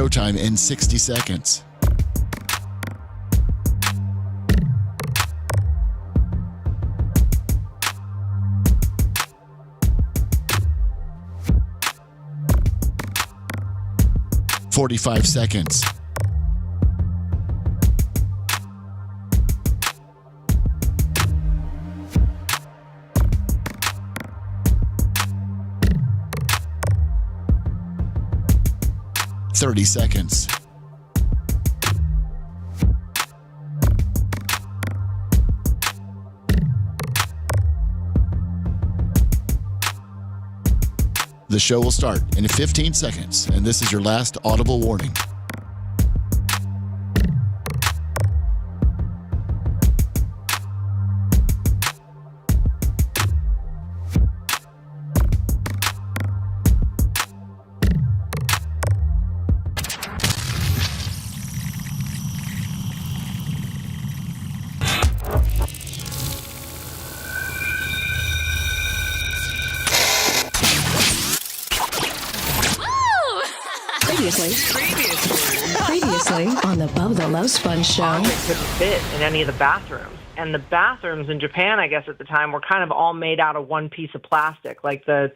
Showtime in 60 seconds. "45 seconds. "30 seconds. The show will start in 15 seconds, and this is your last audible warning. Previously on the Bubba the Love Sponge Show. Andre couldn't fit in any of the bathrooms. And the bathrooms in Japan, I guess at the time, were kind of all made out of one piece of plastic. Like the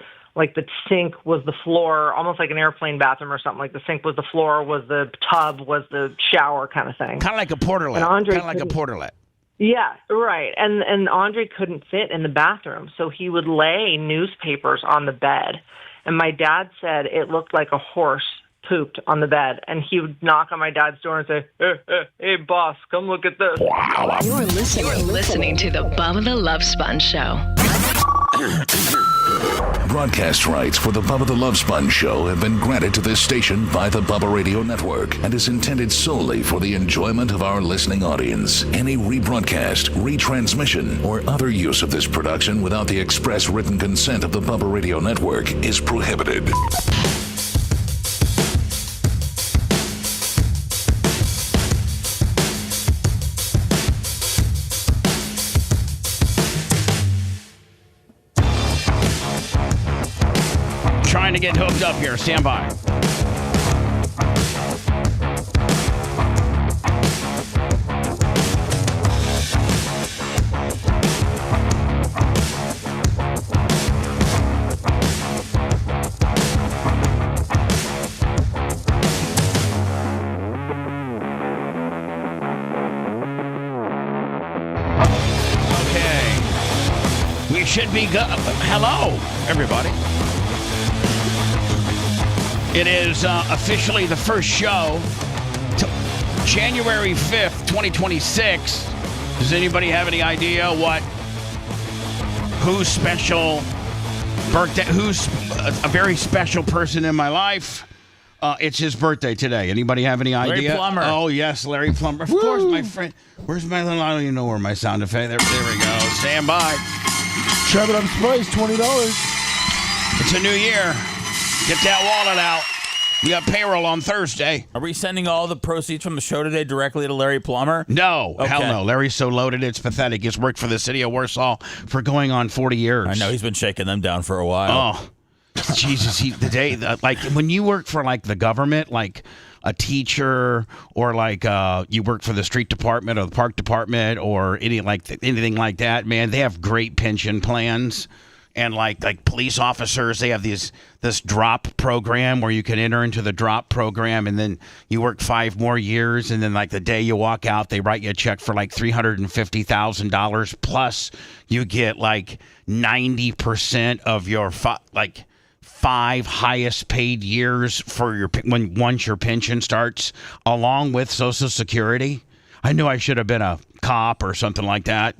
sink was the floor, almost like an airplane bathroom or something. Like the sink was the floor, was the tub, was the shower kind of thing. Kind of like a porterlet. Yeah, right. And Andre couldn't fit in the bathroom, so he would lay newspapers on the bed. And my dad said it looked like a horse pooped on the bed, and he would knock on my dad's door and say, hey boss, come look at this. Wow. You're listening to the Bubba the Love Sponge Show. Broadcast rights for the Bubba the Love Sponge Show have been granted to this station by the Bubba Radio Network and is intended solely for the enjoyment of our listening audience. Any rebroadcast, retransmission, or other use of this production without the express written consent of the Bubba Radio Network is prohibited. Trying to get hooked up here. Stand by. Okay. We should be good. Hello, everybody. It is officially the first show, January 5th, 2026. Does anybody have any idea who's special birthday, who's a very special person in my life? It's his birthday today. Anybody have any idea? Larry Plummer. Oh, yes, Larry Plummer. Of course, my friend. Where's my little, I don't even know where my sound effect, there we go. Stand by. Shove it up Spice, $20. It's a new year. Get that wallet out. We got payroll on Thursday. Are we sending all the proceeds from the show today directly to Larry Plummer? No. Okay. Hell no. Larry's so loaded, it's pathetic. He's worked for the city of Warsaw for going on 40 years. I know. He's been shaking them down for a while. Oh, Jesus. Like when you work for like the government, like a teacher or like you work for the street department or the park department or anything like that, man, they have great pension plans. And like police officers, they have this drop program where you can enter into the drop program, and then you work 5 more years, and then like the day you walk out, they write you a check for like $350,000 plus you get like 90% of your 5 highest paid years for once your pension starts, along with Social Security. I knew I should have been a cop or something like that.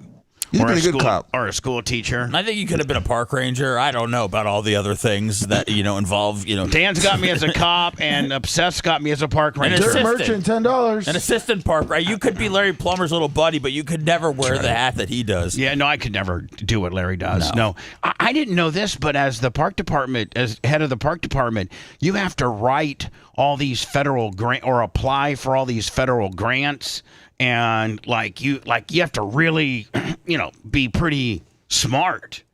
You've been a good cop. Or a school teacher. I think you could have been a park ranger. I don't know about all the other things that, involve, Dan's got me as a cop, and Seth's got me as a park ranger. Dirt merchant, $10. An assistant park ranger. You could be Larry Plummer's little buddy, but you could never wear the hat that he does. Yeah, no, I could never do what Larry does. No. I didn't know this, but as the park department, as head of the park department, you have to write all these federal grant or apply for all these federal grants. And you have to really, be pretty smart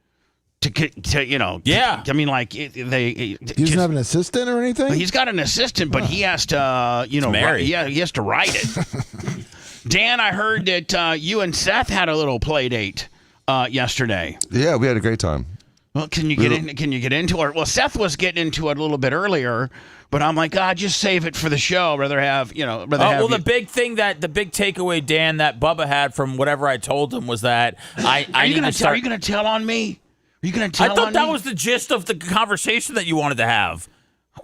to you know. Yeah. I mean, like He doesn't have an assistant or anything? He's got an assistant, but he has to, he has to write it. Dan, I heard that you and Seth had a little play date yesterday. Yeah, we had a great time. Well, can you get into it? Well, Seth was getting into it a little bit earlier, but I'm like, just save it for the show. The big takeaway, Dan, that Bubba had from whatever I told him was that Are you going to tell on me? Are you going to tell on me? I thought that was the gist of the conversation that you wanted to have.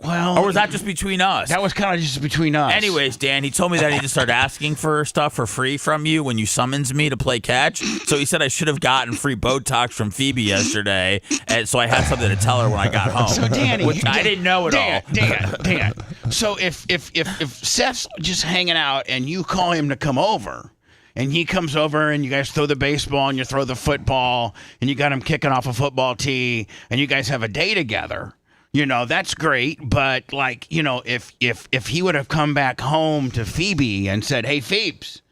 Well, or was that just between us? That was kind of just between us. Anyways, Dan, he told me that he just started asking for stuff for free from you when you summons me to play catch. So he said I should have gotten free Botox from Phoebe yesterday, and so I had something to tell her when I got home. So Danny, I didn't know it all. Dan. So if Seth's just hanging out and you call him to come over, and he comes over and you guys throw the baseball and you throw the football and you got him kicking off a football tee and you guys have a day together. That's great, but if he would have come back home to Phoebe and said, "Hey, Phoebes,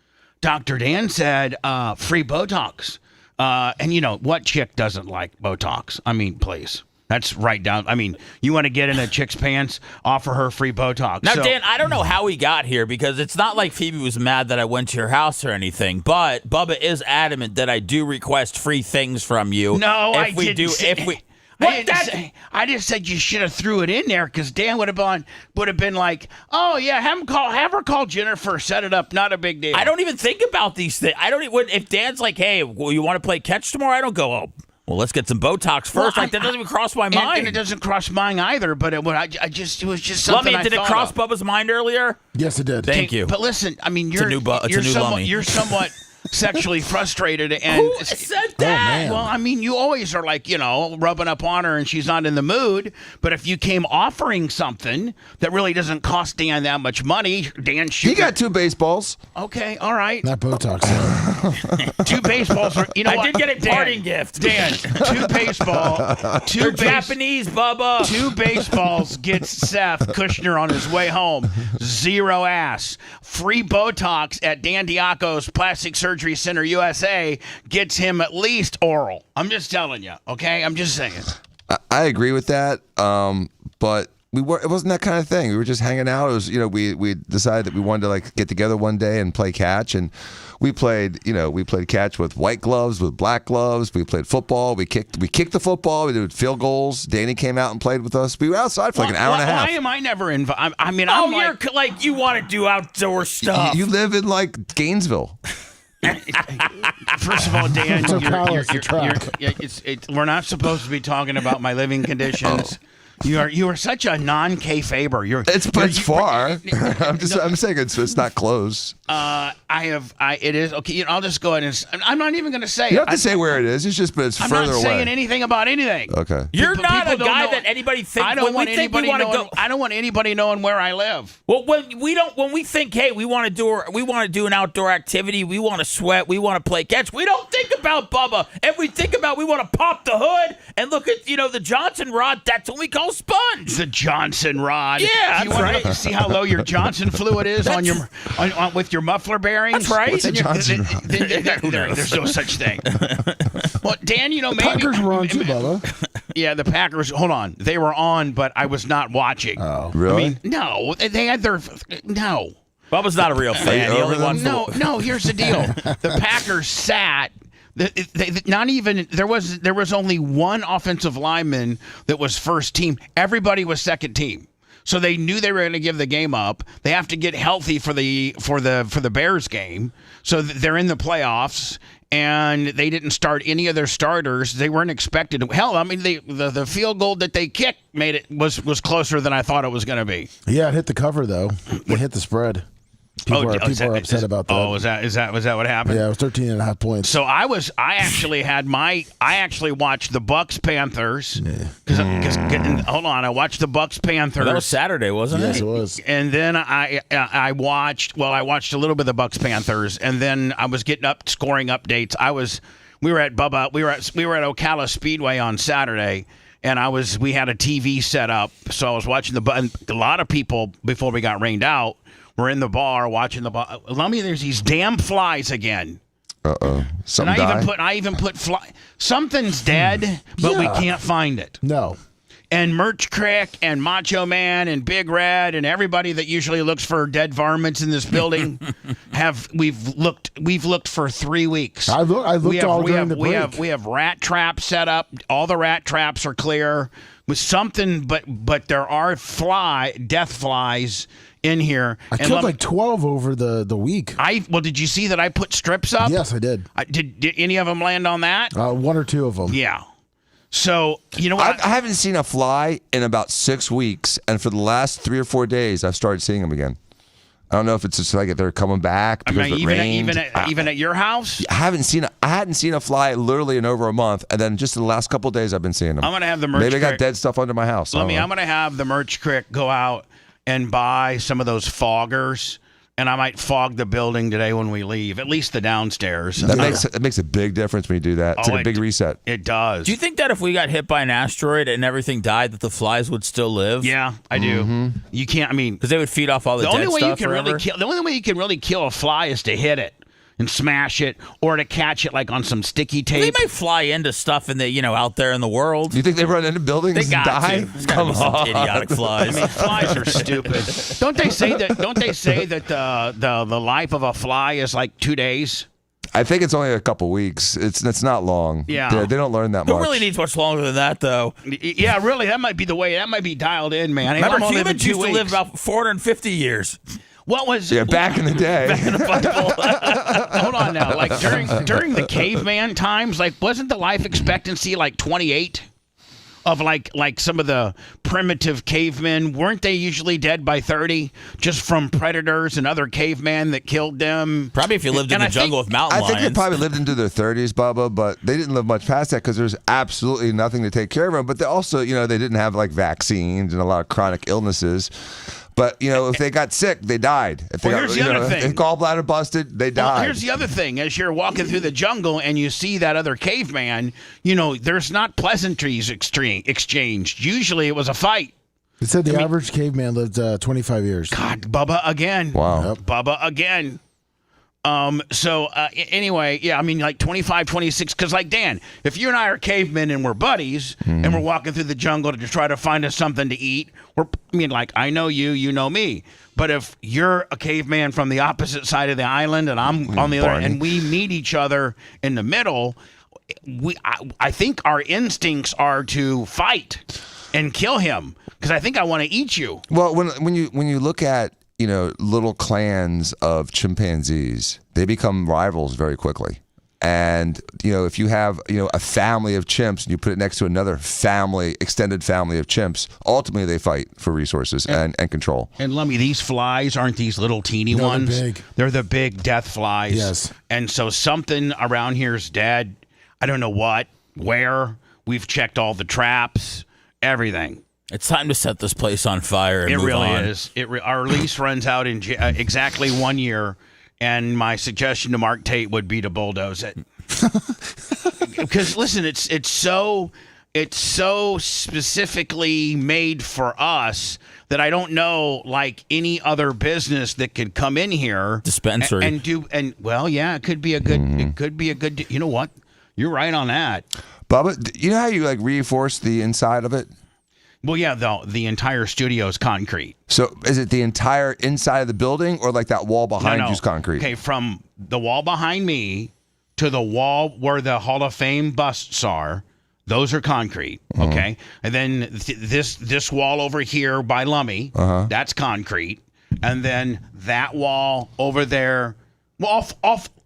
Dr. Dan said free Botox," and what chick doesn't like Botox? I mean, please, that's right down. I mean, you want to get in a chick's pants, offer her free Botox. Now, Dan, I don't know how he got here because it's not like Phoebe was mad that I went to your house or anything, but Bubba is adamant that I do request free things from you. No, I didn't. I just said you should have threw it in there because Dan would have been like, "Oh yeah, have her call Jennifer, set it up, not a big deal." I don't even think about these things. I don't even if Dan's like, "Hey, well, you want to play catch tomorrow?" I don't go, "Oh, well, let's get some Botox first." That doesn't even cross my mind. And it doesn't cross mine either. But it was just something. Did it cross Bubba's mind earlier? Yes, it did. Thank you. But listen, I mean, you're somewhat sexually frustrated, and who said that? Well, I mean, you always are like, rubbing up on her and she's not in the mood. But if you came offering something that really doesn't cost Dan that much money, Dan should. He got 2 baseballs. Okay, all right. Not Botox. 2 baseballs. I did get a parting gift. Dan, 2 baseball. You're Japanese, Bubba. 2 baseballs gets Seth Kushner on his way home. 0 ass. Free Botox at Dan Diaco's Plastic Surgery Center USA gets him at least oral. I'm just telling you, okay? I'm just saying. I agree with that, but it wasn't that kind of thing. We were just hanging out. It was, we decided that we wanted to get together one day and play catch, and we played catch with white gloves, with black gloves. We played football. We kicked the football. We did field goals. Danny came out and played with us. We were outside for an hour and a half. Why am I never invited? I mean, you're like you want to do outdoor stuff. You live in Gainesville. First of all, Dan, We're we're not supposed to be talking about my living conditions. You are such a non-kayfaber. It's far. I'm saying it's not close. It is okay. I'll just go ahead and I'm not even going to say. You have to say where it is. It's just, but it's further away. I'm not saying anything about anything. Okay. You're not a guy that anybody thinks. I don't want anybody knowing where I live. Well, when we think, hey, we want to do an outdoor activity, we want to sweat, we want to play catch. We don't think about Bubba, and we think about we want to pop the hood and look at the Johnson rod. That's what we call sponge. The Johnson rod. Yeah, you want to see how low your Johnson fluid is with your muffler bearings? That's right. What's a Johnson rod? There's no such thing. Well, Dan, maybe Packers were on too, Bubba. Yeah, the Packers. Hold on, they were on, but I was not watching. Oh, really? I mean, no, they had their no. Bubba's not a real fan. He only wants no. Here's the deal: the Packers sat. There was only one offensive lineman that was first team. Everybody was second team. So they knew they were going to give the game up. They have to get healthy for the Bears game. So they're in the playoffs, and they didn't start any of their starters. They weren't expected to. Hell, I mean, the field goal that they kicked was closer than I thought it was going to be. Yeah, it hit the cover though. It hit the spread. People are upset about that. Oh, was that what happened? Yeah, it was 13.5 points. So I actually watched the Bucks Panthers. Hold on, I watched the Bucks Panthers. That was Saturday, wasn't it? Yes, it was. And then I watched a little bit of the Bucks Panthers, and then I was getting up scoring updates. We were at Ocala Speedway on Saturday. And we had a TV set up, so I was watching a lot of people before we got rained out. We're in the bar watching the bar. There's these damn flies again. Something And I even put fly. Something's dead, but we can't find it. No. And Merch Crick and Macho Man and Big Red and everybody that usually looks for dead varmints in this building we've looked for 3 weeks. I looked all during the break. We have rat traps set up. All the rat traps are clear. With something, but there are death flies in here. I killed like 12 over the week. Did you see that I put strips up? Yes, I did. Did any of them land on that? 1 or 2 of them. Yeah. So, you know what? I haven't seen a fly in about 6 weeks, and for the last 3 or 4 days, I've started seeing them again. I don't know if it's just like if they're coming back because it rained. Even at your house? I hadn't seen a fly literally in over a month, and then just in the last couple of days, I've been seeing them. I'm gonna have the Merch. Maybe I got Crick. dead stuff under my house. I'm gonna have the Merch Crick go out and buy some of those foggers. And I might fog the building today when we leave, at least the downstairs. That makes a big difference when you do that. It's like a big reset. It does. Do you think that if we got hit by an asteroid and everything died, that the flies would still live? Yeah, I do. Mm-hmm. You can't. I mean, because they would feed off all the only dead way stuff you can forever? the only way you can really kill a fly is to hit it and smash it, or to catch it like on some sticky tape. They might fly into stuff in the out there in the world. You think they run into buildings They got and die? to. There's gotta be some idiotic flies. I mean, flies are stupid. Don't they say that the life of a fly is like 2 days? I think it's only a couple weeks. It's not long. Yeah. They don't learn that Who much. really needs much longer than that, though? Yeah, really, that might be the way. That might be dialed in, man. Remember, I'm only living humans 2 used to live weeks. about 450 years. What was back in the day. Back in the Bible. Hold on now. Like during the caveman times, like wasn't the life expectancy like 28? Of like some of the primitive cavemen, weren't they usually dead by 30 just from predators and other cavemen that killed them? Probably if you lived in the jungle with mountain lions. I think they probably lived into their 30s, Bubba, but they didn't live much past that because there's absolutely nothing to take care of them. But they also, they didn't have like vaccines and a lot of chronic illnesses. But, if they got sick, they died. If they here's the other thing. If gallbladder busted, they died. Well, here's the other thing. As you're walking through the jungle and you see that other caveman, there's not pleasantries exchanged. Usually it was a fight. It said the average caveman lived 25 years. God, Bubba again. Wow. Yep. Bubba again. Anyway, yeah, I mean, like 25, 26, because like, Dan, if you and I are cavemen and we're buddies and we're walking through the jungle to try to find us something to eat, I know you, you know me. But if you're a caveman from the opposite side of the island and I'm on the other, and we meet each other in the middle, I think our instincts are to fight and kill him because I think I want to eat you. Well, when you look at little clans of chimpanzees, they become rivals very quickly. And, if you have, a family of chimps and you put it next to another extended family of chimps, ultimately they fight for resources and control. And Lummy, these flies aren't these little teeny ones. They're big. They're the big death flies. Yes. And so something around here is dead. I don't know where. We've checked all the traps, everything. It's time to set this place on fire and It move really on. is. Our lease runs out in exactly 1 year, and my suggestion to Mark Tate would be to bulldoze it. Because listen, it's so specifically made for us that I don't know like any other business that could come in here Dispensary it could be a good. You know what? You're right on that. Bubba, you know how you like reinforce the inside of it? Well, yeah, the entire studio is concrete. So is it the entire inside of the building or like that wall behind No. you's concrete? Okay, from the wall behind me to the wall where the Hall of Fame busts are, those are concrete, okay? And then this wall over here by Lummy, that's concrete. And then that wall over there, well,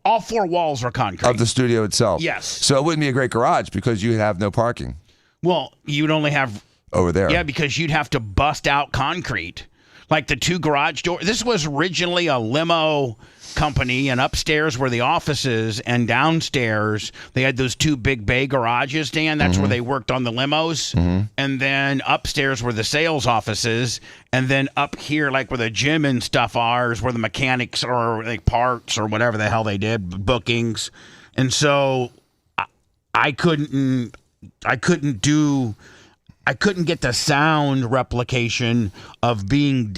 all 4 walls are concrete. Of the studio itself? Yes. So it wouldn't be a great garage because you'd have no parking Well, you'd only have... over there. Yeah, because you'd have to bust out concrete. Like the 2 garage doors. This was originally a limo company, and upstairs were the offices, and downstairs they had those 2 big bay garages, Dan. That's where they worked on the limos. And then upstairs were the sales offices. And then up here, like where the gym and stuff are, is where the mechanics or like parts or whatever the hell they did, bookings. And so I couldn't get the sound replication of being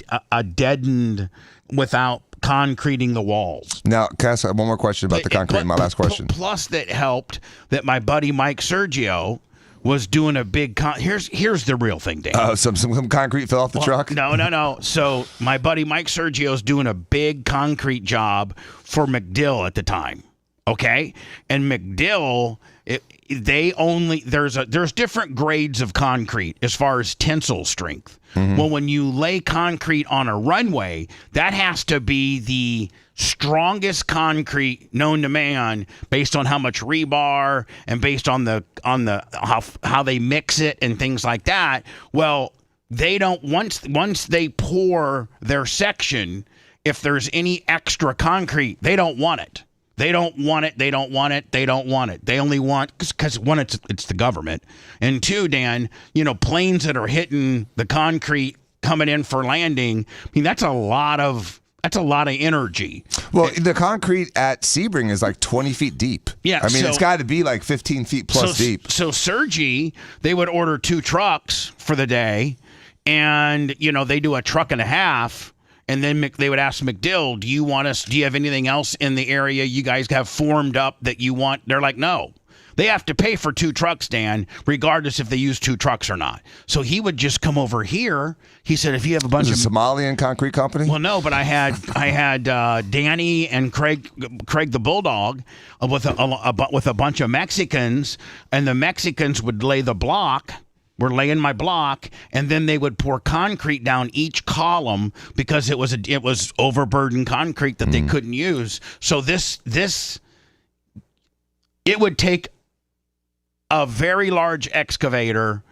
deadened without concreting the walls. Now, Cass, I have one more question about the concrete. My last question. Plus, that helped that my buddy Mike Sergio was doing a big. Here's the real thing, Dan. Some concrete fell off the truck? No. So my buddy Mike Sergio's doing a big concrete job for McDill at the time. Okay, and McDill, there's different grades of concrete as far as tensile strength. Mm-hmm. Well, when you lay concrete on a runway, that has to be the strongest concrete known to man based on how much rebar and based on how they mix it and things like that. Well, they don't once they pour their section, if there's any extra concrete, they don't want it. They don't want it. They don't want it. They don't want it. They only want, because one, it's the government, and two, Dan, planes that are hitting the concrete coming in for landing. I mean, that's a lot of energy. Well, the concrete at Sebring is like 20 feet deep. Yeah, I mean, it's got to be like 15 feet plus deep. So Sergi, they would order 2 trucks for the day, and they do a truck and a half. And then they would ask McDill, do you have anything else in the area you guys have formed up that you want? They're like, no. They have to pay for 2 trucks, Dan, regardless if they use 2 trucks or not. So he would just come over here. He said, if you have a bunch of Somalian concrete company? Well, no, but I had Danny and Craig the Bulldog with a bunch of Mexicans, and the Mexicans would lay the block. We're laying my block, and then they would pour concrete down each column because it was overburdened concrete that they couldn't use. So it would take a very large excavator,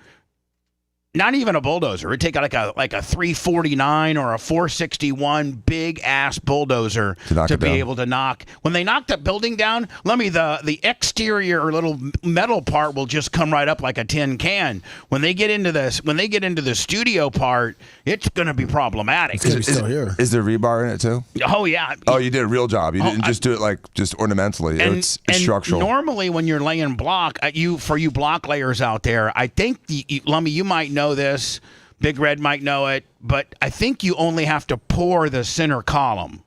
not even a bulldozer. It'd take like a 349 or a 461 big ass bulldozer to be able to knock. When they knock that building down, the exterior little metal part will just come right up like a tin can. When they get into the studio part, it's going to be problematic. It's still here. Is there rebar in it too? Oh yeah. Oh, you did a real job. You didn't just do it like just ornamentally. It's structural. Normally, when you're laying block, for you block layers out there, I think Lummy, you might know this, Big Red might know it, but I think you only have to pour the center column,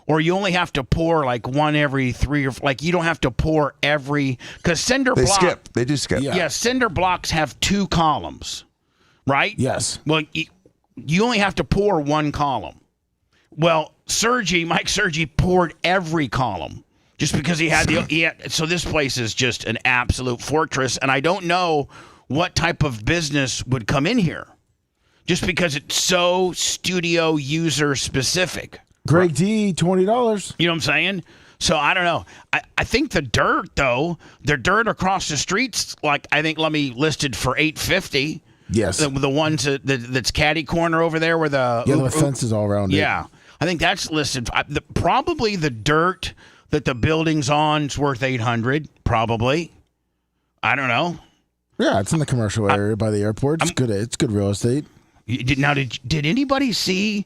or you only have to pour like one every 3 or like you don't have to pour every, because they do skip. Yeah, cinder blocks have 2 columns, right? Yes. Well, you only have to pour 1 column. Well, Mike Sergi poured every column just because he had so this place is just an absolute fortress, and I don't know what type of business would come in here just because it's so studio user specific. Greg D, $20. You know what I'm saying? So I don't know. I think the dirt across the streets, like I think listed for $850. Yes. The ones that's caddy corner over there where the fences all around it. Yeah. I think that's listed. Probably the dirt that the building's on is worth $800. Probably. I don't know. Yeah, it's in the commercial area by the airport. It's good. It's good real estate. Did anybody see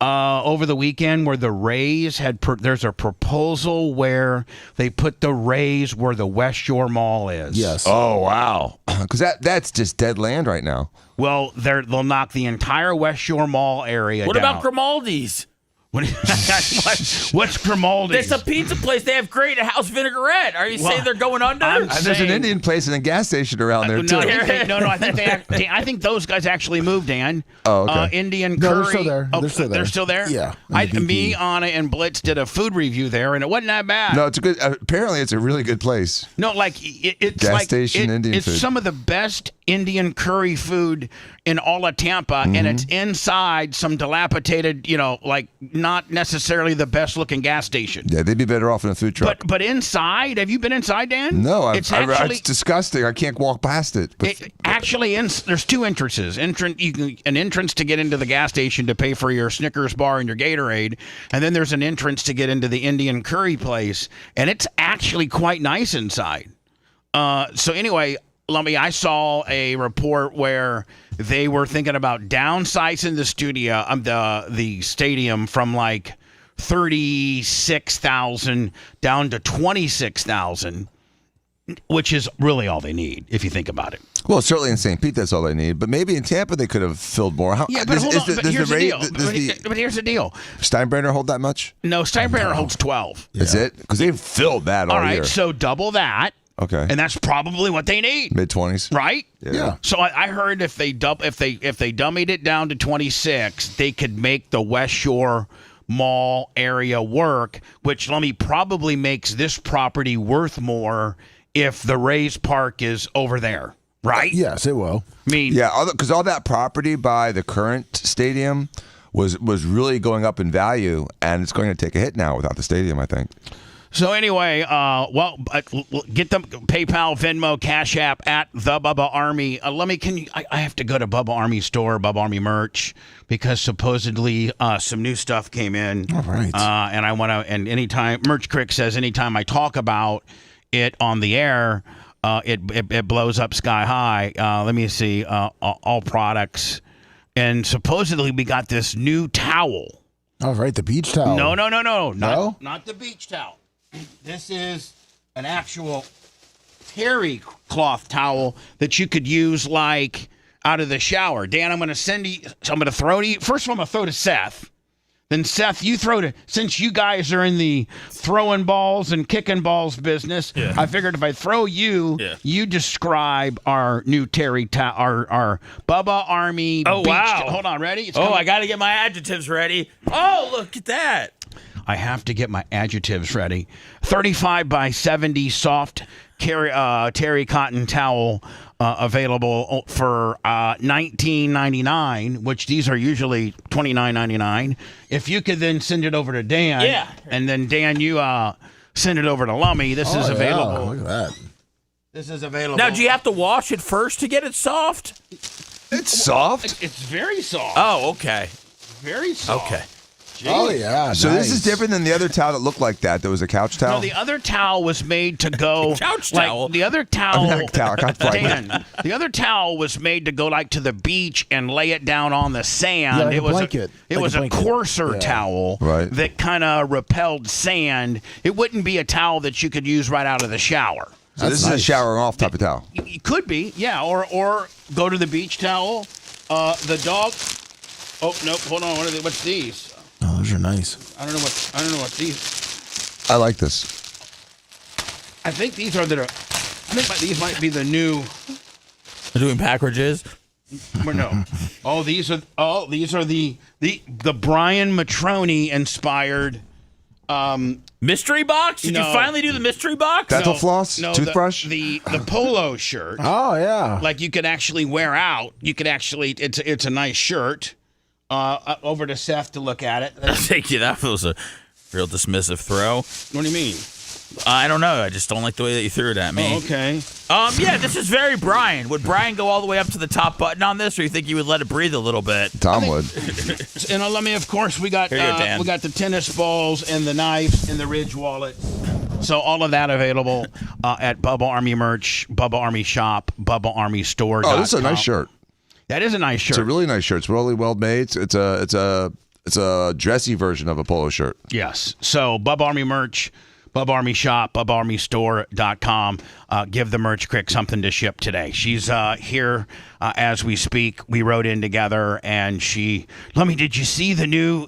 over the weekend where the Rays there's a proposal where they put the Rays where the West Shore Mall is? Yes. Oh wow, because that's just dead land right now. Well, they'll knock the entire West Shore Mall area down. What about Grimaldi's? What's Grimaldi's? It's a pizza place. They have great house vinaigrette. Are you saying they're going under? There's an Indian place and a gas station around there too. I think those guys actually moved, Dan. Oh, okay. Indian curry. No, they're still there. They're still there? Yeah. Me, Anna, and Blitz did a food review there, and it wasn't that bad. No, it's a good. Apparently, it's a really good place. No, like it's gas like station Indian it's food. some of the best Indian curry food in all of Tampa, and it's inside some dilapidated, like not necessarily the best looking gas station. Yeah, they'd be better off in a food truck. But inside, have you been inside, Dan? No, it's disgusting. I can't walk past it. There's 2 entrances. An entrance to get into the gas station to pay for your Snickers bar and your Gatorade, and then there's an entrance to get into the Indian curry place, and it's actually quite nice inside. So anyway, Lummy, I saw a report where they were thinking about downsizing the stadium from like 36,000 down to 26,000. which is really all they need if you think about it. Well, certainly in St. Pete, that's all they need. But maybe in Tampa, they could have filled more. Yeah, but hold on. But here's the deal. But here's the deal. Steinbrenner hold that much? No, Steinbrenner holds 12. Is it? Because they've filled that all year. All right, so double that. Okay. And that's probably what they need. Mid-20s. Right? Yeah. So I heard if they dummied it down to 26, they could make the West Shore Mall area work, which probably makes this property worth more if the Rays Park is over there. Right? Yes, it will. I mean, yeah, because all that property by the current stadium was really going up in value, and it's going to take a hit now without the stadium, I think. So anyway, get them PayPal, Venmo, Cash App at the Bubba Army. I have to go to Bubba Army store, Bubba Army merch, because supposedly some new stuff came in. All right. And I want to. And anytime Merch Crick says anytime I talk about it on the air, it blows up sky high. Let me see. All products, and supposedly we got this new towel. All right, the beach towel. No. No? Not the beach towel. This is an actual terry cloth towel that you could use like out of the shower. Dan, I'm going to send you. So I'm going to throw to you. First of all, I'm going to throw to Seth. Then Seth, you throw to. Since you guys are in the throwing balls and kicking balls business, I figured if I throw you, you describe our new terry towel, our Bubba Army. Oh beach wow! Hold on, ready? I got to get my adjectives ready. Oh, look at that! I have to get my adjectives ready. 35 by 70 soft terry cotton towel available for $19.99, which these are usually $29.99. If you could then send it over to Dan, and then Dan, you send it over to Lummy. This is available. Look at that. This is available. Now, do you have to wash it first to get it soft? It's soft. It's very soft. Oh, okay. Very soft. Okay. Oh, yeah. So nice. this is different than the other towel that looked like that. There was a couch towel. No, the other towel was made to go. Couch like, towel? The other towel. Dan, the other towel was made to go like to the beach and lay it down on the sand. Yeah, like it a was blanket. It was a coarser towel that kind of repelled sand. It wouldn't be a towel that you could use right out of the shower. So this is a showering off type of towel. It could be, yeah, or go to the beach towel. The dog. Oh no! Hold on. What's these? Oh, those are nice. I don't know what these. I like this. I think these are these might be the new. They're doing packages. No. These are the Brian Matroni inspired. Mystery box? Did you finally do the mystery box? Dental floss? No, toothbrush? The polo shirt. Oh, yeah. Like you could actually wear out. You could actually. It's a nice shirt. Over to Seth to look at it. Thank you. That was a real dismissive throw. What do you mean? I don't know. I just don't like the way that you threw it at me. Oh, okay. Yeah, this is very Brian. Would Brian go all the way up to the top button on this, or you think you would let it breathe a little bit? Tom would. And let me, of course, we got Dan. we got the tennis balls and the knives and the Ridge wallet. So all of that available at Bubba Army merch, Bubba Army shop, Bubba Army store. Oh, this is a nice shirt. That is a nice shirt. It's a really nice shirt. It's really well made. It's a dressy version of a polo shirt. Yes. So Bubba Army merch, Bubba Army shop, BubbaArmyStore.com. Give the merch crick something to ship today. She's here as we speak. We rode in together, and she. Did you see the new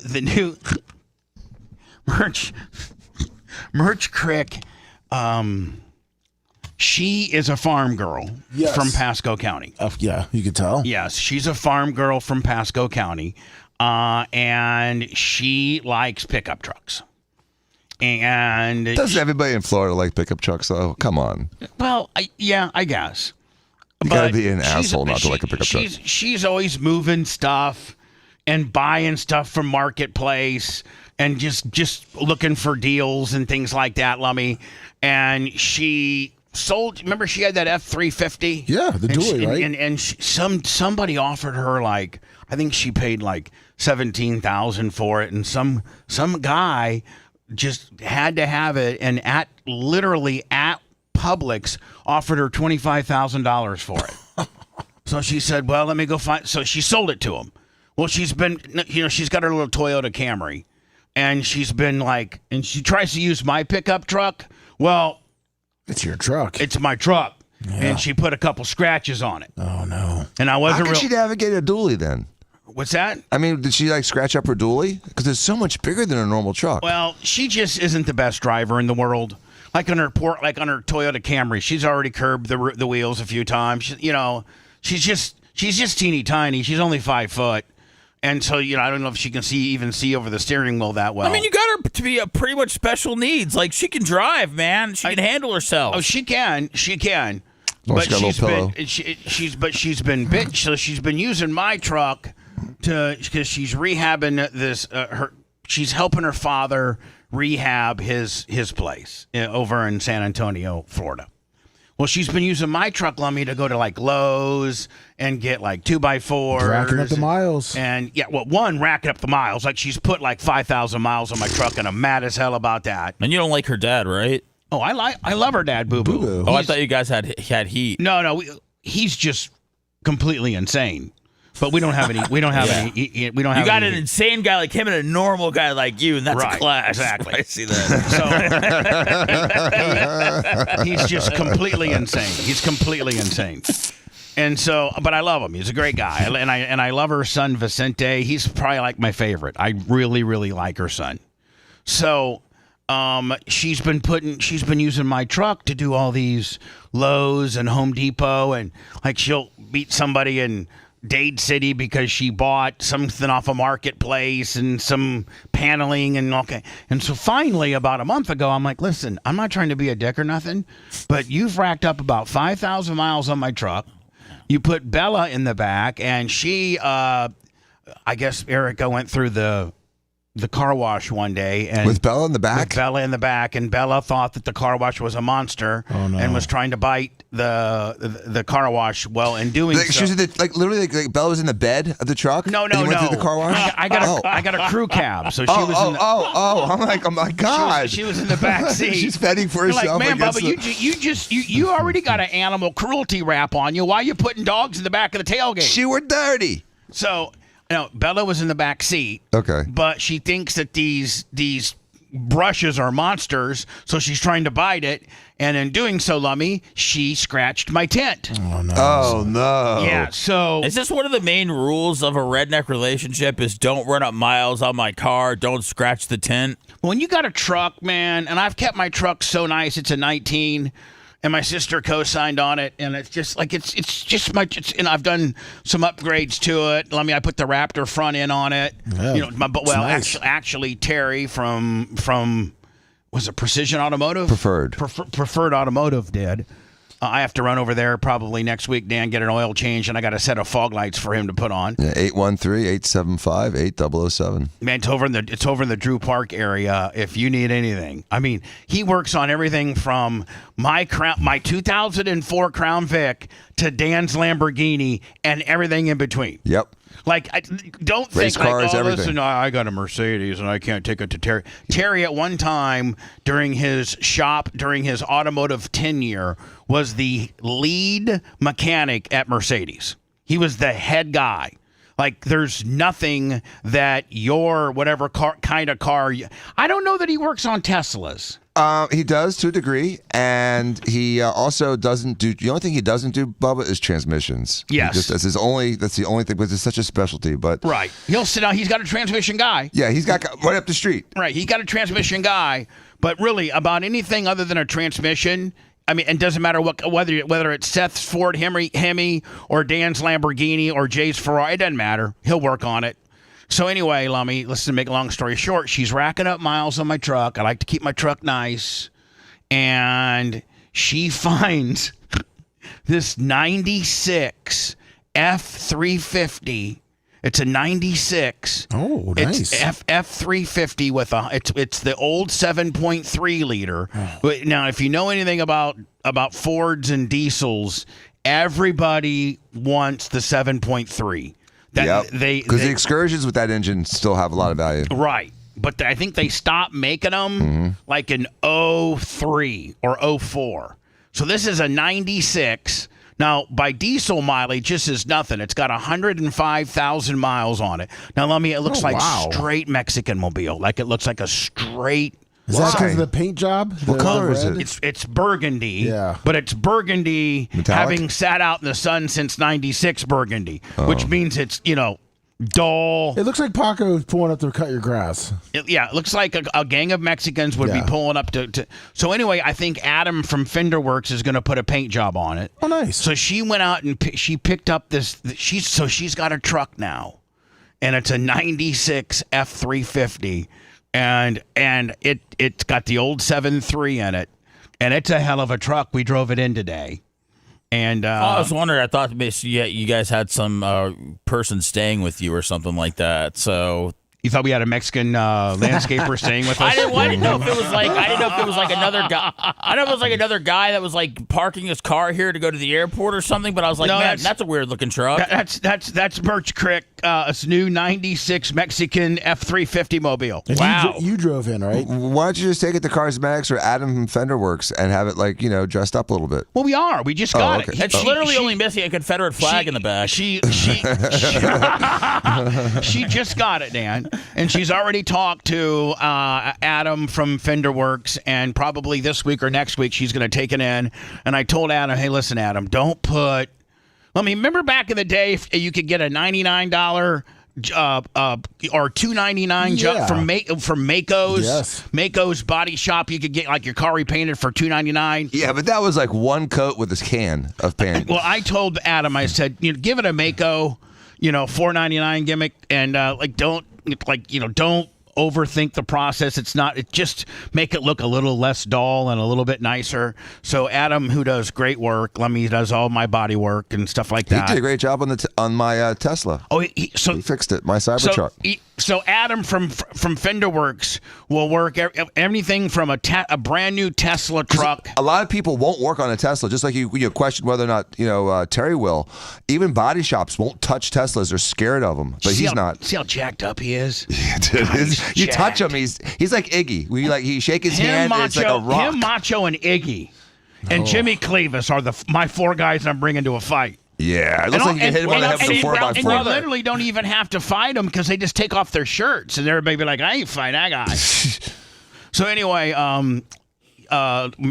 merch crick? She is a farm girl from Pasco County. Yeah, you could tell. Yes, she's a farm girl from Pasco County, and she likes pickup trucks. And doesn't everybody in Florida like pickup trucks, though? Come on. Well, I guess. You gotta be an asshole not to like a pickup truck. She's always moving stuff and buying stuff from Marketplace and just looking for deals and things like that, Lummy. And she sold. Remember, she had that F-350. Yeah, the dually, right? And somebody offered her I think she paid $17,000 for it, and some guy just had to have it, and literally at Publix offered her $25,000 for it. So she said, "Well, let me go find." So she sold it to him. Well, she's been, she's got her little Toyota Camry, and she's been and she tries to use my pickup truck. Well, It's your truck. It's my truck. Yeah. And she put a couple scratches on it. Oh, no. And I wasn't How could she navigate a dually then? What's that? I mean, did she like scratch up her dually? Because it's so much bigger than a normal truck. Well, she just isn't the best driver in the world. Like on her Toyota Camry, she's already curbed the wheels a few times. She's just teeny tiny. She's only 5 foot. And so, I don't know if she can even see over the steering wheel that well. I mean, you got her to be a pretty much special needs. Like, she can drive, man. She can handle herself. Oh, she can. She can. Oh, but she's been using my truck because she's rehabbing this. She's helping her father rehab his place over in San Antonio, Florida. Well, she's been using my truck, Lummy, to go to like Lowe's and get like 2x4s. Racking up the miles. And racking up the miles. Like she's put like 5,000 miles on my truck, and I'm mad as hell about that. And you don't like her dad, right? Oh, I love her dad, Boo Boo. Oh, I thought you guys had heat. No, he's just completely insane. But we don't have any. We don't have any. We don't have. You got an insane guy like him and a normal guy like you, and that's a clash. Exactly. I see that. So he's just completely insane. He's completely insane. And so, but I love him. He's a great guy, and I love her son Vicente. He's probably like my favorite. I really, really like her son. So, she's been using my truck to do all these Lowe's and Home Depot, and like she'll beat somebody in Dade City because she bought something off a marketplace and some paneling and okay. And so finally, about a month ago, I'm like, listen, I'm not trying to be a dick or nothing, but you've racked up about 5,000 miles on my truck. You put Bella in the back, and she, I guess Erica went through the car wash one day. And with Bella in the back? With Bella in the back, and Bella thought that the car wash was a monster and was trying to bite the car wash. Well, in doing so, she was literally like Bella was in the bed of the truck. No. Went through the car wash. I got a crew cab, so she was. I'm like, oh my god. She was in the back seat. She's fending for You're herself. Like, man, Bubba, you already got an animal cruelty rap on you. Why are you putting dogs in the back of the tailgate? She were dirty. So. No, Bella was in the back seat. Okay. But she thinks that these brushes are monsters, so she's trying to bite it. And in doing so, Lummy, she scratched my tent. Oh, no. Oh, no. Yeah, so... Is this one of the main rules of a redneck relationship is don't run up miles on my car, don't scratch the tent? When you got a truck, man, and I've kept my truck so nice, it's a 19... And my sister co-signed on it, and it's just like it's just much. And I've done some upgrades to it. I put the Raptor front end on it. Yeah, nice. Actually, Terry from was it Precision Automotive? Preferred Automotive did. I have to run over there probably next week, Dan, get an oil change, and I got a set of fog lights for him to put on. Yeah, 813-875-8007. Man, it's over in the Drew Park area if you need anything. I mean, he works on everything from my 2004 Crown Vic to Dan's Lamborghini and everything in between. Yep. Like, don't race think cars, like, oh, everything. Listen, I got a Mercedes and I can't take it to Terry. Terry, at one time during his automotive tenure, was the lead mechanic at Mercedes. He was the head guy. Like, there's nothing that your whatever kind of car. I don't know that he works on Teslas. He does to a degree, and he also doesn't do. The only thing he doesn't do, Bubba, is transmissions. Yes, that's the only thing because it's such a specialty. But right, he'll sit down. He's got a transmission guy. Yeah, he's got right up the street. Right, he got a transmission guy. But really, about anything other than a transmission, I mean, it doesn't matter whether it's Seth's Ford Hemi or Dan's Lamborghini or Jay's Ferrari. It doesn't matter. He'll work on it. So anyway, Lummy, listen, to make a long story short, she's racking up miles on my truck. I like to keep my truck nice. And she finds this 96 F350. It's a 96. Oh, nice. It's F350 with it's the old 7.3 liter. But now, if you know anything about Fords and diesels, everybody wants the 7.3. Because the Excursions with that engine still have a lot of value. Right. But I think they stopped making them like in 03 or 04. So this is a 96. Now, by diesel mileage, this is nothing. It's got 105,000 miles on it. Now, it looks like straight Mexican mobile. Like it looks like a straight Is that because of the paint job? What color is red? it? It's burgundy. Yeah. But it's burgundy Metallic? having sat out in the sun since 96 burgundy, which means it's, dull. It looks like Paco's pulling up to cut your grass. It looks like a gang of Mexicans would be pulling up to. So anyway, I think Adam from Fender Works is going to put a paint job on it. Oh, nice. So she went out and she picked up this. She's got a truck now, and it's a 96 F350, and it's got the old 7.3 in it, and it's a hell of a truck. We drove it in today. And I was wondering. I thought you guys had some person staying with you or something like that. So you thought we had a Mexican landscaper staying with us? I didn't know if it was like another guy. I don't know if it was like another guy that was like parking his car here to go to the airport or something. But I was like, man, that's a weird looking truck. That's Birch Creek. It's new 96 Mexican F350 mobile. And Wow. You drove in, right? Why don't you just take it to Cosmetics or Adam from Fender Works and have it dressed up a little bit? Well, we are. We just got okay. it. It's literally only missing a Confederate flag in the back. She just got it, Dan, and she's already talked to Adam from Fender Works, and probably this week or next week she's going to take it in. And I told Adam, hey, listen, Adam, don't put. I mean, remember back in the day, if you could get a $99 or $299 from Mako's. Yes. Mako's Body Shop. You could get like your car repainted for $299. Yeah, but that was like one coat with this can of paint. Well, I told Adam, I said, give it a Mako, $4.99 gimmick, and don't overthink the process. It just make it look a little less dull and a little bit nicer. So Adam, who does great work, does all my body work and stuff like that. He did a great job on my Tesla. Oh, he fixed it, my Cybertruck. So Adam from Fender Works will work everything from a brand new Tesla truck. A lot of people won't work on a Tesla, just like you question whether or not Terry will. Even body shops won't touch Teslas; they're scared of them. But he's not. See how jacked up he is. Yeah, dude. You touch him, he's like Iggy. He shake his hand, and it's like a rock. Him, Macho, and Iggy, and Jimmy Clevis are my four guys I'm bringing to a fight. Yeah, it looks like you can hit him on the head with a 4x4. And you literally don't even have to fight them because they just take off their shirts, and everybody be like, I ain't fight that guy. So anyway,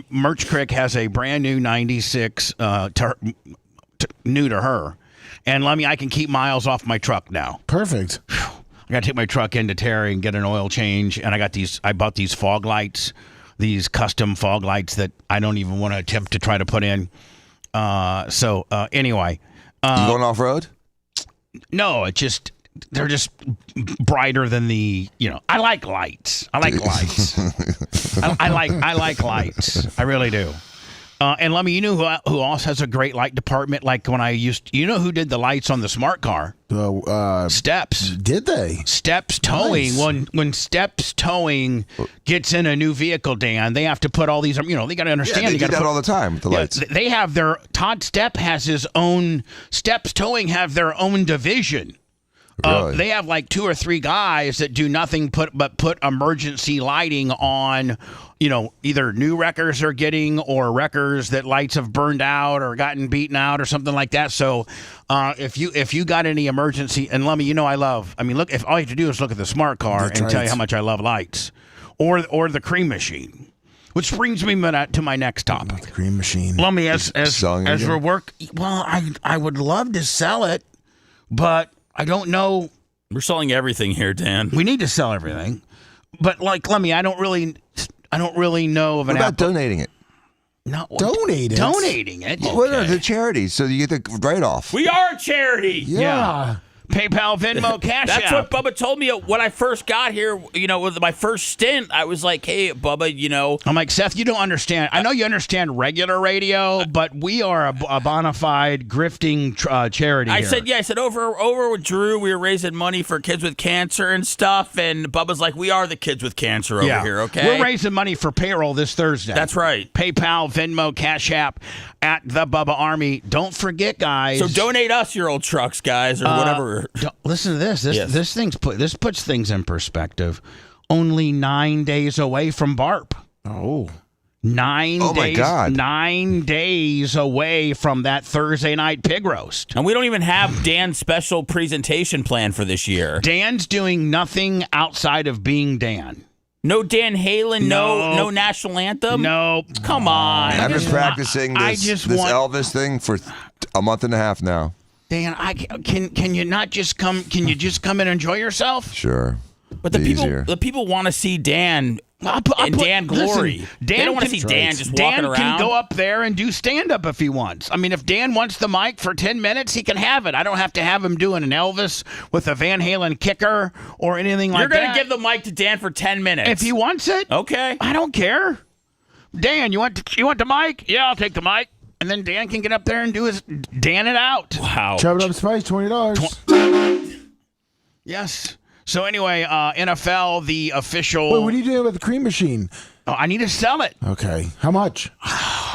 Merch Crick has a brand new 96, new to her, and I can keep miles off my truck now. Perfect. I got to take my truck into Terry and get an oil change, and I bought these fog lights, these custom fog lights that I don't even want to attempt to try to put in. Anyway, you going off road? No, they're just brighter than I like lights. I like lights. I like lights. I really do. And let me, who else has a great light department? Like when who did the lights on the smart car? Steps. Did they? Steps Towing. Nice. When Steps Towing gets in a new vehicle, Dan, they have to put all these. They got to understand. Yeah, they do that all the time with the lights. They have Todd Stepp has his own. Steps Towing have their own division. Really? They have like 2 or 3 guys that do nothing but put emergency lighting on, either new wreckers are getting or wreckers that lights have burned out or gotten beaten out or something like that. So if you got any emergency, and let me, look, if all you have to do is look at the smart car and tell you how much I love lights, or the cream machine. Which brings me to my next topic. The cream machine. Lummy, as we're I would love to sell it, but I don't know. We're selling everything here, Dan. We need to sell everything, but Lemmy, I don't really know of an. What about donating it? No, donating it. Okay. What are the charities? So you get the write-off. We are a charity. Yeah. PayPal, Venmo, Cash That's App. what Bubba told me when I first got here. With my first stint, I was like, "Hey, Bubba, I'm like, Seth, you don't understand. I know you understand regular radio, but we are a bona fide grifting charity. I said over with Drew, we were raising money for kids with cancer and stuff, and Bubba's like, "We are the kids with cancer over here, okay? We're raising money for payroll this Thursday. That's right. PayPal, Venmo, Cash App at the Bubba Army. Don't forget, guys. So donate us your old trucks, guys, or whatever." Listen to this. This puts things in perspective. Only 9 days away from BARP. Oh. 9 days. My God. 9 days away from that Thursday night pig roast. And we don't even have Dan's special presentation plan for this year. Dan's doing nothing outside of being Dan. No Dan Halen, no national anthem? No. Come on. I've been practicing this Elvis thing for a month and a half now. Dan, can you not just come? Can you just come and enjoy yourself? Sure. But the people want to see Dan and Dan glory. Listen, they don't want to see Dan just walking around. Dan can go up there and do stand-up if he wants. I mean, if Dan wants the mic for 10 minutes, he can have it. I don't have to have him doing an Elvis with a Van Halen kicker or anything like that. You're going to give the mic to Dan for 10 minutes. If he wants it. Okay. I don't care. Dan, you want the mic? Yeah, I'll take the mic. And then Dan can get up there and do his Dan it out. Wow. Chop it up spice, $20. Yes. So anyway, NFL, the official. Wait, what are you doing with the cream machine? Oh, I need to sell it. Okay. How much?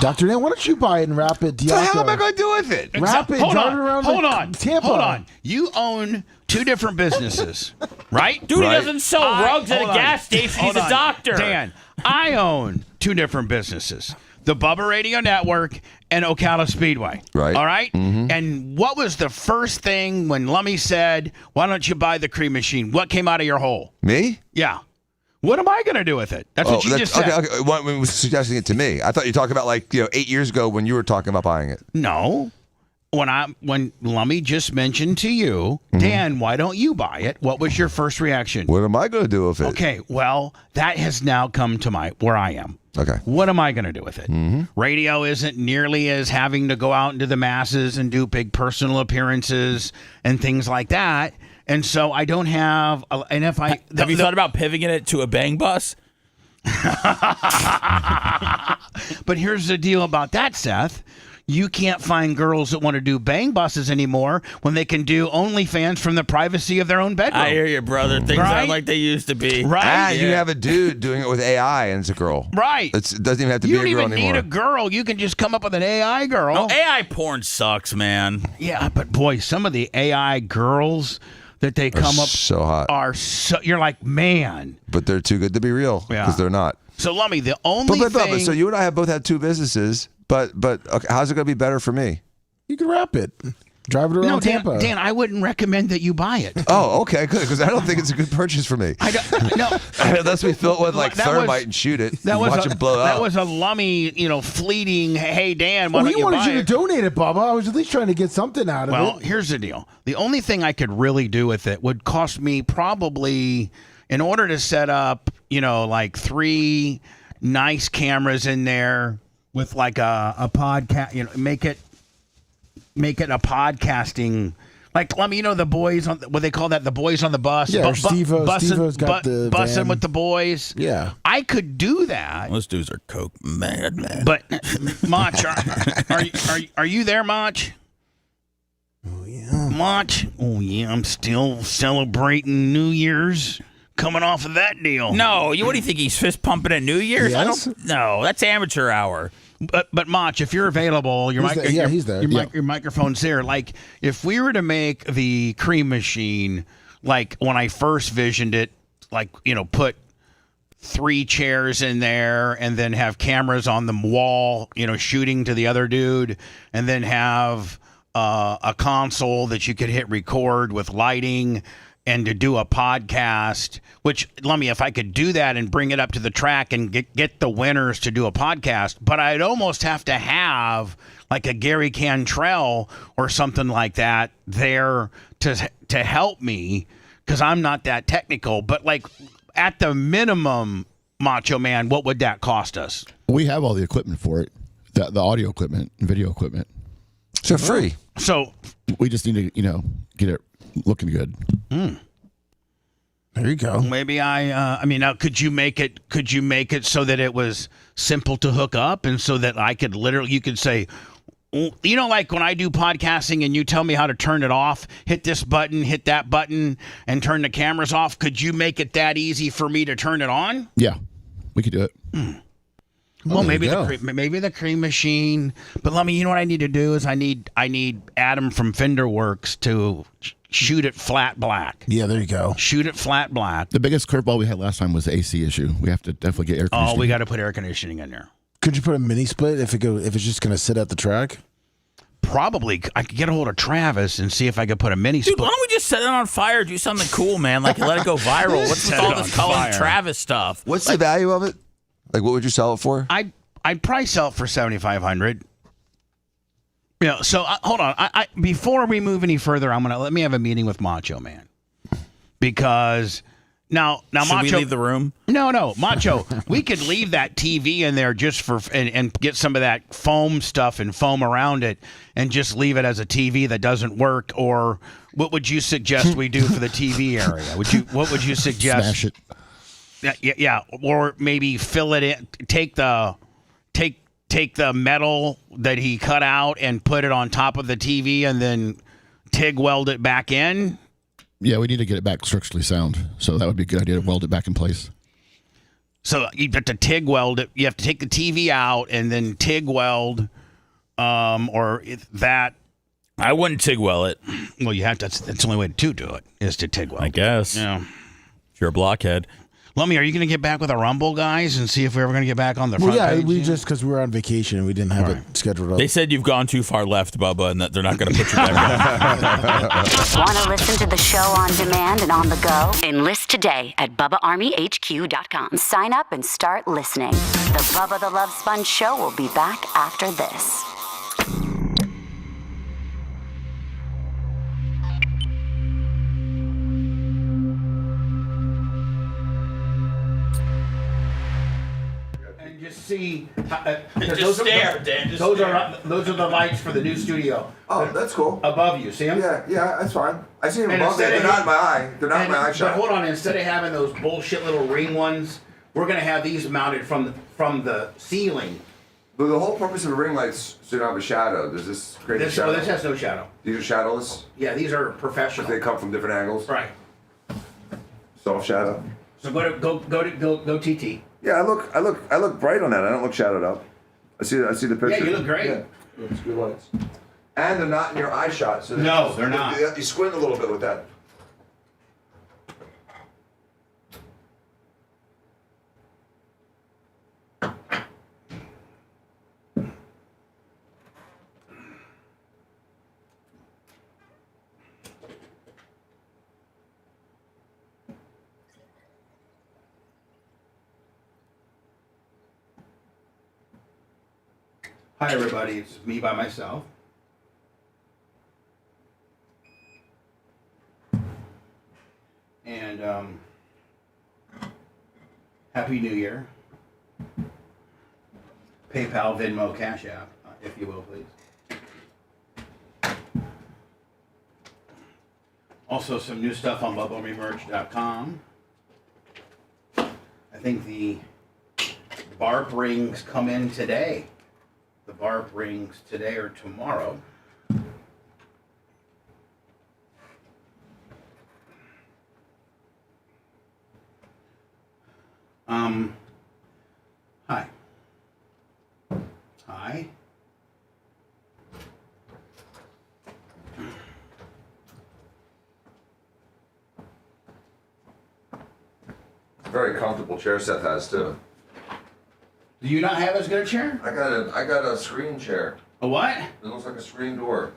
Dr. Dan, why don't you buy it and wrap it? So how am I going to do with it? Wrap it, drive it around Tampa. Hold on. You own 2 different businesses, right? Dude, he doesn't sell rugs at a gas station. He's a doctor. Dan, I own 2 different businesses. The Bubba Radio Network and Ocala Speedway. Right. All right? Mm-hmm. And what was the first thing when Lummy said, why don't you buy the cream machine? What came out of your hole? Me? Yeah. What am I going to do with it? That's what you just said. Okay. When was suggesting it to me? I thought you were talking about 8 years ago when you were talking about buying it. No. When Lummy just mentioned to you, Dan, why don't you buy it? What was your first reaction? What am I going to do with it? Okay, well, that has now come to where I am. Okay. What am I going to do with it? Radio isn't nearly as having to go out into the masses and do big personal appearances and things like that. And so I don't have. And if I have you thought about pivoting it to a bang bus? But here's the deal about that, Seth. You can't find girls that want to do bang buses anymore when they can do OnlyFans from the privacy of their own bedroom. I hear you, brother. Things aren't like they used to be. Right? You have a dude doing it with AI and it's a girl. Right. It doesn't even have to be a girl anymore. You don't even need a girl. You can just come up with an AI girl. No, AI porn sucks, man. Yeah, but boy, some of the AI girls that they come up so hot you're like, man. But they're too good to be real because they're not. So, Lummy, the only thing. So you and I have both had 2 businesses. But okay, how's it going to be better for me? You can wrap it. Drive it around Tampa. Dan, I wouldn't recommend that you buy it. Oh, okay, good. Because I don't think it's a good purchase for me. No. Unless we fill it with thermite and shoot it and watch it blow up. That was a Lummy, fleeting, hey, Dan, why don't you buy it? We wanted you to donate it, Bubba. I was at least trying to get something out of it. Well, here's the deal. The only thing I could really do with it would cost me probably, in order to set up, 3 nice cameras in there, with like a podcast, make it a podcasting, like, let me, the boys on what they call that, the boys on the bus. Yeah, Steve-O's got the bussing van. with the boys. Yeah, I could do that. Those dudes are coke mad, man. But Mach, are you there, Mach? Oh yeah, Mach. Oh yeah, I'm still celebrating New Year's. Coming off of that deal. No, what do you think? He's fist pumping at New Year's? Yes. No, that's amateur hour. But Mach, if you're available, he's there. Your microphone's there. Like, if we were to make the cream machine, like when I first visioned it, like, put 3 chairs in there and then have cameras on the wall, shooting to the other dude, and then have a console that you could hit record with lighting, and to do a podcast, which, Lummy, if I could do that and bring it up to the track and get the winners to do a podcast, but I'd almost have to have like a Gary Cantrell or something like that there to help me, because I'm not that technical. But like at the minimum, Macho Man, what would that cost us? We have all the equipment for it, the audio equipment, video equipment. So free. So we just need to, get it looking good. There you go. Maybe now could you make it so that it was simple to hook up, and so that I could you could say, like when I do podcasting and you tell me how to turn it off, hit this button, hit that button, and turn the cameras off. Could you make it that easy for me to turn it on? Yeah, we could do it. Well, maybe the cream machine. But let me. You know what I need to do is I need Adam from Fender Works to shoot it flat black. Yeah, there you go. Shoot it flat black. The biggest curveball we had last time was the AC issue. We have to definitely get air conditioning. Oh, we got to put air conditioning in there. Could you put a mini split if it's just going to sit at the track? probably I could get a hold of Travis and see if I could put a mini Dude, split. why don't we just set it on fire? Do something cool, man. Like, let it go viral. What's with all this calling Travis stuff? What's the value of it? Like, what would you sell it for? I'd probably sell it for $7,500. You know, so hold on. I before we move any further, let me have a meeting with Macho Man, because now Should Macho. we leave the room? No, Macho. We could leave that TV in there just for and get some of that foam stuff and foam around it, and just leave it as a TV that doesn't work. Or what would you suggest we do for the TV area? What would you suggest? Smash it. Yeah. Or maybe fill it in. Take the metal that he cut out and put it on top of the TV, and then TIG weld it back in. Yeah, we need to get it back structurally sound. So that would be a good idea to weld it back in place. So you have to TIG weld it. You have to take the TV out and then TIG weld, that. I wouldn't TIG weld it. Well, you have to. That's the only way to do it is to TIG weld. I guess. Yeah. If you're a blockhead. Lummy, are you going to get back with the Rumble guys and see if we're ever going to get back on the front Well, yeah, page? we just because we were on vacation, we didn't have it scheduled up. They said you've gone too far left, Bubba, and that they're not going to put you back on. Want to listen to the show on demand and on the go? Enlist today at BubbaArmyHQ.com. Sign up and start listening. The Bubba the Love Sponge Show will be back after this. Just see. Just stare, Dan. Just those stare. are the lights for the new studio. Oh, that's cool. Above you, see them? Yeah, that's fine. I see them And above there. instead They're of- not in my eye. They're not in my eye But shot. hold on, instead of having those bullshit little ring ones, we're gonna have these mounted from the ceiling. But the whole purpose of the ring lights so you don't have a shadow. Does this create a shadow? This has no shadow. These are shadowless. Yeah, these are professional. They come from different angles. Right. Soft shadow. So go TT. Yeah, I look bright on that. I don't look shadowed up. I see the picture. Yeah, you look great. Yeah, it's good lights. And they're not in your eye shot. So No, they're not. You squint a little bit with that. Hi everybody, it's me by myself. And Happy New Year. PayPal, Venmo, Cash App, if you will, please. Also, some new stuff on BubbaMeMerch.com. I think the barb rings come in today. The barb rings today or tomorrow. Hi. Hi. Very comfortable chair Seth has too. Do you not have as good a chair? I got a screen chair. A what? It looks like a screen door.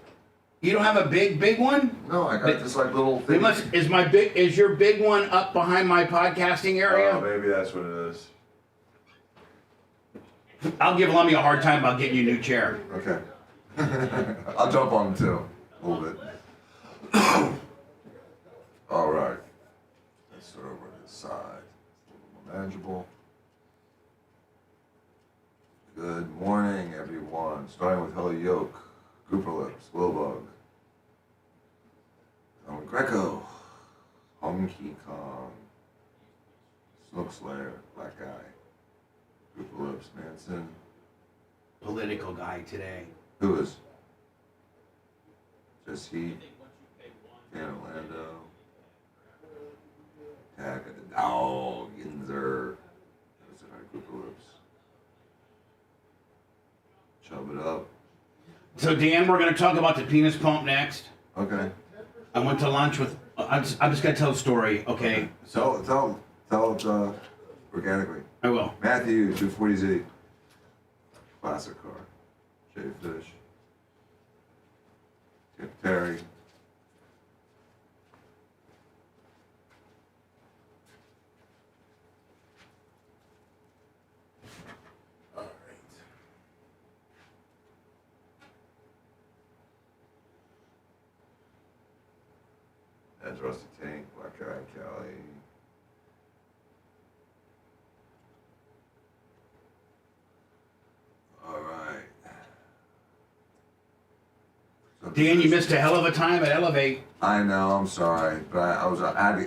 You don't have a big one? No, I got this like little thing. Is your big one up behind my podcasting area? Oh, maybe that's what it is. I'll give Lummy a hard time about getting you a new chair. Okay. I'll jump on it too. A little bit. All right. Let's start over to this side. A little more manageable. Good morning, everyone. Starting with Hello Yoke, Grouper Lips, Willbug, Greco, Honky Kong, Snook Slayer, Black Eye, Grouper Lips, Manson. Political guy today. Who is? Just he. Dan Orlando. Tag of the Dog, Inzer. That's our Grouper Lips. Chub it up. So Dan, we're going to talk about the penis pump next. Okay. I went to lunch with. I'm just going to tell a story. Okay. So Tell it organically. I will. Matthew 240Z. Classic car. Shaved fish. Perry. That's Rusty Tank, Black Eye Kelly. All right. So Dan, you missed a hell of a time at Elevate. I know, I'm sorry, but I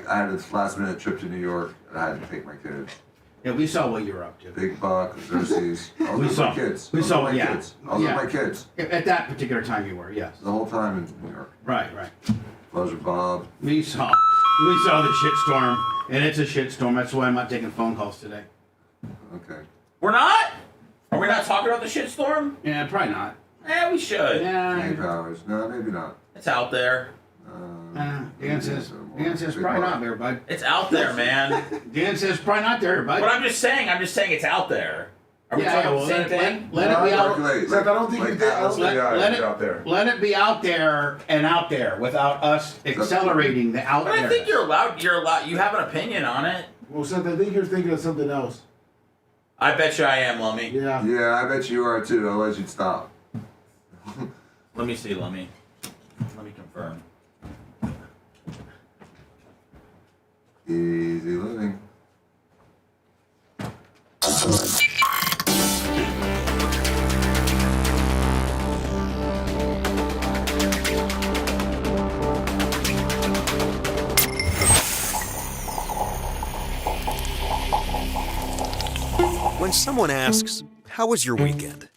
had this last minute trip to New York and I had to take my kids. Yeah, we saw what you were up to. Big Buck, Xerxes. I was with my kids. We saw, yeah. Kids. I was with my kids. At that particular time you were, yes. The whole time in New York. Right. Pleasure, Bob. We saw the shitstorm, and it's a shitstorm. That's why I'm not taking phone calls today. Okay. We're not? Are we not talking about the shitstorm? Yeah, probably not. Yeah, we should. Tank Powers. No, maybe not. It's out there. Dan says probably not there, bud. It's out there, man. Dan says probably not there, bud. But I'm just saying it's out there. Are we talking about the same thing? Let it be out. Except I don't think you did. Out there. Let it be out there and out there without us accelerating the out But there. I think you're allowed. You have an opinion on it. Well, Seth, I think you're thinking of something else. I bet you I am, Lummy. Yeah. Yeah, I bet you are too. Otherwise, you'd stop. Let me see, Lummy. Let me confirm. Easy living. When someone asks, "How was your weekend?"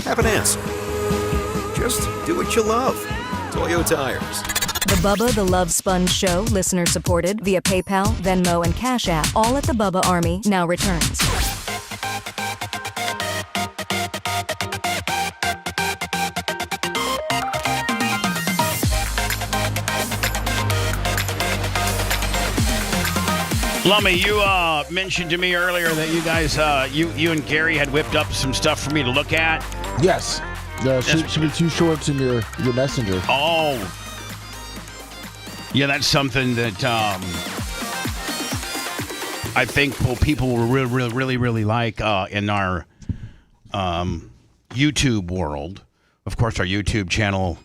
Have an answer. Just do what you love. Toyo Tires. The Bubba the Love Sponge Show, listener supported via PayPal, Venmo, and Cash App, all at the Bubba Army, now returns. Lummy, you mentioned to me earlier that you guys, you and Gary had whipped up some stuff for me to look at. Yes. Should be 2 shorts in your messenger. Oh. Yeah, that's something that I think people will really like in our YouTube world. Of course, our YouTube channel,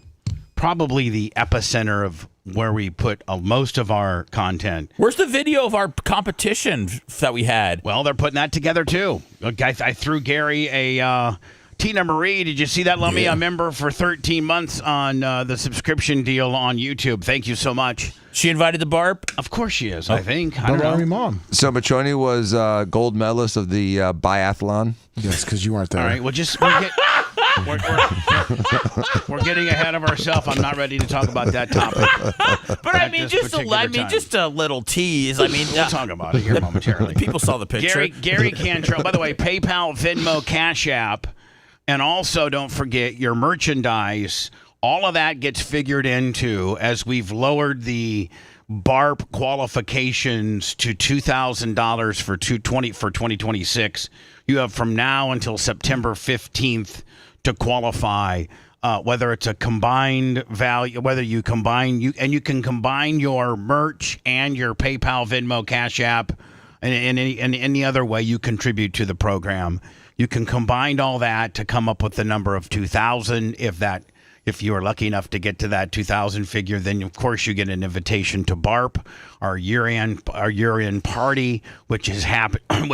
probably the epicenter of where we put most of our content. Where's the video of our competition that we had? Well, they're putting that together, too. I threw Gary a Tina Marie. Did you see that, Lummy? Yeah. A member for 13 months on the subscription deal on YouTube. Thank you so much. She invited the BARP? Of course she is, I think. I Don't don't worry, know. Mom. So Machoni was gold medalist of the biathlon. Yes, because you weren't there. All right, well, we're getting ahead of ourselves. I'm not ready to talk about that topic. But I mean, just a little tease. I mean, We'll talk about it here momentarily. People saw the picture. Gary Cantrell. By the way, PayPal, Venmo, Cash App, and also don't forget your merchandise. All of that gets figured into as we've lowered the BARP qualifications to $2,000 for 2026. You have from now until September 15th to qualify, whether it's a combined value, whether you combine you can combine your merch and your PayPal, Venmo, Cash App, and any other way you contribute to the program. You can combine all that to come up with the number of 2,000. If you are lucky enough to get to that 2,000 figure, then of course you get an invitation to BARP, our year-end party, which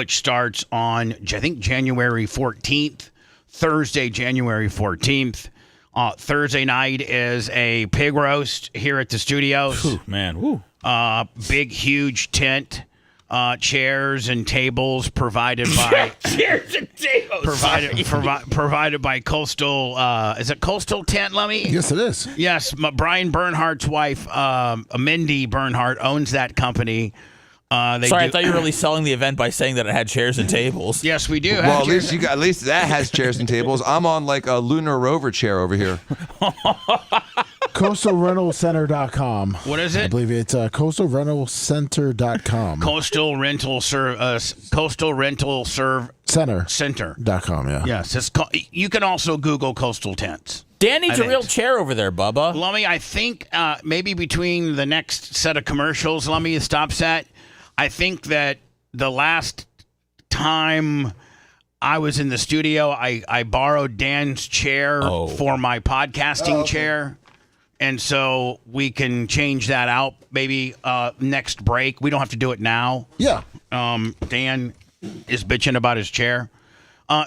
starts on, I think, January 14th, Thursday, January 14th. Thursday night is a pig roast here at the studios. Whew, man, woo. Big, huge tent. Chairs and tables provided by chairs and tables provided by Coastal. Is it Coastal Tent, Lummy? Yes, it is. Yes, Brian Bernhardt's wife, Mindy Bernhardt, owns that company. I thought you were really selling the event by saying that it had chairs and tables. Yes, we do. Well, at least that has chairs and tables. I'm on like a lunar rover chair over here. CoastalRentalCenter.com. What is it? I believe it's CoastalRentalCenter.com. Coastal Rental Center.com, yeah. Yes, you can also Google coastal tents. Dan needs a real chair over there, Bubba. Lummy, I think maybe between the next set of commercials, Lummy, stop set, I think that the last time I was in the studio, I borrowed Dan's chair for my podcasting chair. And so we can change that out maybe next break. We don't have to do it now. Yeah. Dan is bitching about his chair.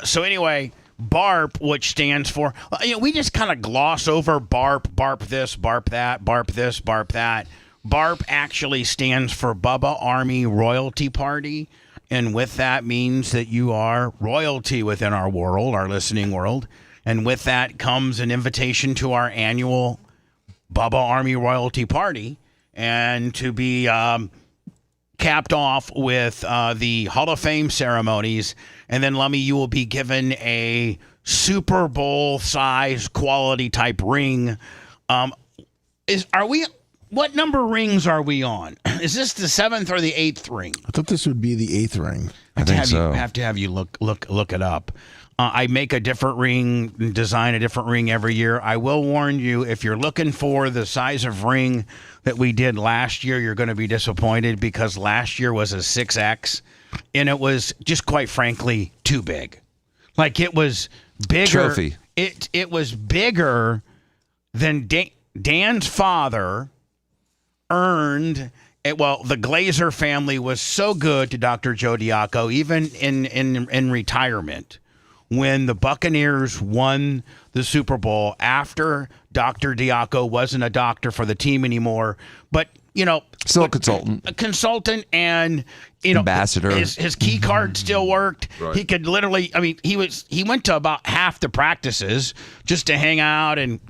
So anyway, BARP, which stands for, we just kind of gloss over BARP, BARP this, BARP that, BARP this, BARP that. BARP actually stands for Bubba Army Royalty Party. And with that means that you are royalty within our world, our listening world. And with that comes an invitation to our annual Bubba Army Royalty Party, and to be capped off with the Hall of Fame ceremonies. And then, Lummy, you will be given a Super Bowl size quality type ring. What number rings are we on? Is this the 7th or the 8th ring? I thought this would be the 8th ring. I think so. I have to have you look it up. I make a different ring, design a different ring every year. I will warn you, if you're looking for the size of ring that we did last year, you're going to be disappointed, because last year was a 6X, and it was just, quite frankly, too big. Like, it was bigger. Trophy. It was bigger than Dan's father earned. The Glazer family was so good to Dr. Joe Diaco, even in retirement, when the Buccaneers won the Super Bowl after Dr. Diaco wasn't a doctor for the team anymore, but still a consultant, and ambassador. His key card still worked. Right. He could literally, he went to about half the practices just to hang out and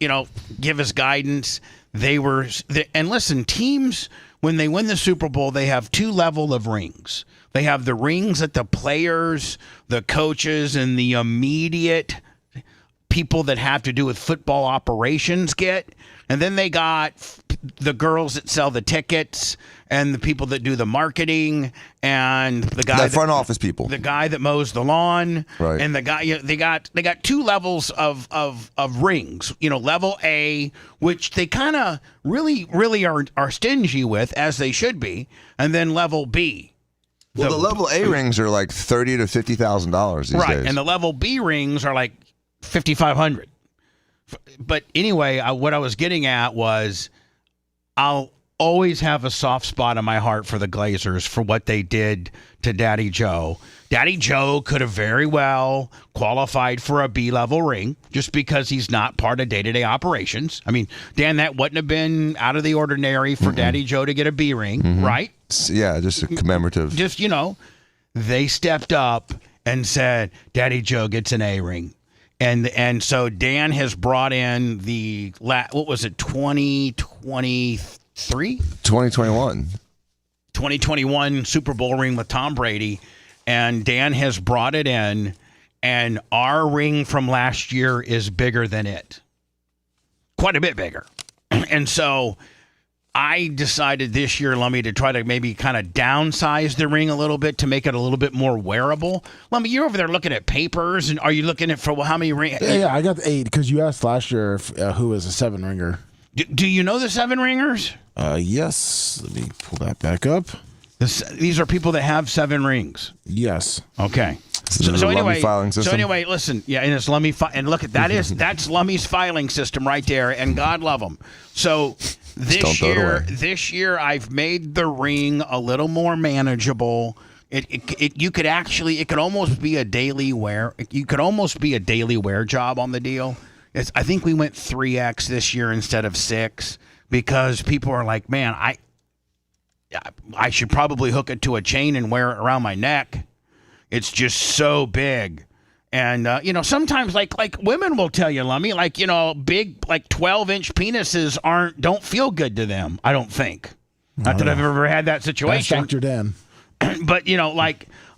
give us guidance. And listen, teams, when they win the Super Bowl, they have two levels of rings. They have the rings that the players, the coaches, and the immediate people that have to do with football operations get. And then they got the girls that sell the tickets, and the people that do the marketing, and the guy front office people, the guy that mows the lawn, right? And the guy they got two levels of rings. Level A, which they kind of really are stingy with, as they should be, and then level B. Well, the level A rings are like $30,000 to $50,000 these days, and the level B rings are like $5,500. But anyway, what I was getting at was, I'll always have a soft spot in my heart for the Glazers for what they did to Daddy Joe. Daddy Joe could have very well qualified for a B-level ring just because he's not part of day-to-day operations. I mean, Dan, that wouldn't have been out of the ordinary for Daddy Joe to get a B ring, right? Yeah, just a commemorative. Just, they stepped up and said, Daddy Joe gets an A ring. And so Dan has brought in the, 2021 Super Bowl ring with Tom Brady, and Dan has brought it in, and our ring from last year is bigger than it. Quite a bit bigger. And so I decided this year, Lummy, to try to maybe kind of downsize the ring a little bit to make it a little bit more wearable. Lummy, you're over there looking at papers, and are you looking at how many rings? Yeah, I got the 8 because you asked last year who is a 7 ringer. Do you know the 7 ringers? Yes. Let me pull that back up. These are people that have 7 rings. Yes. Okay. So anyway, filing system. So anyway, listen, yeah, and it's Lummy, and look at that's Lummy's filing system right there, and God love him. So this year I've made the ring a little more manageable. It could almost be a daily wear. You could almost be a daily wear job on the deal. I think we went 3X this year instead of 6 because people are like, man, I should probably hook it to a chain and wear it around my neck. It's just so big. And, sometimes like women will tell you, Lummy, big, 12-inch penises don't feel good to them, I don't think. Not that I've ever had that situation. That's Dr. Dan. But,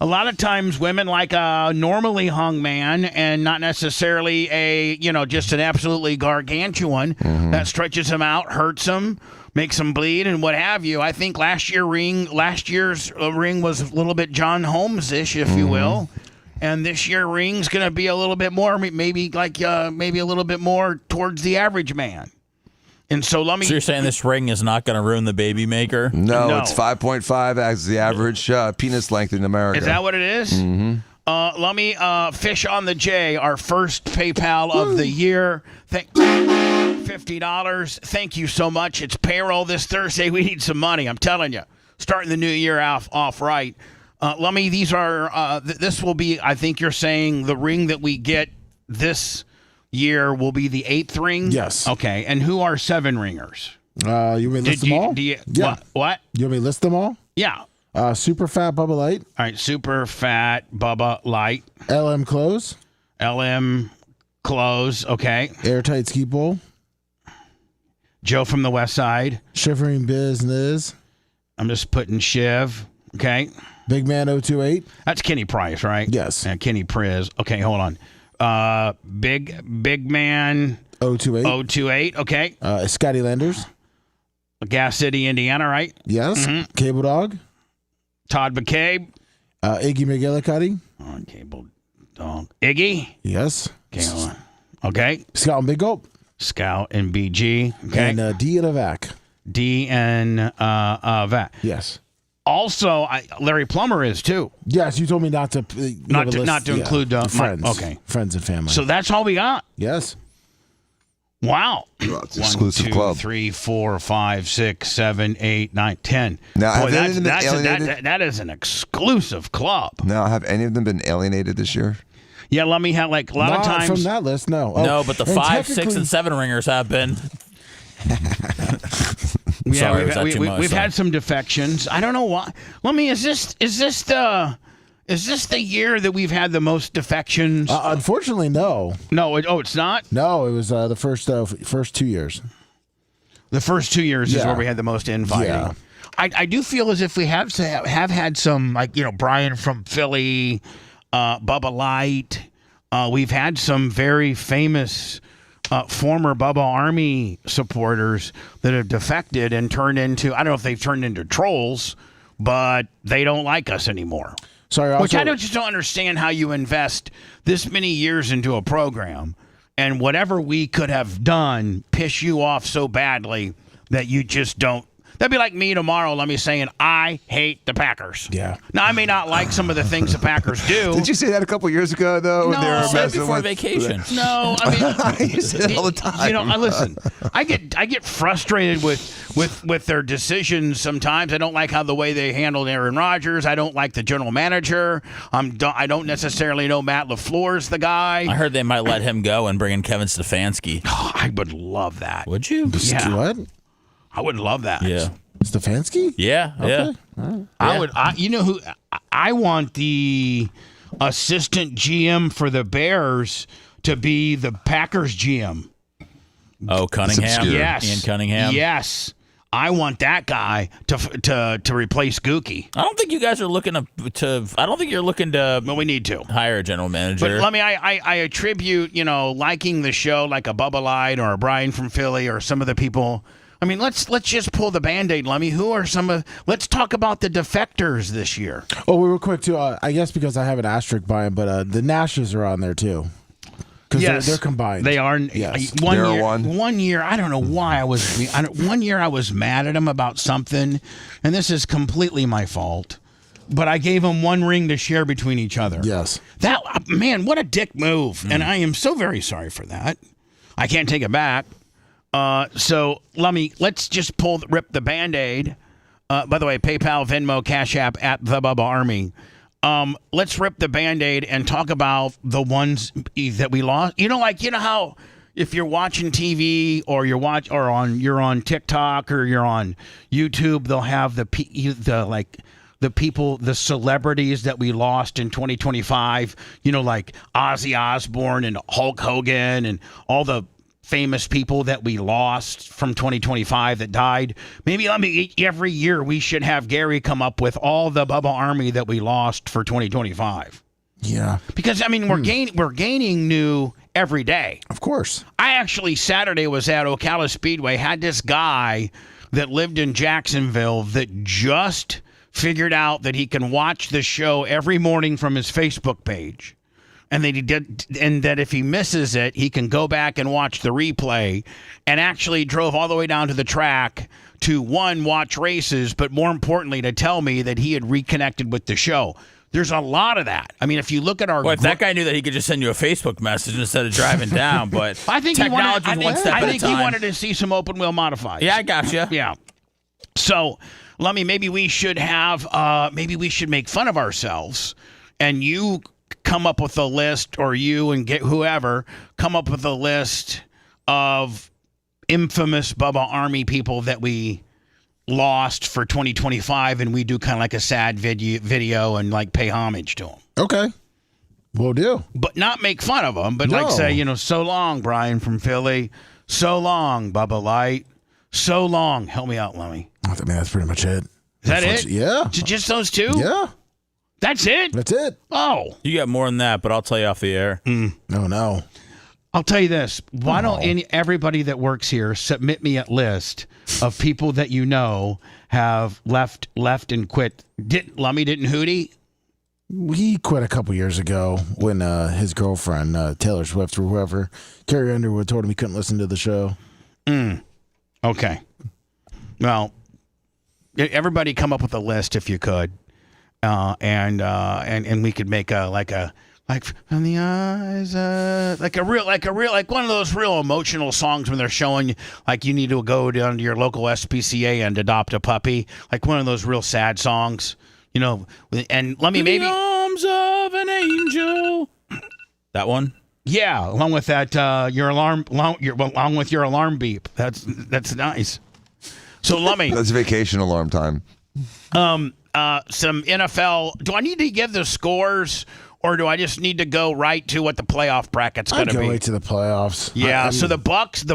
a lot of times women like a normally hung man and not necessarily just an absolutely gargantuan that stretches him out, hurts him, makes him bleed, and what have you. I think last year's ring was a little bit John Holmes-ish, if you will. And this year ring's going to be a little bit more, maybe a little bit more towards the average man. And so let me. So you're saying this ring is not going to ruin the baby maker? No, it's 5.5 as the average penis length in America. Is that what it is? Mm-hmm. Let me fish on the J, our first PayPal of the year. $50. Thank you so much. It's payroll this Thursday. We need some money. I'm telling you. Starting the new year off right. These are. This will be. I think you're saying the ring that we get this year will be the 8th ring. Yes. Okay. And who are 7 ringers? You want me to list them all? Yeah. What? You want me to list them all? Yeah. Super Fat Bubba Light. All right. Super Fat Bubba Light. LM Clothes. LM Clothes. Okay. Airtight Ski Bowl. Joe from the West Side. Shivering Business. I'm just putting Shiv. Okay. Big Man 028. That's Kenny Price, right? Yes. Kenny Priz. Okay, hold on. Big Man 028. Okay. Scotty Landers. Gas City, Indiana, right? Yes. Mm-hmm. Cable Dog. Todd McCabe. Iggy McGillicuddy. On Cable Dog. Iggy. Yes. Okay, hold on. Okay. Scout and Big Gulp. Scout and BG. Okay. And D and a Vac. D and Vac. Yes. Also, Larry Plummer is too. Yes, you told me not to include friends. Okay, friends and family. So that's all we got. Yes. Wow. It's an exclusive club. 1, 2, 3, 4, 5, 6, 7, 8, 9, 10. Now, Boy, have that is an exclusive club. Now, have any of them been alienated this year? Yeah, let me have like a lot of times from that list. No, no, but the 5, 6, and 7 ringers have been. Yeah, we've had some defections. I don't know why. Is this the year that we've had the most defections? Unfortunately, no. No. It's not. No, it was the first 2 years. The first 2 years is where we had the most infighting. Yeah. I do feel as if we have had some, like, Brian from Philly, Bubba Light. We've had some very famous former Bubba Army supporters that have defected and turned into, I don't know if they've turned into trolls, but they don't like us anymore. Sorry, Which I just don't understand how you invest this many years into a program and whatever we could have done piss you off so badly that you just don't. That'd be like me tomorrow, let me saying, I hate the Packers. Yeah. Now, I may not like some of the things the Packers do. Did you say that a couple years ago, though? No, before vacation. No, I mean, you say that all the time. Listen, I get frustrated with their decisions sometimes. I don't like how the way they handled Aaron Rodgers. I don't like the general manager. I don't necessarily know Matt LaFleur's the guy. I heard they might let him go and bring in Kevin Stefanski. Oh, I would love that. Would you? Yeah. What? I would love that. Yeah. Stefanski? Yeah. Okay. Yeah. I want the assistant GM for the Bears to be the Packers GM. Oh, Cunningham. Yes. Ian Cunningham. Yes. I want that guy to replace Gookie. I don't think you guys are looking to. I don't think you're looking to. Well, we need to hire a general manager. But I attribute liking the show like a Bubba Light or a Brian from Philly or some of the people. I mean, let's just pull the Band-Aid, Lemmy. Who are some of? Let's talk about the defectors this year. Oh, real quick too. I guess because I have an asterisk by them, but the Nashes are on there too. Because they're combined. They are. Yes. One year, I don't know why one year I was mad at them about something, and this is completely my fault. But I gave them one ring to share between each other. Yes. That man, what a dick move, and I am so very sorry for that. I can't take it back. So let's just rip the Band-Aid. By the way, PayPal, Venmo, Cash App at the Bubba Army. Let's rip the Band-Aid and talk about the ones that we lost. You know how if you're watching TV or you're on TikTok or you're on YouTube, they'll have the people, the celebrities that we lost in 2025. Like Ozzy Osbourne and Hulk Hogan and all the famous people that we lost from 2025 that died. Maybe every year we should have Gary come up with all the Bubba Army that we lost for 2025. Yeah. Because we're gaining new every day. Of course. I actually Saturday was at Ocala Speedway, had this guy that lived in Jacksonville that just figured out that he can watch the show every morning from his Facebook page. And that if he misses it, he can go back and watch the replay, and actually drove all the way down to the track to, one, watch races, but more importantly, to tell me that he had reconnected with the show. There's a lot of that. I mean, if you look at our... Well, if that guy knew that he could just send you a Facebook message instead of driving down, but I think technology's one step at a time. I think he wanted to see some open wheel modifieds. Yeah, I gotcha. Yeah. So, Lummy, maybe we should make fun of ourselves, and you come up with a list, or you and get whoever come up with a list of infamous Bubba Army people that we lost for 2025, and we do kind of like a sad video and like pay homage to them. Okay. Will do. But not make fun of them, but like say, so long, Brian from Philly. So long, Bubba Light. So long. Help me out, Lummy. I mean, that's pretty much it. Is that it? Yeah. Just those two? Yeah. That's it? That's it. Oh. You got more than that, but I'll tell you off the air. No. I'll tell you this. Why don't everybody that works here submit me a list of people that you know have left and quit? Lummy didn't Hootie? He quit a couple years ago when his girlfriend, Taylor Swift or whoever, Carrie Underwood, told him he couldn't listen to the show. Okay. Well, everybody come up with a list if you could. And we could make like from the eyes, like one of those real emotional songs when they're showing like you need to go down to your local SPCA and adopt a puppy, like one of those real sad songs, and let me maybe the arms of an angel. That one. Yeah, along with that, along with your alarm beep. That's nice. So Lummy, that's vacation alarm time. Some NFL. Do I need to give the scores, or do I just need to go right to what the playoff bracket's going to be? I'd go right to the playoffs. Yeah. So the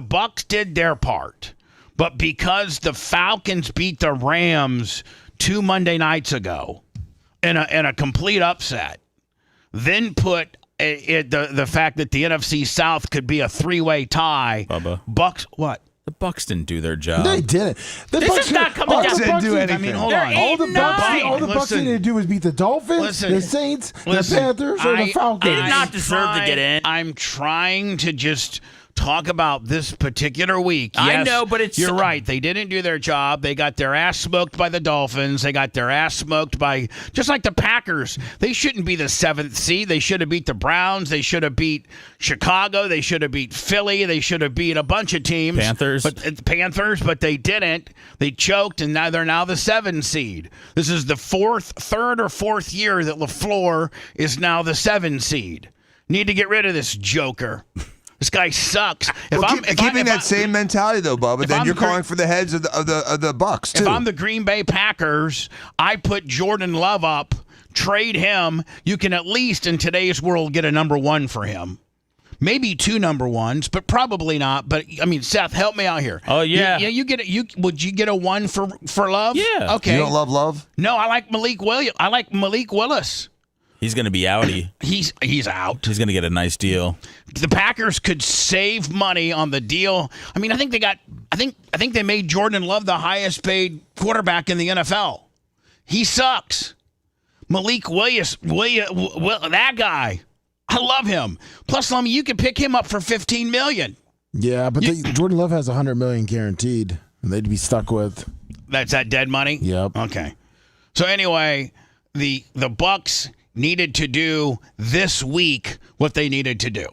Bucks did their part, but because the Falcons beat the Rams 2 Monday nights ago in a complete upset, then put the fact that the NFC South could be a 3-way tie. Bubba. Bucks what? The Bucks didn't do their job. They didn't. This is not coming down. Didn't do anything. I mean, hold on. All the Bucks needed to do was beat the Dolphins, the Saints, the Panthers, or the Falcons. They did not deserve to get in. I'm trying to just talk about this particular week. Yes, I know, but you're right. They didn't do their job. They got their ass smoked by the Dolphins. They got their ass smoked by, just like the Packers. They shouldn't be the 7th seed. They should have beat the Browns. They should have beat Chicago. They should have beat Philly. They should have beat a bunch of teams. Panthers, but they didn't. They choked, and now they're the 7 seed. This is the third or fourth year that LaFleur is now the 7 seed. Need to get rid of this joker. This guy sucks. Keeping that same mentality though, Bubba, then you're calling for the heads of the Bucks too. If I'm the Green Bay Packers, I put Jordan Love up, trade him. You can at least in today's world get a number 1 for him. Maybe 2 number 1s, but probably not. But I mean, Seth, help me out here. Oh yeah, would you get a 1 for Love? Yeah. Okay. You don't love Love? No, I like Malik Willis. He's going to be outie. He's out. He's going to get a nice deal. The Packers could save money on the deal. I mean, I think they made Jordan Love the highest paid quarterback in the NFL. He sucks. Malik Willis, that guy, I love him. Plus, Lummy, you could pick him up for $15 million. Yeah, but Jordan Love has $100 million guaranteed, and they'd be stuck with. That's that dead money. Yep. Okay. So anyway, the Bucks needed to do this week what they needed to do,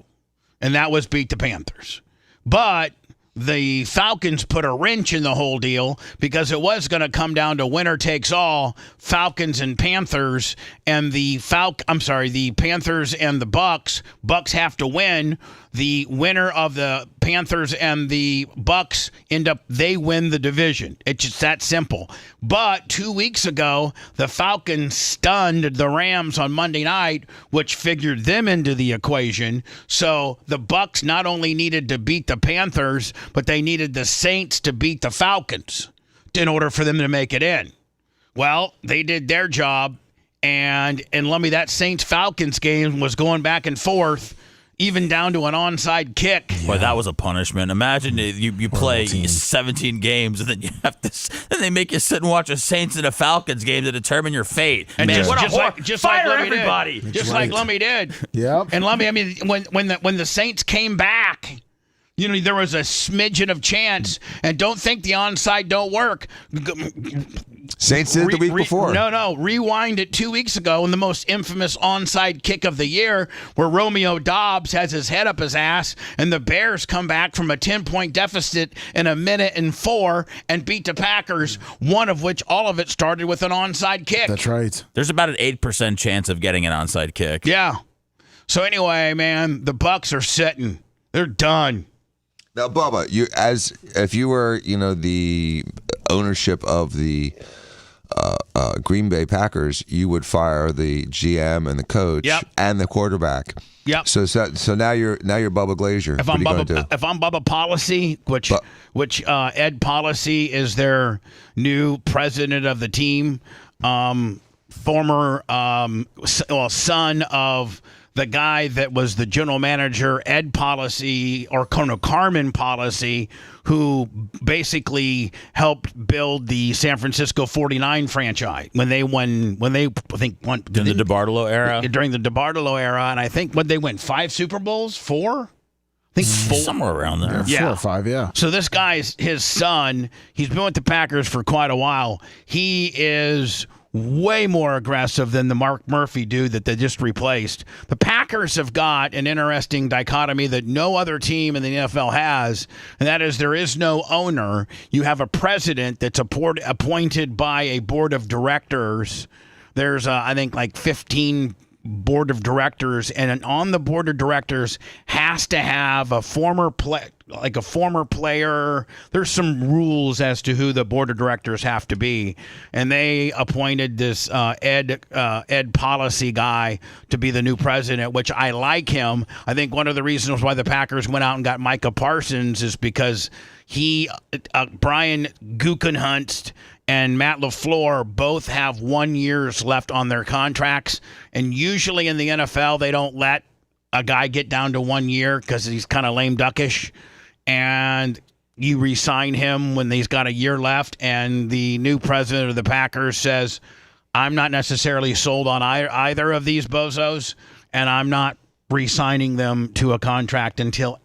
and that was beat the Panthers. But the Falcons put a wrench in the whole deal because it was going to come down to winner takes all, Falcons and Panthers, and the Panthers and the Bucks. Bucks have to win. The winner of the Panthers and the Bucks they win the division. It's just that simple. But 2 weeks ago, the Falcons stunned the Rams on Monday night, which figured them into the equation. So the Bucks not only needed to beat the Panthers, but they needed the Saints to beat the Falcons in order for them to make it in. Well, they did their job, and let me, that Saints-Falcons game was going back and forth. even down to an onside kick. Boy, that was a punishment. Imagine you play 17 games and then you have to. Then they make you sit and watch a Saints and a Falcons game to determine your fate. And Man, just fire like everybody. Just like Lummy did. Yep. And Lummy, I mean, when the Saints came back, you know, there was a smidgen of chance. And don't think the onside don't work. Saints did it the week before. No. Rewind it 2 weeks ago in the most infamous onside kick of the year, where Romeo Dobbs has his head up his ass, and the Bears come back from a 10-point deficit in 1 minute and 4 and beat the Packers, one of which all of it started with an onside kick. That's right. There's about an 8% chance of getting an onside kick. Yeah. So anyway, man, the Bucs are sitting. They're done. Now, Bubba, if you were, the ownership of the Green Bay Packers, you would fire the GM and the coach and the quarterback. Yep. So now you're Bubba Glazier. If I'm Bubba Policy, which Ed Policy is their new president of the team, former son of the guy that was the general manager, Ed Policy, or Carmen Policy, who basically helped build the San Francisco 49 franchise when they won during the DeBartolo era. During the DeBartolo era, and I think they win 5 Super Bowls, 4. I think 4. Somewhere around there. Yeah, 4 or 5, yeah. So this guy's his son. He's been with the Packers for quite a while. He is way more aggressive than the Mark Murphy dude that they just replaced. The Packers have got an interesting dichotomy that no other team in the NFL has, and that is there is no owner. You have a president that's appointed by a board of directors. There's, I think, like 15 board of directors, and on the board of directors has to have a former player. There's some rules as to who the board of directors have to be, and they appointed this Ed Policy guy to be the new president, which I like him. I think one of the reasons why the Packers went out and got Micah Parsons is because Brian Gutekunst and Matt LaFleur both have 1 year left on their contracts. And usually in the NFL, they don't let a guy get down to 1 year because he's kind of lame duckish. And you re-sign him when he's got a year left. And the new president of the Packers says, I'm not necessarily sold on either of these bozos, and I'm not re-signing them to a contract until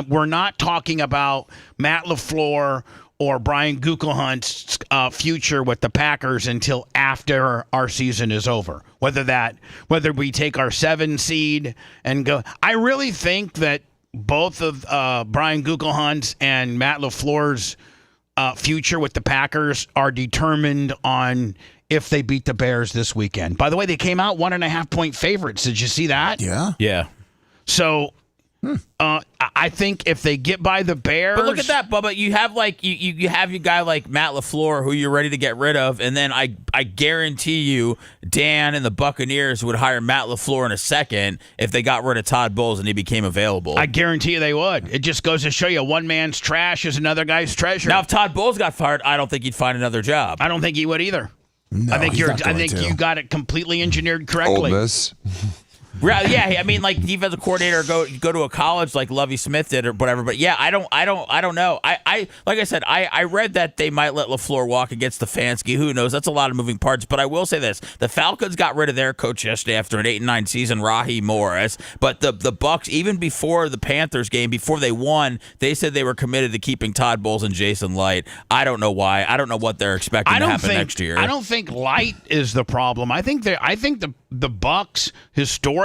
we're not talking about Matt LaFleur or Brian Gutekunst's future with the Packers until after our season is over. Whether we take our 7 seed and go, I really think that both of Brian Gutekunst and Matt LaFleur's future with the Packers are determined on if they beat the Bears this weekend. By the way, they came out 1.5-point favorites. Did you see that? Yeah. Yeah. So I think if they get by the Bears, but look at that, Bubba. You have you have your guy like Matt LaFleur who you're ready to get rid of, and then I guarantee you Dan and the Buccaneers would hire Matt LaFleur in a second if they got rid of Todd Bowles and he became available. I guarantee you they would. It just goes to show you one man's trash is another guy's treasure. Now, if Todd Bowles got fired, I don't think he'd find another job. I don't think he would either. No, I think you got it completely engineered correctly. Ole Miss. Yeah, I mean, like defensive coordinator go to a college like Lovie Smith did or whatever. But yeah, I don't know. I like I said, I read that they might let LaFleur walk against Stefanski. Who knows? That's a lot of moving parts. But I will say this: the Falcons got rid of their coach yesterday after an 8-9 season, Raheem Morris. But the Bucs, even before the Panthers game, before they won, they said they were committed to keeping Todd Bowles and Jason Light. I don't know why. I don't know what they're expecting to happen next year. I don't think Light is the problem. I think the Bucs historically,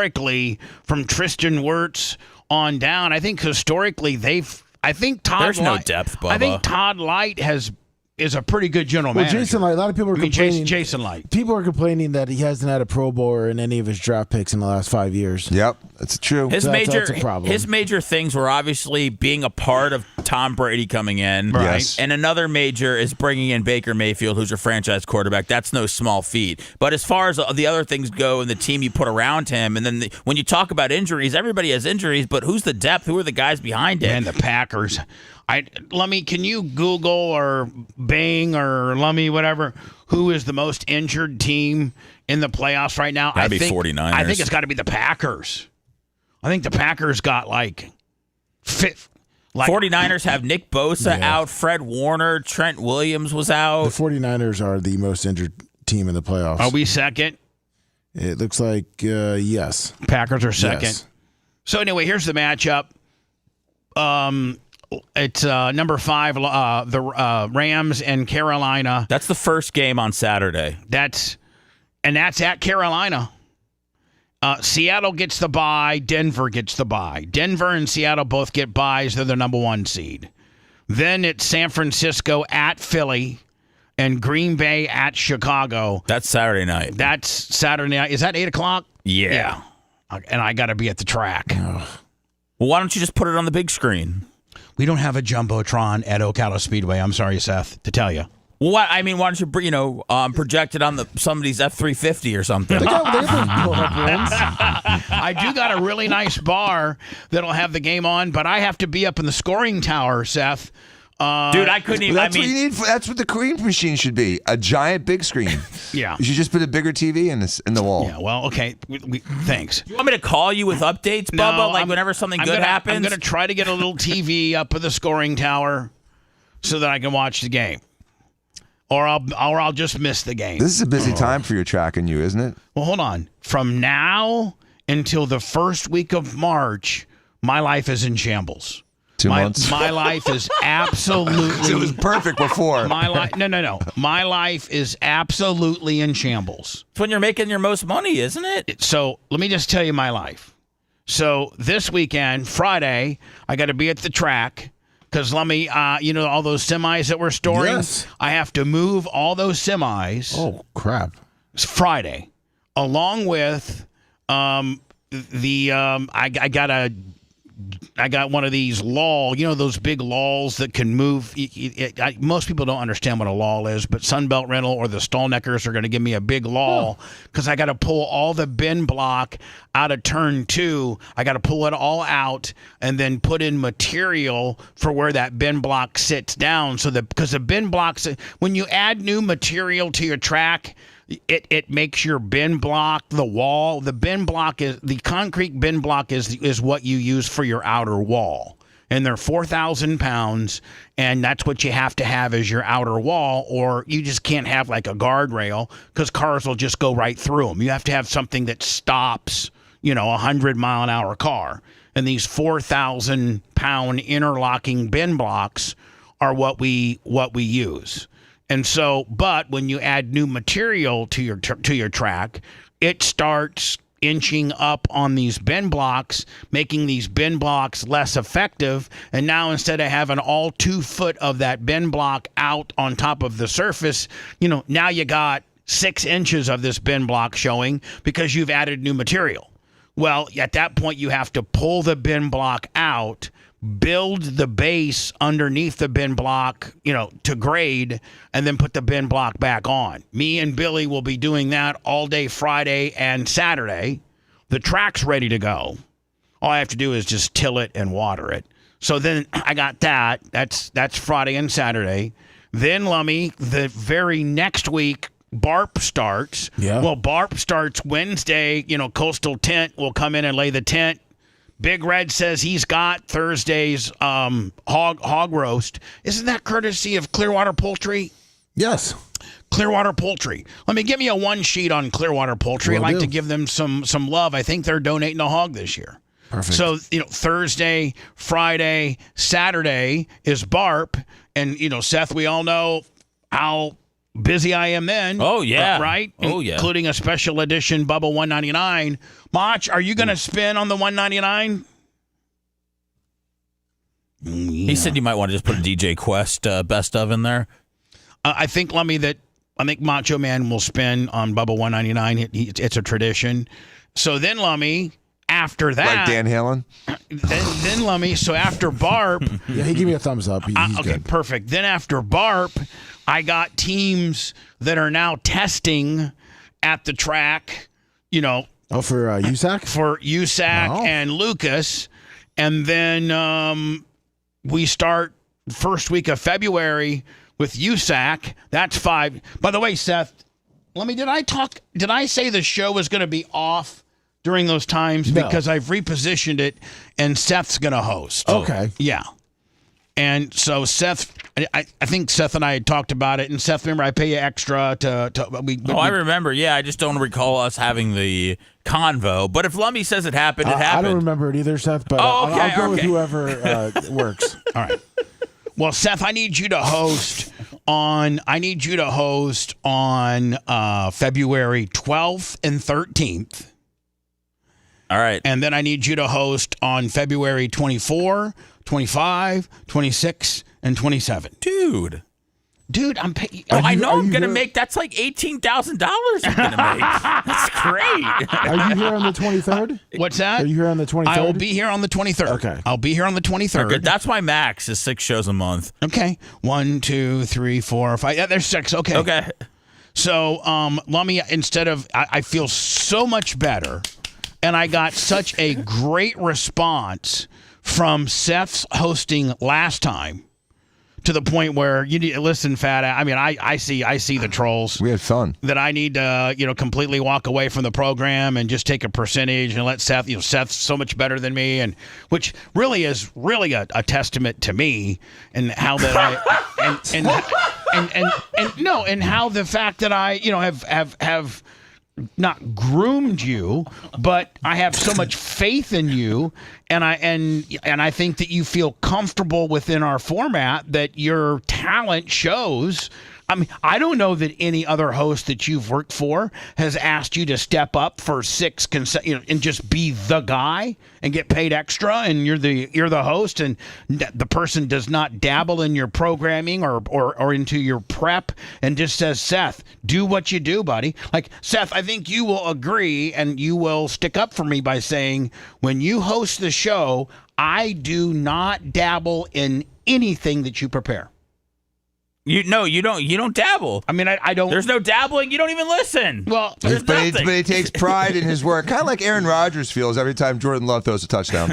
from Tristan Wirtz on down, I think historically there's no depth, Bubba. I think Todd Light is a pretty good general manager. Jason Light, a lot of people are complaining. Jason Light. People are complaining that he hasn't had a Pro Bowler in any of his draft picks in the last 5 years. Yep, that's true. That's a problem. His major things were obviously being a part of Tom Brady coming in. Right. Yes. And another major is bringing in Baker Mayfield, who's your franchise quarterback. That's no small feat. But as far as the other things go and the team you put around him, and then when you talk about injuries, everybody has injuries, but who's the depth? Who are the guys behind it? And the Packers. Lummy, can you Google or Bing or Lummy, whatever, who is the most injured team in the playoffs right now? That'd be 49ers. I think it's got to be the Packers. I think the Packers got like 49ers have Nick Bosa out, Fred Warner, Trent Williams was out. The 49ers are the most injured team in the playoffs. Are we second? It looks like yes. Packers are second. Yes. So anyway, here's the matchup. It's number 5, the Rams and Carolina. That's the first game on Saturday. That's at Carolina. Seattle gets the bye. Denver gets the bye. Denver and Seattle both get byes. They're the number 1 seed. Then it's San Francisco at Philly and Green Bay at Chicago. That's Saturday night. That's Saturday night. Is that 8 o'clock? Yeah. And I got to be at the track. Well, why don't you just put it on the big screen? We don't have a Jumbotron at Ocala Speedway. I'm sorry, Seth, to tell you. Well, why don't you, project it on somebody's F-350 or something? I do got a really nice bar that'll have the game on, but I have to be up in the scoring tower, Seth. Dude, I couldn't even. That's what you need. That's what the cream machine should be. A giant big screen. Yeah. You should just put a bigger TV in the wall. Yeah. Well, okay. Thanks. You want me to call you with updates, Bubba? Whenever something good happens? I'm going to try to get a little TV up at the scoring tower so that I can watch the game. Or I'll just miss the game. This is a busy time for your track and you, isn't it? Well, hold on. From now until the first week of March, my life is in shambles. 2 months. My life is absolutely. It was perfect before. No. My life is absolutely in shambles. It's when you're making your most money, isn't it? So let me just tell you my life. So this weekend, Friday, I got to be at the track. Because let me, all those semis that we're storing, yes. I have to move all those semis. Oh, crap. It's Friday, along with I got one of these lull, those big lulls that can move. Most people don't understand what a lull is, but Sunbelt Rental or the Stallneckers are going to give me a big lull because I got to pull all the bin block out of turn 2. I got to pull it all out and then put in material for where that bin block sits down. Because the bin blocks, when you add new material to your track, it makes your bin block, the wall. The concrete bin block is what you use for your outer wall. And they're 4,000 pounds, and that's what you have to have as your outer wall, or you just can't have like a guardrail because cars will just go right through them. You have to have something that stops, a 100-mile-an-hour car. And these 4,000-pound interlocking bin blocks are what we use. And so, but when you add new material to your track, it starts inching up on these bin blocks, making these bin blocks less effective. And now instead of having all 2 foot of that bin block out on top of the surface, now you got 6 inches of this bin block showing because you've added new material. Well, at that point, you have to pull the bin block out, build the base underneath the bin block, to grade, and then put the bin block back on. Me and Billy will be doing that all day Friday and Saturday. The track's ready to go. All I have to do is just till it and water it. So then I got that. That's Friday and Saturday. Then, Lummy, the very next week, BARP starts. Yeah. Well, BARP starts Wednesday. Coastal Tent will come in and lay the tent. Big Red says he's got Thursday's hog roast. Isn't that courtesy of Clearwater Poultry? Yes. Clearwater Poultry. Give me a 1 sheet on Clearwater Poultry. I'd like to give them some love. I think they're donating a hog this year. Perfect. So, Thursday, Friday, Saturday is BARP. And, Seth, we all know how busy I am then. Oh, yeah. Right? Oh, yeah. Including a special edition Bubba 199. Mach, are you going to spin on the 199? He said you might want to just put a DJ Quest best of in there. I think, Lummy, I think Macho Man will spin on Bubba 199. It's a tradition. So then, Lummy, after that. Like Dan Halen? Then Lummy, so after BARP. Yeah, he gave me a thumbs up. He's okay, good. Perfect. Then after BARP, I got teams that are now testing at the track, Oh, for USAC? For USAC and Lucas. And then we start first week of February with USAC. That's 5. By the way, Seth, did I say the show was going to be off during those times No. because I've repositioned it, and Seth's going to host. Okay. Yeah. And so Seth, I think Seth and I had talked about it, and Seth, remember, I pay you extra I remember. Yeah, I just don't recall us having the convo. But if Lummy says it happened, it I happened. don't remember it either, Seth, but I'll go with whoever works. All right. Well, Seth, I need you to host on February 12th and 13th. All right. And then I need you to host on February 24, 25, 26, and 27. Dude, I'm paying. I know I'm going to make, that's like $18,000 I'm going to make. That's great. Are you here on the 23rd? What's that? Are you here on the 23rd? I will be here on the 23rd. Okay. I'll be here on the 23rd. Okay, that's my max is 6 shows a month. Okay. 1, 2, 3, 4, 5. Yeah, there's 6. Okay. Okay. So, Lummy, I feel so much better, and I got such a great response from Seth's hosting last time, to the point where you need to listen, Fat. I mean, I see the trolls. We had fun. That I need to, completely walk away from the program and just take a percentage and let Seth. Seth's so much better than me, and which really is a testament to me and how that and how the fact that I have not groomed you, but I have so much faith in you, and I think that you feel comfortable within our format, that your talent shows. I mean, I don't know that any other host that you've worked for has asked you to step up for 6 and just be the guy and get paid extra, and you're the host, and the person does not dabble in your programming or into your prep and just says, Seth, do what you do, buddy. Like, Seth, I think you will agree and you will stick up for me by saying, when you host the show, I do not dabble in anything that you prepare. You don't dabble. I mean, I don't. There's no dabbling. You don't even listen. Well, but he takes pride in his work, kind of like Aaron Rodgers feels every time Jordan Love throws a touchdown.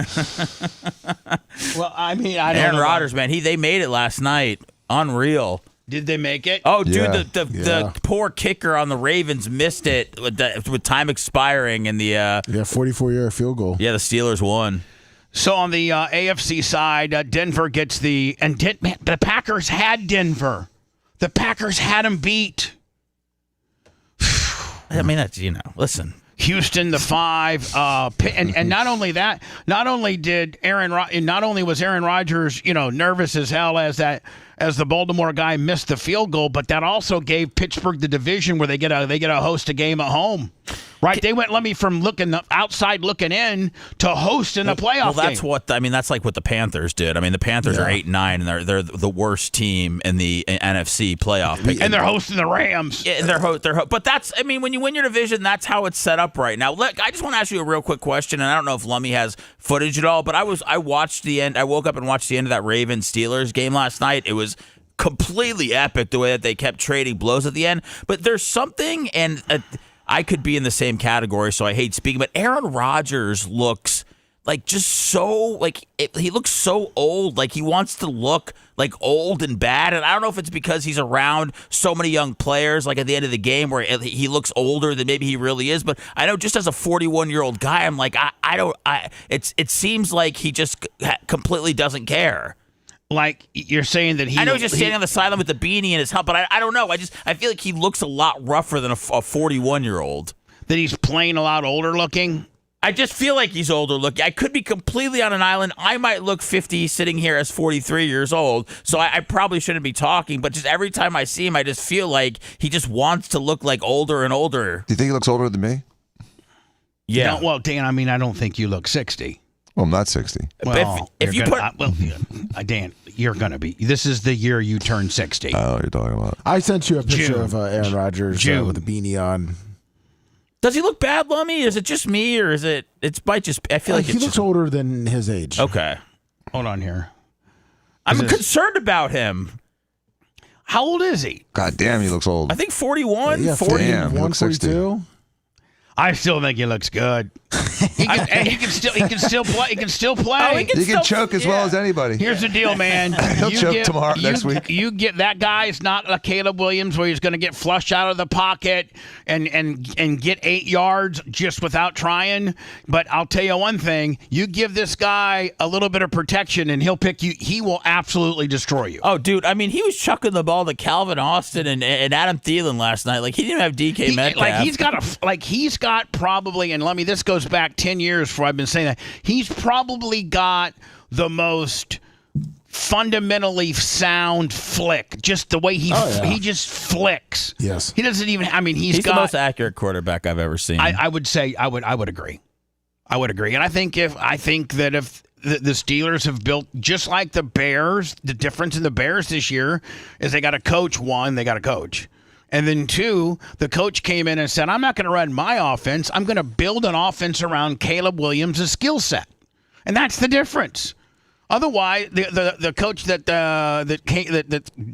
Well, I mean, I don't Aaron know. Rodgers, man, they made it last night. Unreal. Did they make it? Oh, dude, Yeah. the poor kicker on the Ravens missed it with time expiring, and the 44-yard field goal. the Steelers won. So on the AFC side, Denver gets the Packers had Denver. The Packers had them beat. I mean, that's listen. Houston the 5, and not only that, not only was Aaron Rodgers nervous as hell as the Baltimore guy missed the field goal, but that also gave Pittsburgh the division where they get to host a game at home. Right, they went from looking outside looking in to hosting a playoff game. That's like what the Panthers did. I mean, the Panthers are 8-9, and they're the worst team in the NFC playoff. And they're hosting the Rams. Yeah, but that's, I mean, when you win your division, that's how it's set up right now. I just want to ask you a real quick question, and I don't know if Lummy has footage at all, but I watched the end. I woke up and watched the end of that Ravens-Steelers game last night. It was completely epic the way that they kept trading blows at the end. But there's something, and I could be in the same category, so I hate speaking, but Aaron Rodgers looks like just so, he looks so old. Like, he wants to look like old and bad, and I don't know if it's because he's around so many young players, like at the end of the game, where he looks older than maybe he really is. But I know, just as a 41-year-old guy, I'm like, it seems like he just completely doesn't care. Like, you're saying that I know he's just standing on the sideline with the beanie in his helmet, but I don't know. I feel like he looks a lot rougher than a 41-year-old. That he's playing a lot older looking? I just feel like he's older looking. I could be completely on an island. I might look 50 sitting here as 43 years old, so I probably shouldn't be talking, but just every time I see him, I just feel like he just wants to look like older and older. Do you think he looks older than me? Yeah. Well, Dan, I mean, I don't think you look 60. Well, I'm not 60. Well, Dan, you're going to be. This is the year you turn 60. Oh, you're talking about. I sent you a picture of Aaron Rodgers with a beanie on. Does he look bad, Lummy? Is it just me, or is it? Might just. I feel like he looks older than his age. Okay, hold on here. I'm concerned about him. How old is he? God damn, he looks old. I think 41. Yeah, 40. damn, 42. I still think he looks good. He can still play. He can still play. He can choke as well as anybody. Here's the deal, man. He'll choke tomorrow, next week. You get that guy is not a Caleb Williams where he's going to get flushed out of the pocket and get 8 yards just without trying. But I'll tell you one thing: you give this guy a little bit of protection, and he'll pick you. He will absolutely destroy you. Oh, dude! I mean, he was chucking the ball to Calvin Austin and Adam Thielen last night. Like he didn't have DK Metcalf. He's got probably, and let me. This goes back 10 years before I've been saying that. He's probably got the most fundamentally sound flick. Just the way he just flicks. Yes. He doesn't even. I mean, he's the most accurate quarterback I've ever seen. I would say I would agree. I would agree, and I think that if the Steelers have built just like the Bears, the difference in the Bears this year is they got a coach. One, they got a coach. And then 2, the coach came in and said, I'm not going to run my offense. I'm going to build an offense around Caleb Williams' skill set. And that's the difference. Otherwise, the coach that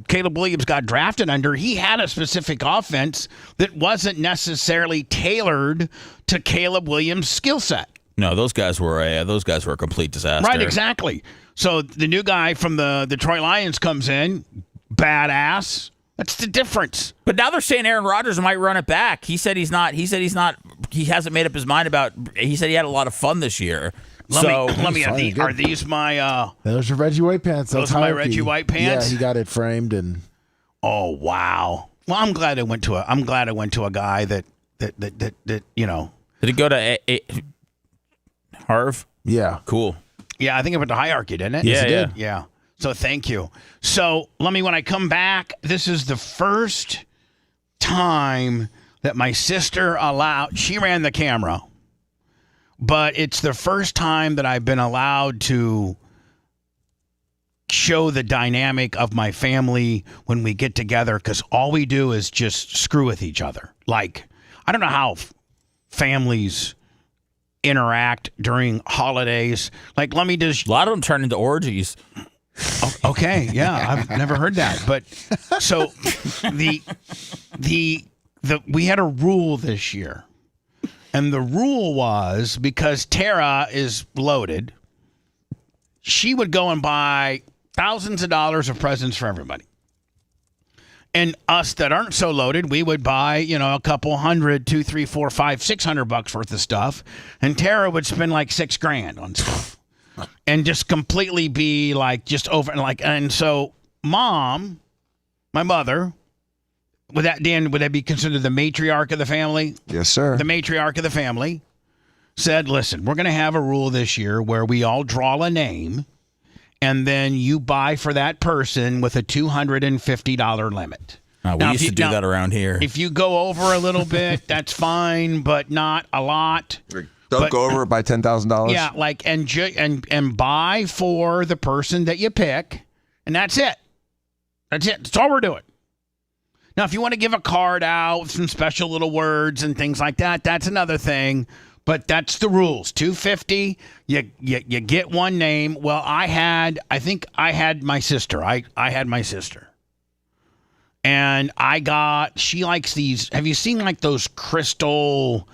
Caleb Williams got drafted under, he had a specific offense that wasn't necessarily tailored to Caleb Williams' skill set. No, those guys were a complete disaster. Right, exactly. So the new guy from the Detroit Lions comes in, badass. That's the difference. But now they're saying Aaron Rodgers might run it back. He said he's not. He hasn't made up his mind about. He said he had a lot of fun this year. Let me. Are these my? Those are Reggie White pants. Those are my Reggie White pants. Yeah, he got it framed and. Oh wow! Well, I'm glad I went to a guy that you know. Did he go to Harv? Yeah. Cool. Yeah, I think it went to Hierarchy, didn't it? Yeah. Yeah. So thank you. So when I come back, this is the first time that my sister she ran the camera, but it's the first time that I've been allowed to show the dynamic of my family when we get together, because all we do is just screw with each other. Like, I don't know how families interact during holidays. Like, let me just... A lot of them turn into orgies. Okay, yeah, I've never heard that. But so we had a rule this year, and the rule was because Tara is loaded, she would go and buy thousands of dollars of presents for everybody. And us that aren't so loaded, we would buy, a couple hundred, $200, $300, $400, $500, $600 worth of stuff, and Tara would spend like $6,000 on stuff. And just completely be like just over and so Mom, my mother, would that be considered the matriarch of the family? Yes, sir. The matriarch of the family said, listen, we're going to have a rule this year where we all draw a name, and then you buy for that person with a $250 limit. We used to do that around here. If you go over a little bit, that's fine, but not a lot. Don't go over it by $10,000. Yeah, like and buy for the person that you pick, and that's it. That's it. That's all we're doing. Now, if you want to give a card out with some special little words and things like that, that's another thing. But that's the rules. $250. You get one name. Well, I think I had my sister. I had my sister. And she likes these. Have you seen like those crystal?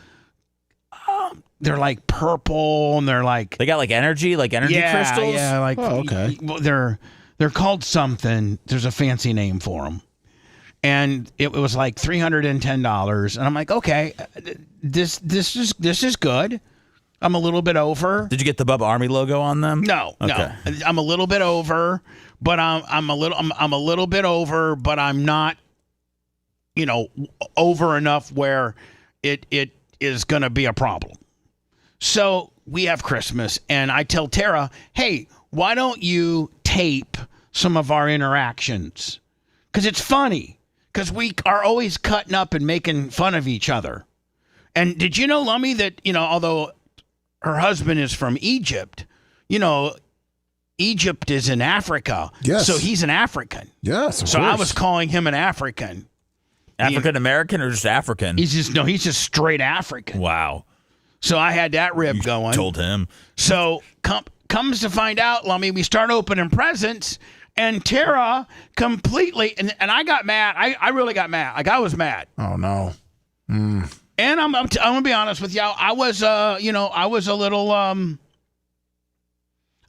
They're like purple, and they're like they got like energy crystals. Yeah, like okay. They're called something. There's a fancy name for them, and it was like $310. And I'm like, okay, this is good. I'm a little bit over. Did you get the Bubba Army logo on them? No, okay. No. I'm a little bit over, but I'm a little bit over, but I'm not, over enough where it is going to be a problem. So we have Christmas, and I tell Tara, hey, why don't you tape some of our interactions? Because it's funny, because we are always cutting up and making fun of each other. And did you know, Lummy, that, although her husband is from Egypt, Egypt is in Africa. Yes. So he's an African. Yes, of So course. I was calling him an African. African American or just African? He's just straight African. Wow. So I had that rib going. Told him. So comes to find out, Lummy, we start opening presents, and Tara completely, and I got mad. I really got mad. Like, I was mad. Oh, no. And I'm gonna be honest with you. I was a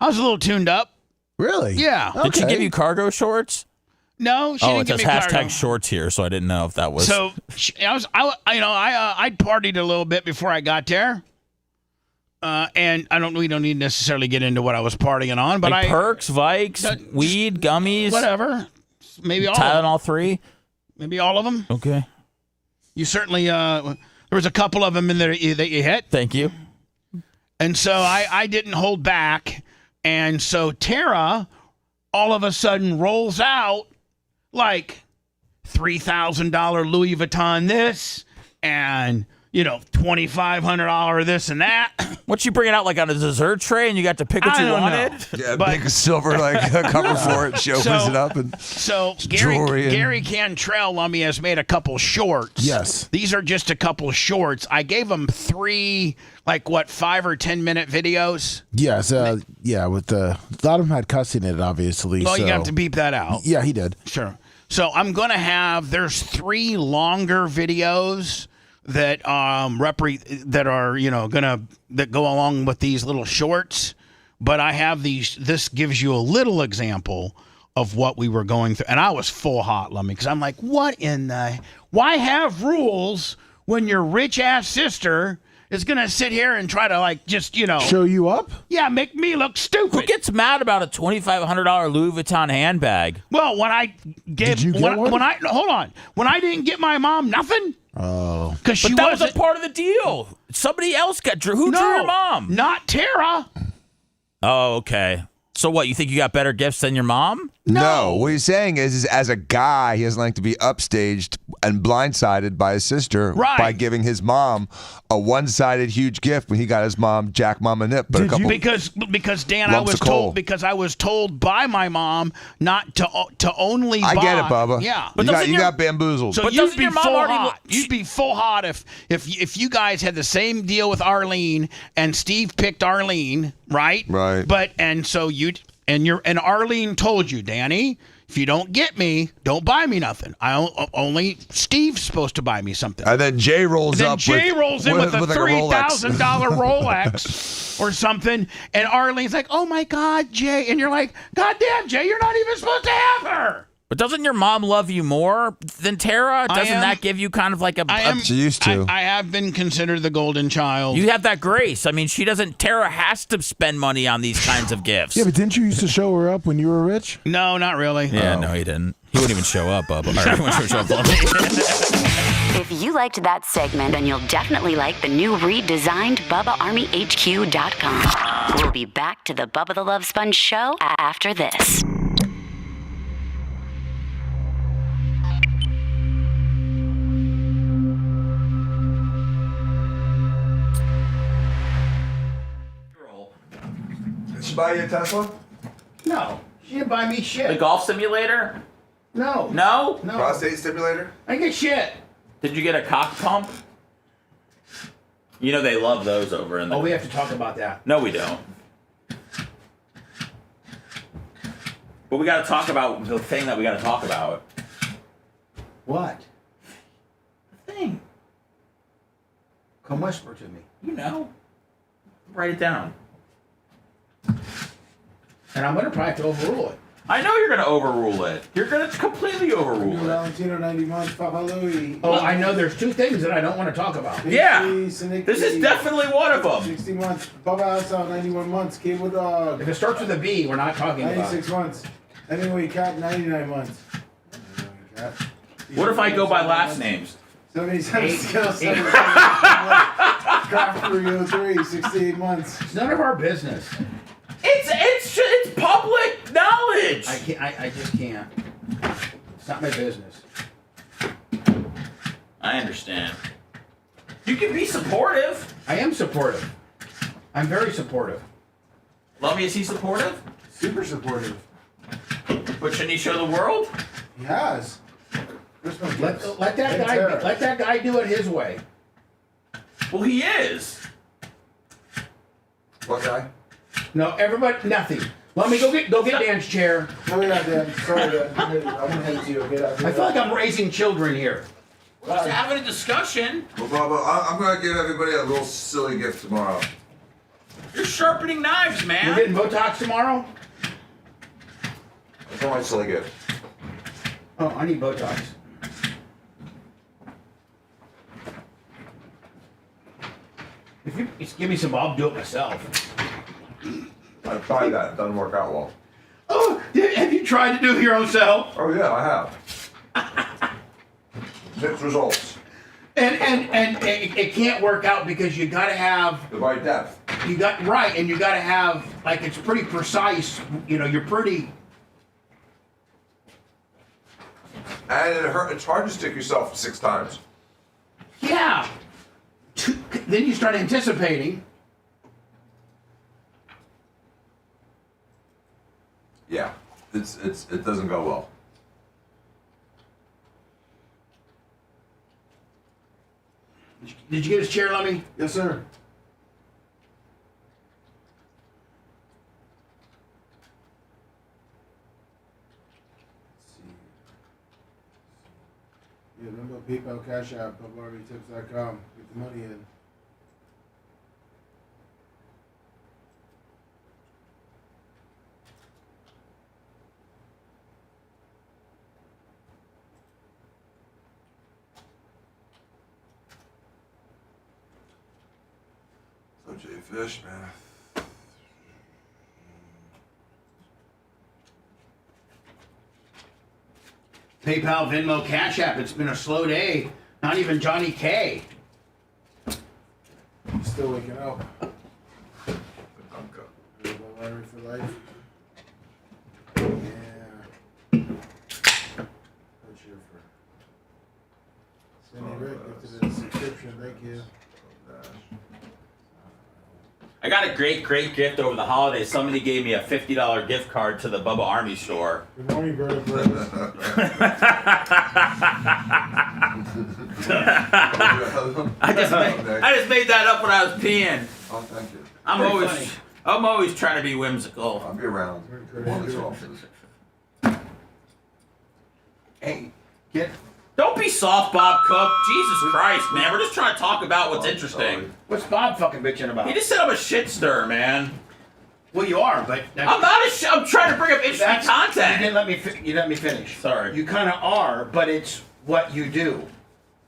little tuned up. Really? Yeah. Okay. Did she give you cargo shorts? No, she Oh, didn't it give says me hashtag cargo. shorts here, so I didn't know if that was. So I'd partied a little bit before I got there, and we don't need to necessarily get into what I was partying on, but like perks, Vikes, weed, gummies, whatever. Maybe all Tylenol 3. Maybe all of them. Okay. You certainly there was a couple of them in there that you hit. Thank you. And so I didn't hold back, and so Tara all of a sudden rolls out like $3,000 Louis Vuitton this and $2,500 this and that. What, you bring it out like on a dessert tray and you got to pick what you wanted? Yeah, big silver cover for it. She opens it up and Gary Cantrell has made a couple shorts. Yes. These are just a couple shorts. I gave him 3 5 or 10 minute videos. Yes. With a lot of them had cussing in it, obviously. Well, so. you have to beep that out. Yeah, he did. Sure. So I'm going to there's 3 longer videos that that go along with these little shorts, but I have these. This gives you a little example of what we were going through, and I was full hot, Lummy, because I'm like, why have rules when your rich ass sister is gonna sit here and try to show you up? Yeah, make me look stupid. Who gets mad about a $2,500 Louis Vuitton handbag? Well, when I gave, Did you get one? when I didn't get my mom nothing. Oh, Because But that was a part of the deal. Somebody else drew. Who drew your mom? Not Tara. Oh, okay. So what? You think you got better gifts than your mom? No. What he's saying is as a guy, he doesn't like to be upstaged and blindsided by his sister by giving his mom a one-sided huge gift when he got his mom Jack Mama Nip. But because Dan, I was told by my mom not to only buy. I get it, Bubba. Yeah, but you got bamboozled. So you'd be full hot. You'd be full hot if you guys had the same deal with Arlene and Steve picked Arlene, right? Right. But so and Arlene told you, Danny, if you don't get me, don't buy me nothing. Only Steve's supposed to buy me something. And then Jay rolls in with a $3,000 Rolex or something, and Arlene's like, "Oh my God, Jay!" And you're like, "God damn, Jay, you're not even supposed to have her." But doesn't your mom love you more than Tara? Doesn't that give you kind of like she used to. I have been considered the golden child. You have that grace. I mean, Tara has to spend money on these kinds of gifts. Yeah, but didn't you used to show her up when you were rich? No, not really. Yeah, no, he didn't. He wouldn't even show up, Bubba. He wouldn't show up. If you liked that segment, then you'll definitely like the new redesigned BubbaArmyHQ.com. We'll be back to the Bubba the Love Sponge show after this. Did she buy you a Tesla? No, she didn't buy me shit. The golf simulator? No. No? No. Prostate stimulator? I get shit. Did you get a cock pump? You know they love those over in the... Oh, we have to talk about that. No, we don't. But we got to talk about the thing that we got to talk about. What? The thing. Come whisper to me. You know. Write it down. And I'm going to probably have to overrule it. I know you're going to overrule it. You're going to completely overrule it. Valentino 90 months, Papa Louis. Oh, I know there's 2 things that I don't want to talk about. Yeah. This is definitely one of them. 60 months. Bubba House out 91 months. Cable Dog. If it starts with a B, we're not talking 96 months. Anyway, Cat 99 months. What if I go by last names? 77 skills. Craft 303, 68 months. It's none of our business. It's public knowledge. I just can't. It's not my business. I understand. You can be supportive. I am supportive. I'm very supportive. Lummy, is he supportive? Super supportive. But shouldn't he show the world? He has. Let that guy do it his way. Well, he is. What guy? No, everybody, nothing. Let me go get Dan's chair. No, you're not, Dan. Sorry, Dan. I'm going to hand it to you. Get out. I feel like I'm raising children here. Just having a discussion. Well, Bubba, I'm going to give everybody a little silly gift tomorrow. You're sharpening knives, man. We're getting Botox tomorrow? That's not my silly gift. Oh, I need Botox. If you just give me some, I'll do it myself. I've tried that. It doesn't work out well. Oh, have you tried to do it your own self? Oh, yeah, I have. Mixed results. And it can't work out because you got to have The right depth. and you got to have like it's pretty precise. You know, you're pretty. And it's hard to stick yourself 6 times. Yeah. Then you start anticipating. Yeah, it doesn't go well. Did you get his chair, Lummy? Yes, sir. Yeah, remember PayPal, Cash App, BubbaArmyTips.com. Get the money in. So Jay Fish, man. PayPal, Venmo, Cash App. It's been a slow day. Not even Johnny K. Still waking up. I'm good. Larry for life. Yeah. What's your for? Cindy Rick gifted a subscription. Thank you. I got a great gift over the holidays. Somebody gave me a $50 gift card to the Bubba Army store. Good morning, Brother. I just made that up when I was peeing. Oh, thank you. I'm always trying to be whimsical. I'll be around. Hey, get. Don't be soft, Bob Cook. Jesus Christ, man. We're just trying to talk about what's interesting. What's Bob fucking bitching about? He just said I'm a shit stir, man. Well, you are, but I'm not a I'm trying to bring up interesting content. You didn't let me finish. Sorry. You kind of are, but it's what you do.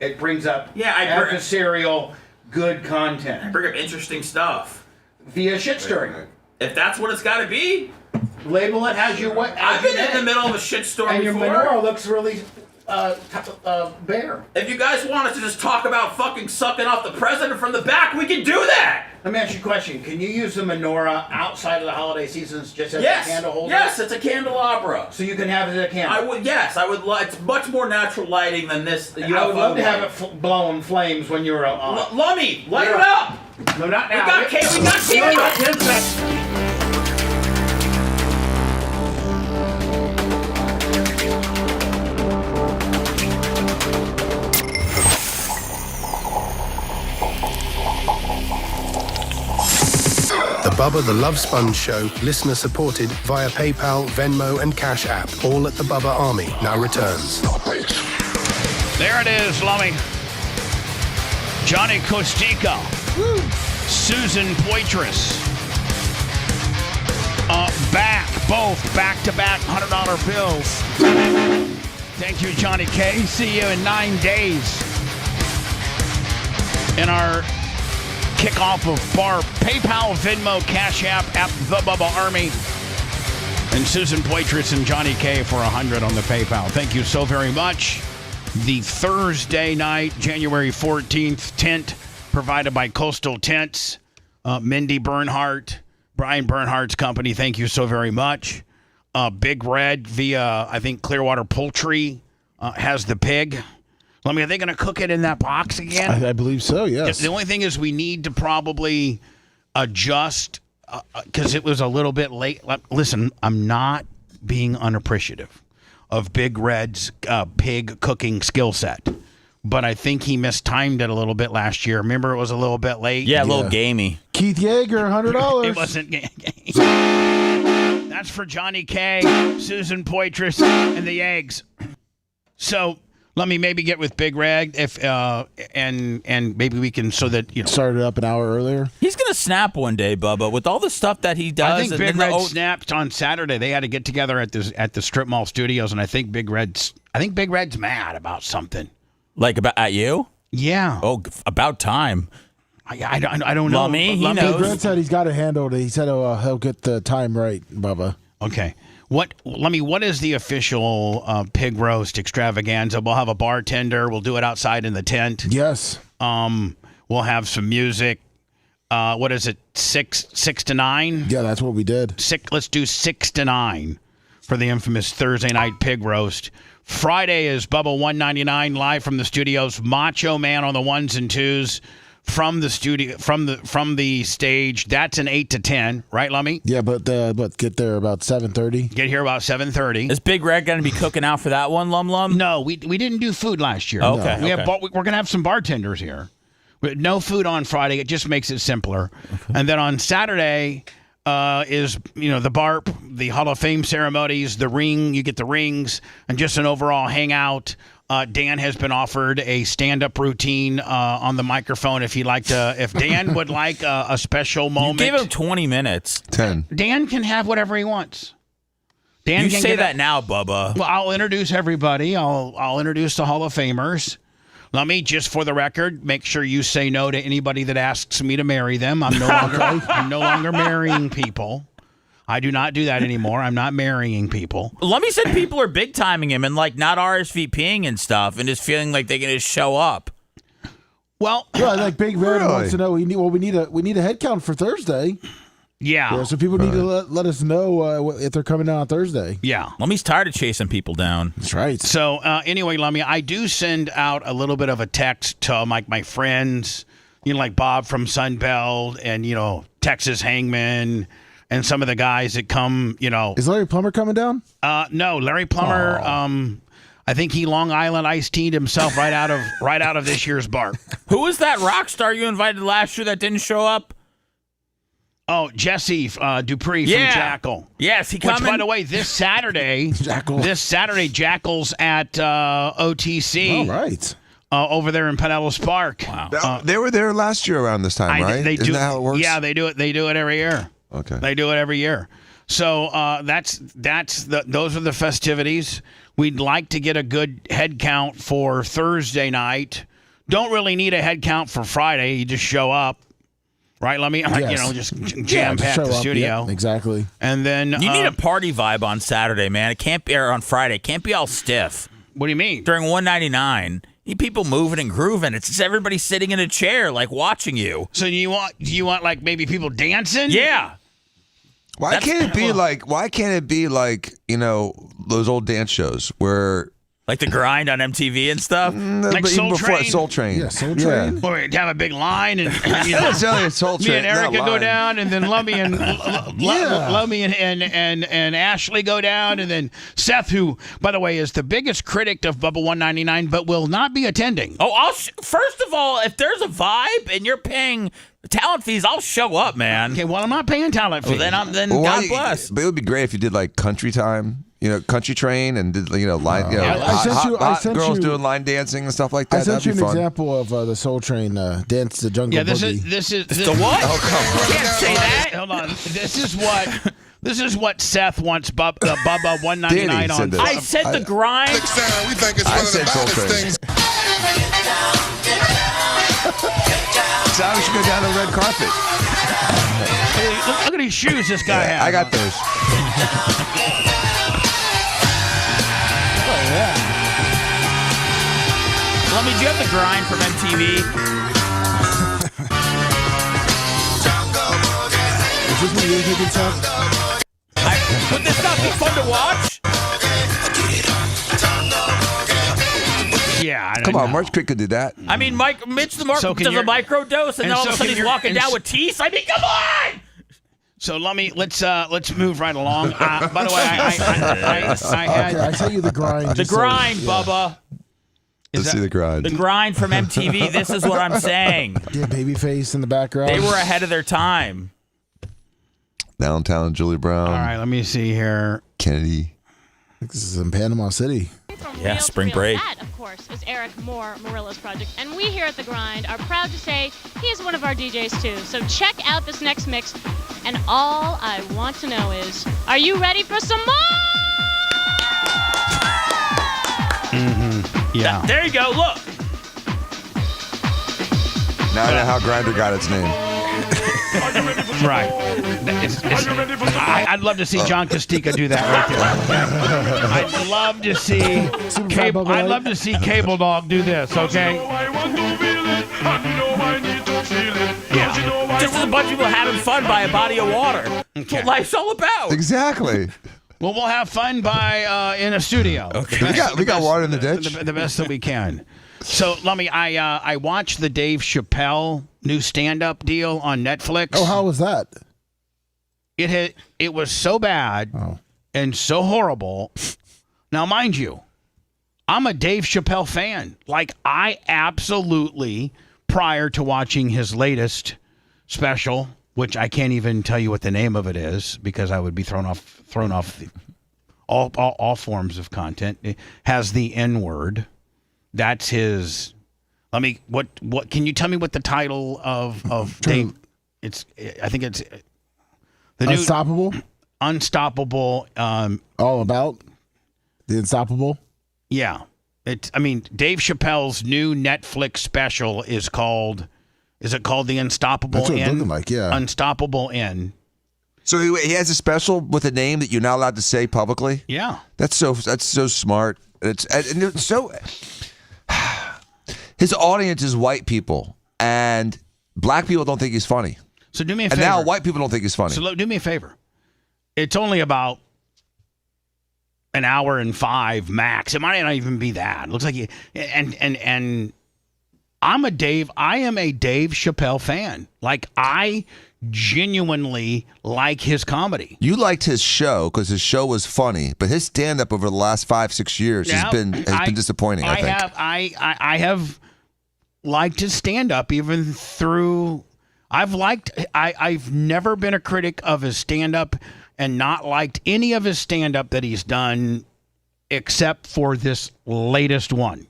It brings up adversarial, good content. I bring up interesting stuff via shit stirring. If that's what it's got to be, label it as you what. I've been in the middle of a shit storm and before. your menorah looks really bare. If you guys want us to just talk about fucking sucking off the president from the back, we can do that. Let me ask you a question. Can you use the menorah outside of the holiday seasons just as a candle holder? Yes, it's a candelabra. So you can have it as a candle? I would. Yes, I would. It's much more natural lighting than this. I would love to have it blowing flames when you're on. Lummy, light it up. No, not now. We got candles. The Bubba the Love Sponge Show, listener supported via PayPal, Venmo, and Cash App. All at the Bubba Army now returns. There it is, Lummy. Johnny Costica. Susan Poitras. Both back-to-back $100 bills. Thank you, Johnny K. See you in 9 days. In our kickoff of bar PayPal, Venmo, Cash App at the Bubba Army. And Susan Poitras and Johnny K for 100 on the PayPal. Thank you so very much. The Thursday night, January 14th, tent provided by Coastal Tents. Mindy Bernhardt, Brian Bernhardt's company. Thank you so very much. Big Red via, I think, Clearwater Poultry has the pig. I mean, are they going to cook it in that box again? I believe so, yes. The only thing is we need to probably adjust because it was a little bit late. Listen, I'm not being unappreciative of Big Red's pig cooking skill set, but I think he mistimed it a little bit last year. Remember, it was a little bit late? Yeah, a little gamey. Keith Yeager, $100. It wasn't gamey. That's for Johnny K, Susan Poitras, and the eggs. So Let me maybe get with Big Red if and maybe we can so that start it up an hour earlier. He's gonna snap one day, Bubba, with all the stuff that he does. I think Big Red snapped on Saturday. They had to get together at the Strip Mall Studios, and I think Big Red's mad about something. Like at you? Yeah. Oh, about time. I don't know. Lummy, he knows. Big Red said he's got it handled. He said he'll get the time right, Bubba. Okay. What is the official pig roast extravaganza? We'll have a bartender. We'll do it outside in the tent. Yes. We'll have some music. What is it? 6 to 9? Yeah, that's what we did. Let's do 6 to 9 for the infamous Thursday night pig roast. Friday is Bubba 199 live from the studios. Macho Man on the ones and twos. From the studio, from the stage, that's an 8 to 10, right, Lummy? Yeah, but get there about 7:30. Get here about 7:30. Is Big Red going to be cooking out for that one, Lum? No, we didn't do food last year. Okay, we're going to have some bartenders here. No food on Friday. It just makes it simpler. Okay. And then on Saturday is the BARP, the Hall of Fame ceremonies, the ring. You get the rings, and just an overall hangout. Dan has been offered a stand-up routine on the microphone if Dan would like a special moment. You gave him 20 minutes. 10. Dan can have whatever he wants. Dan you can say that now, Bubba. Well, I'll introduce everybody. I'll introduce the Hall of Famers. Let me, just for the record, make sure you say no to anybody that asks me to marry them. I'm no longer marrying people. I do not do that anymore. I'm not marrying people. Lummy said people are big timing him and not RSVPing and stuff, and just feeling like they can just show up. Well, like Big Red wants to know. We need a head count for Thursday. Yeah. So people need to let us know if they're coming down on Thursday. Yeah. Lummy's tired of chasing people down. That's right. So anyway, Lummy, I do send out a little bit of a text to my friends, like Bob from Sunbelt and Texas Hangman. And some of the guys that come, Is Larry Plummer coming down? No, Larry Plummer. I think he Long Island iced tea'd himself right out of this year's bar. Who was that rock star you invited last year that didn't show up? Oh, Jesse Dupree from Jackal. Yes, he coming. Which, by the way, this Saturday, Jackal's at OTC. All right. Over there in Pinellas Park. Wow. They were there last year around this time, right? Isn't that how it works? Yeah, they do it. They do it every year. Okay. They do it every year. So those are the festivities. We'd like to get a good head count for Thursday night. Don't really need a head count for Friday. You just show up. Right, let me just jam pack the studio. Yeah, exactly. And then you need a party vibe on Saturday, man. It can't be on Friday. It can't be all stiff. What do you mean? During 199. Need people moving and grooving. It's just everybody sitting in a chair, watching you. So do you want maybe people dancing? Yeah. Why can't it be like those old dance shows where like the grind on MTV and stuff? Like Soul Train? Soul Train. Yeah, Soul Train. Or we'd have a big line and Soul Train. Me and Erica go down, and then Lummy and Lummy and Ashley go down, and then Seth, who, by the way, is the biggest critic of Bubba 199, but will not be attending. Oh, first of all, if there's a vibe and you're paying talent fees, I'll show up, man. Okay, well, I'm not paying talent fees. Well, then God bless. But it would be great if you did Country Time. Country Train and did line. I sent girls you, doing line dancing and stuff like that. I sent you That'd an be fun. example of the Soul Train dance the jungle. Yeah, this boogie. is the what? Oh, come on. You can't say that. Hold on. This is what Seth wants. Bubba 199 on. I said the grind. We think it's one of the baddest things. So we should go down the red carpet. Look at these shoes this guy has. I got those. Lummy, do you have the grind from MTV? Is this what you're thinking, Seth? Would this not be fun to watch? Yeah, come on, March Crick could do that. I mean, Mitch the Mark does a microdose, and then all of a sudden he's walking down with teeth. I mean, come on! So let's move right along. By the way, I sent you the grind. The grind, Bubba. Let's see the grind. The grind from MTV. This is what I'm saying. Yeah, Babyface in the background. They were ahead of their time. Downtown, Julie Brown. All right, let me see here. Kennedy. This is in Panama City. Yeah, spring break. That, of course, is Eric Morilla's project. And we here at The Grind are proud to say he is one of our DJs, too. So check out this next mix. And all I want to know is, are you ready for some more? Yeah. There you go. Look. Now I know how Grindr got its name. Right. I'd love to see John Castica do that right there. I'd love to see Cable Dog do this, okay? Just as a bunch of people having fun by a body of water. That's what life's all about. Exactly. Well, we'll have fun by in a studio. Okay. We got water in the ditch. The best that we can. So, Lummy, I watched the Dave Chappelle new stand-up deal on Netflix. Oh, how was that? It was so bad and so horrible. Now, mind you, I'm a Dave Chappelle fan. Like, I absolutely, prior to watching his latest special, which I can't even tell you what the name of it is because I would be thrown off all forms of content. It has the N-word. That's his. What can you tell me what the title of Dave? I think it's the new Unstoppable. All about the Unstoppable. Yeah, Dave Chappelle's new Netflix special is called. Is it called the Unstoppable? That's what it's N? looking like. Yeah, Unstoppable N. So he has a special with a name that you're not allowed to say publicly. Yeah, that's so smart. It's so. His audience is white people, and black people don't think he's funny. So do me a favor. And now white people don't think he's funny. So do me a favor. It's only about an hour and 5 max. It might not even be that. It looks like and I am a Dave Chappelle fan. Like, I genuinely like his comedy. You liked his show because his show was funny, but his stand-up over the last 5-6 years has been disappointing. I think I have liked his stand-up even through. I've never been a critic of his stand-up and not liked any of his stand-up that he's done except for this latest one.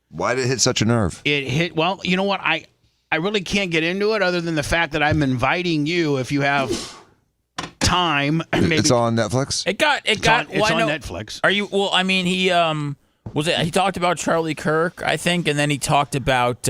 Why did it hit such a nerve? It hit, well, you know what? I really can't get into it other than the fact that I'm inviting you, if you have time. Maybe. It's on Netflix? It's on Netflix. Are you, well, I mean, he talked about Charlie Kirk, I think, and then he talked about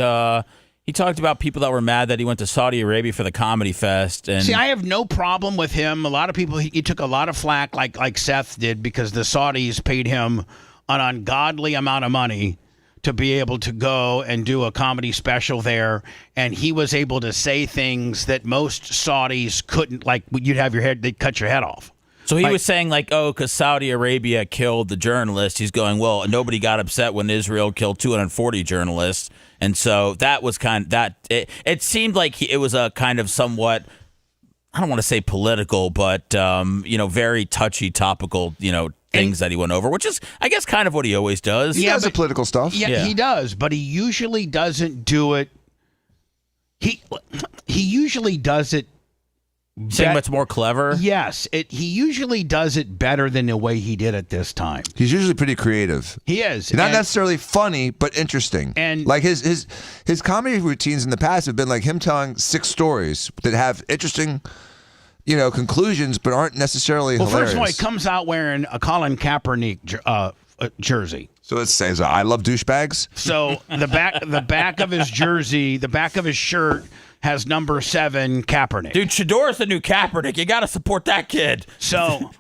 people that were mad that he went to Saudi Arabia for the Comedy Fest. And see, I have no problem with him. A lot of people, he took a lot of flack like Seth did because the Saudis paid him an ungodly amount of money to be able to go and do a comedy special there, and he was able to say things that most Saudis couldn't. Like, they'd cut your head off. So he was saying, like, because Saudi Arabia killed the journalist. He's going, well, nobody got upset when Israel killed 240 journalists. And so that was it seemed like it was a kind of somewhat, I don't want to say political, but, very touchy, topical, things that he went over, which is, I guess, kind of what he always does. He does the political stuff. Yeah, he does, but he usually doesn't do it. He usually does it. Saying much more clever? Yes. He usually does it better than the way he did it this time. He's usually pretty creative. He is. Not necessarily funny, but interesting. And like his comedy routines in the past have been like him telling 6 stories that have interesting, conclusions, but aren't necessarily hilarious. First of all, he comes out wearing a Colin Kaepernick jersey. So it says, "I love douchebags." So the back of his jersey, the back of his shirt has number 7 Kaepernick. Dude, Shador's the new Kaepernick. You got to support that kid. So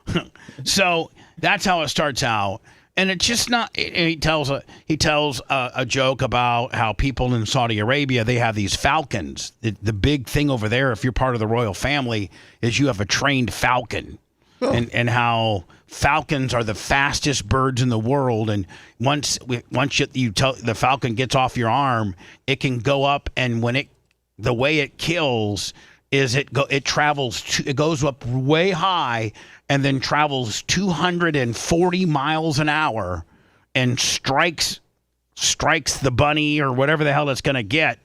that's how it starts out. And it's just not. He tells a joke about how people in Saudi Arabia, they have these falcons. The big thing over there, if you're part of the royal family, is you have a trained falcon, and how falcons are the fastest birds in the world. And once the falcon gets off your arm, it can go up, and the way it kills is it goes up way high and then travels 240 miles an hour and strikes the bunny or whatever the hell it's going to get,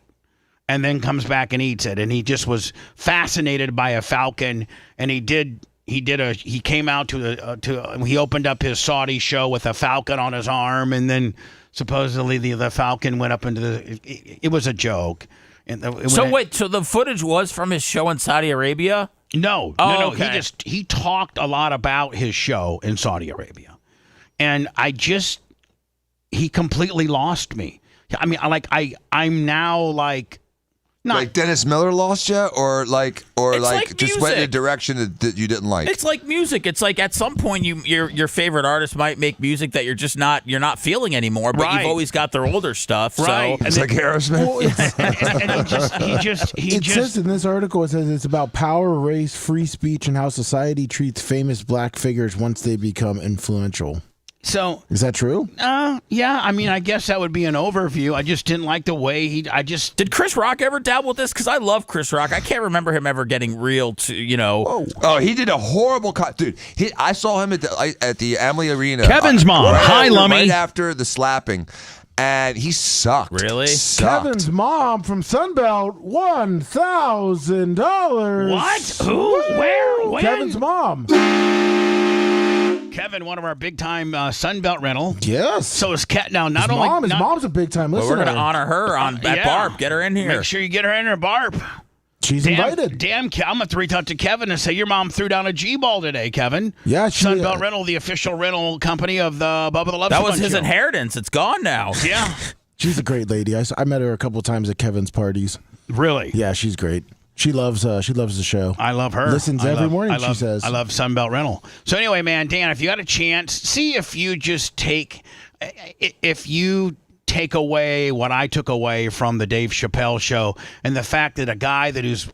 and then comes back and eats it. And he just was fascinated by a falcon, and he did he came out he opened up his Saudi show with a falcon on his arm, and then supposedly the falcon went up into it was a joke. And so the footage was from his show in Saudi Arabia? No. Okay. He talked a lot about his show in Saudi Arabia, and he completely lost me. I mean, I'm now like. Like Dennis Miller lost you, or like just went in a music. direction that you didn't like. It's like music. It's like at some point your favorite artist might make music that you're not feeling anymore, but you've always got their older stuff. Right. So It's like Aerosmith. Well, it says in this article, it says it's about power, race, free speech, and how society treats famous black figures once they become influential. So is that true? Yeah. I mean, I guess that would be an overview. I just didn't like the way Did Chris Rock ever dabble with this? Because I love Chris Rock. I can't remember him ever getting real to Oh, he did a horrible dude. I saw him at the Amalie Arena. Kevin's mom. Hi, Lummy. Right after the slapping. And he sucked. Really? Kevin's mom from Sunbelt, $1,000. What? Who? Where? When? Kevin's mom. Kevin, one of our big-time Sunbelt rental. Yes. So is Cat now. His mom's a big-time listener. We're going to honor her at Barb. Get her in here. Make sure you get her in here, Barb. She's invited. Damn, I'm going to have to reach out to Kevin and say your mom threw down a G-ball today, Kevin. Yeah, Sunbelt Rental, the official rental company of the Bubba the Love That Sponge was his show. inheritance. It's gone now. Yeah. She's a great lady. I met her a couple of times at Kevin's parties. Really? Yeah, she's great. She loves the show. I love her. Listens every morning, she says. I love Sunbelt Rental. So anyway, man, Dan, if you got a chance, see if you just take away what I took away from the Dave Chappelle show and the fact that a guy that is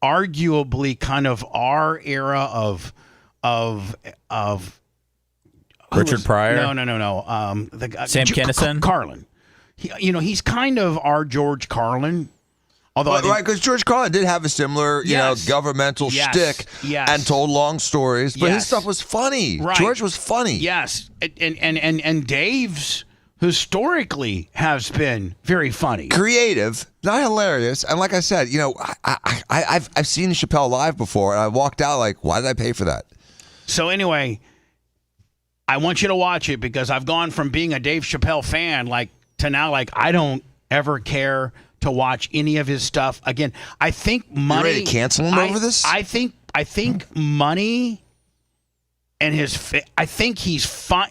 arguably kind of our era of Richard Pryor? No. The guy, Sam Kinison? Carlin. He's kind of our George Carlin. Although right, because George Carlin did have a similar, governmental shtick and told long stories, but his stuff was funny. Right. George was funny. Yes, and Dave's historically has been very funny, creative, not hilarious. And like I said, I've seen Chappelle live before, and I walked out like, why did I pay for that? So anyway, I want you to watch it because I've gone from being a Dave Chappelle fan to now I don't ever care to watch any of his stuff again. I think money. You ready to cancel him over this? I think money and I think he's fine.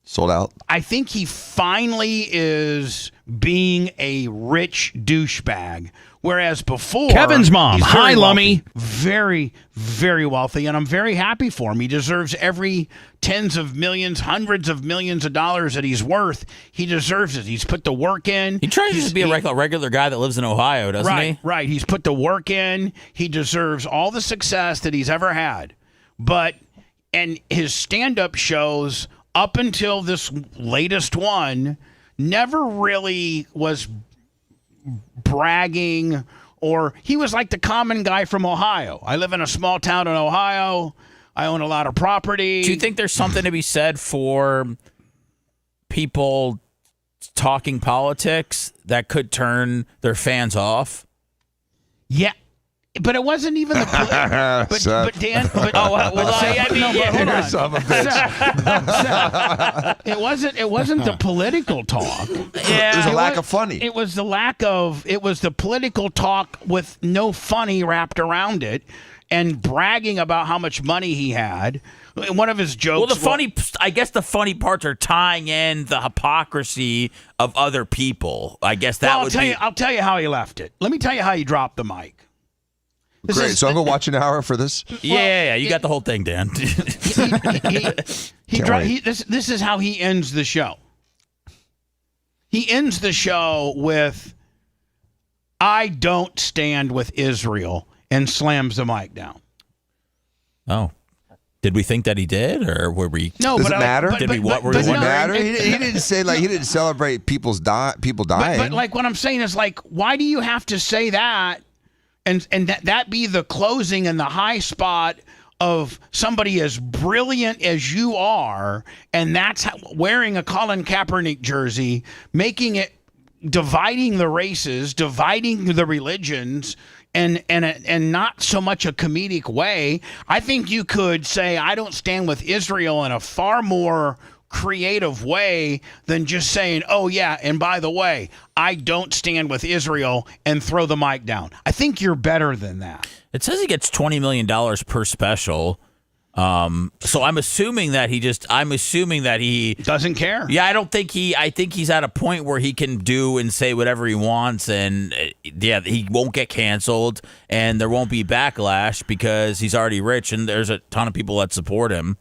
Sold out. I think he finally is being a rich douchebag, whereas before Kevin's mom. he's Hi, very Lummy. wealthy. Very, very wealthy, and I'm very happy for him. He deserves every tens of millions, hundreds of millions of dollars that he's worth. He deserves it. He's put the work in. He tries to be a regular guy that lives in Ohio, doesn't he? Right. He's put the work in. He deserves all the success that he's ever had. And his stand-up shows up until this latest one never really was bragging, or he was like the common guy from Ohio. I live in a small town in Ohio. I own a lot of property. Do you think there's something to be said for people talking politics that could turn their fans off? Yeah. But it wasn't even the but Dan. But, hold on. It wasn't the political talk. Yeah, there's a lack of funny. It was the political talk with no funny wrapped around it, and bragging about how much money he had. One of his jokes. Well, I guess the funny parts are tying in the hypocrisy of other people. I guess that would be. I'll tell you how he left it. Let me tell you how he dropped the mic. Great. So I'm going to watch an hour for this? Yeah. You got the whole thing, Dan. This is how he ends the show. He ends the show with, "I don't stand with Israel," and slams the mic down. Oh. Did we think that he did, or were we? No, does it matter? Does it matter? He didn't say he didn't celebrate people dying. But what I'm saying is why do you have to say that? And that be the closing and the high spot of somebody as brilliant as you are, and that's wearing a Colin Kaepernick jersey, making it, dividing the races, dividing the religions, and not so much a comedic way. I think you could say I don't stand with Israel in a far more creative way than just saying, oh yeah, and by the way, I don't stand with Israel, and throw the mic down. I think you're better than that. It says he gets $20 million per special. So I'm assuming that he doesn't care. Yeah, I think he's at a point where he can do and say whatever he wants, and he won't get canceled, and there won't be backlash because he's already rich, and there's a ton of people that support him.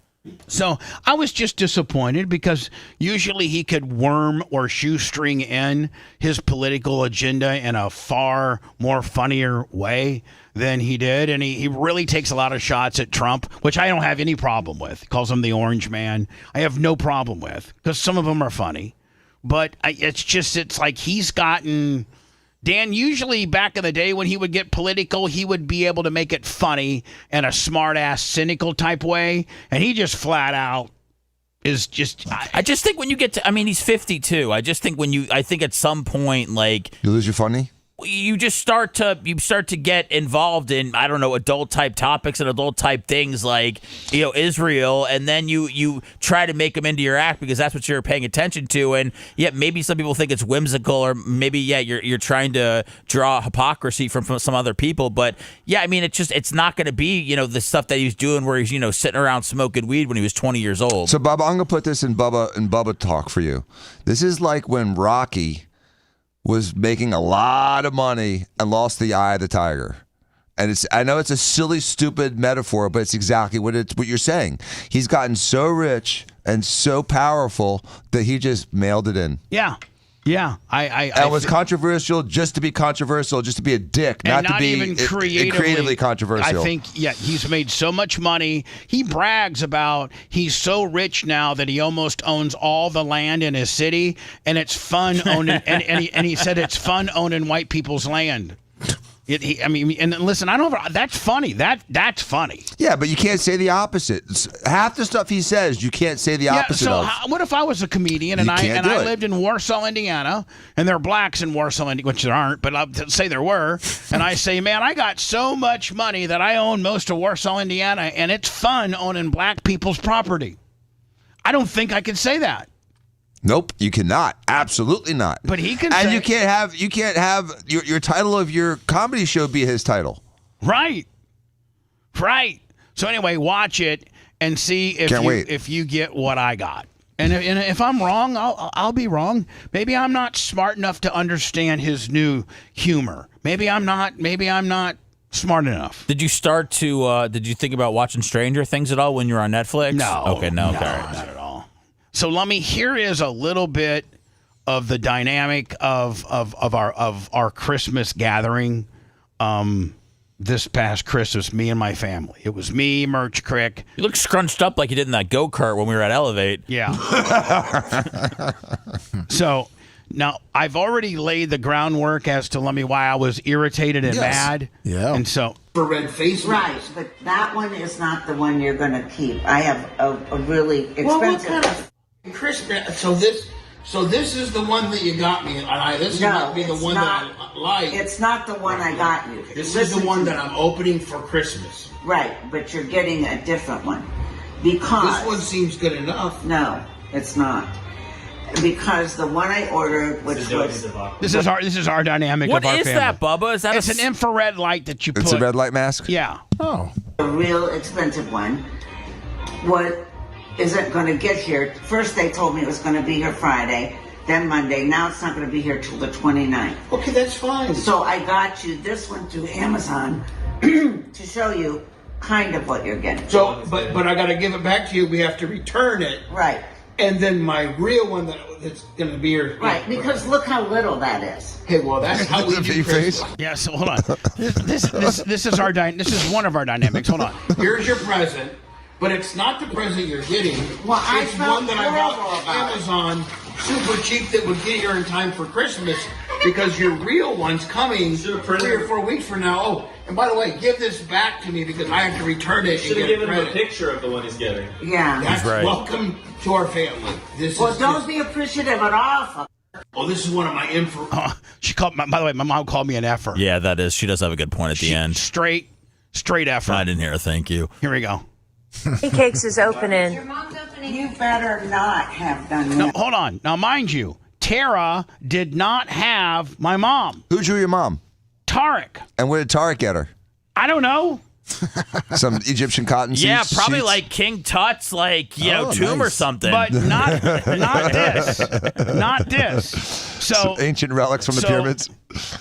So I was just disappointed because usually he could worm or shoestring in his political agenda in a far more funnier way than he did. And he really takes a lot of shots at Trump, which I don't have any problem with. He calls him the orange man. I have no problem with, because some of them are funny. But it's like he's gotten... Dan, usually back in the day when he would get political, he would be able to make it funny in a smart-ass, cynical type way. And he just flat out is just... I just think when you get to... I mean, he's 52. I just think I think at some point, like... You lose your funny? You just start to get involved in, I don't know, adult type topics and adult type things like, Israel, and then you try to make them into your act because that's what you're paying attention to. And maybe some people think it's whimsical, or maybe you're trying to draw hypocrisy from some other people. But I mean, it's not going to be the stuff that he's doing where he's sitting around smoking weed when he was 20 years old. So Bubba, I'm gonna put this in Bubba talk for you. This is like when Rocky was making a lot of money and lost the eye of the tiger. And I know it's a silly, stupid metaphor, but it's exactly what you're saying. He's gotten so rich and so powerful that he just mailed it in. Yeah. Yeah. And was controversial just to be controversial, just to be a dick, not to be even creatively controversial. I think, he's made so much money. He brags about he's so rich now that he almost owns all the land in his city, and it's fun owning, and he said it's fun owning white people's land. And listen, that's funny. That's funny. Yeah, but you can't say the opposite. Half the stuff he says, you can't say the opposite of. What if I was a comedian and I lived in Warsaw, Indiana, and there are blacks in Warsaw, Indiana, which there aren't, but I'll say there were, and I say, man, I got so much money that I own most of Warsaw, Indiana, and it's fun owning black people's property. I don't think I could say that. Nope, you cannot. Absolutely not. But he can. And you can't have your title of your comedy show be his title. Right. So anyway, watch it and see if you get what I got. And if I'm wrong, I'll be wrong. Maybe I'm not smart enough to understand his new humor. Maybe I'm not smart enough. Did you start to? Did you think about watching Stranger Things at all when you were on Netflix? No. Okay. No. Not at all. So Lummy, here is a little bit of the dynamic of our Christmas gathering this past Christmas, me and my family. It was me, Merch Crick. You look scrunched up like you did in that go-kart when we were at Elevate. Yeah. So now I've already laid the groundwork as to Lummy why I was irritated and mad. Yeah. And so for red face masks. Right, but that one is not the one you're going to keep. I have a really expensive. Well, what kind of Christmas? So this is the one that you got me, and this might be the one that I like. It's not the one I got you. This is the one that I'm opening for Christmas. Right, but you're getting a different one because this one seems good enough. No, it's not. Because the one I ordered, which was this is our dynamic what of our is family. that, Bubba? Is that it's an infrared light that you put? It's a red light mask? Yeah. Oh. A real expensive one. What isn't going to get here? First they told me it was going to be here Friday, then Monday. Now it's not going to be here till the 29th. Okay, that's fine. So I got you this one through Amazon to show you kind of what you're getting. So, but I got to give it back to you. We have to return it. Right. And then my real one that's going to be here. Right, because look how little that is. Okay, well, that's how we do Christmas. Yeah, so hold on. This is one of our dynamics. Hold on. Here's your present, but it's not the present you're getting. Well, it's one that I bought on Amazon, super cheap, that would get here in time for Christmas, because your real one's coming 3 or 4 weeks from now. Oh, and by the way, give this back to me because I have to return it. Should have given him a picture of the one he's getting. Yeah. That's right. Welcome to our family. Don't be appreciative at all. Oh, this is one of my info. She called. By the way, my mom called me an effer. Yeah, that is. She does have a good point at the end. Straight effer. I didn't hear a thank you. Here we go. Cakes is opening. You better not have done that. No, hold on. Now, mind you, Tara did not have my mom. Who drew your mom? Tarek. And what did Tarek get her? I don't know. Some Egyptian cotton Yeah, probably sheets? like King Tut's, tomb or something. But not this. Not this. So some ancient relics from the pyramids.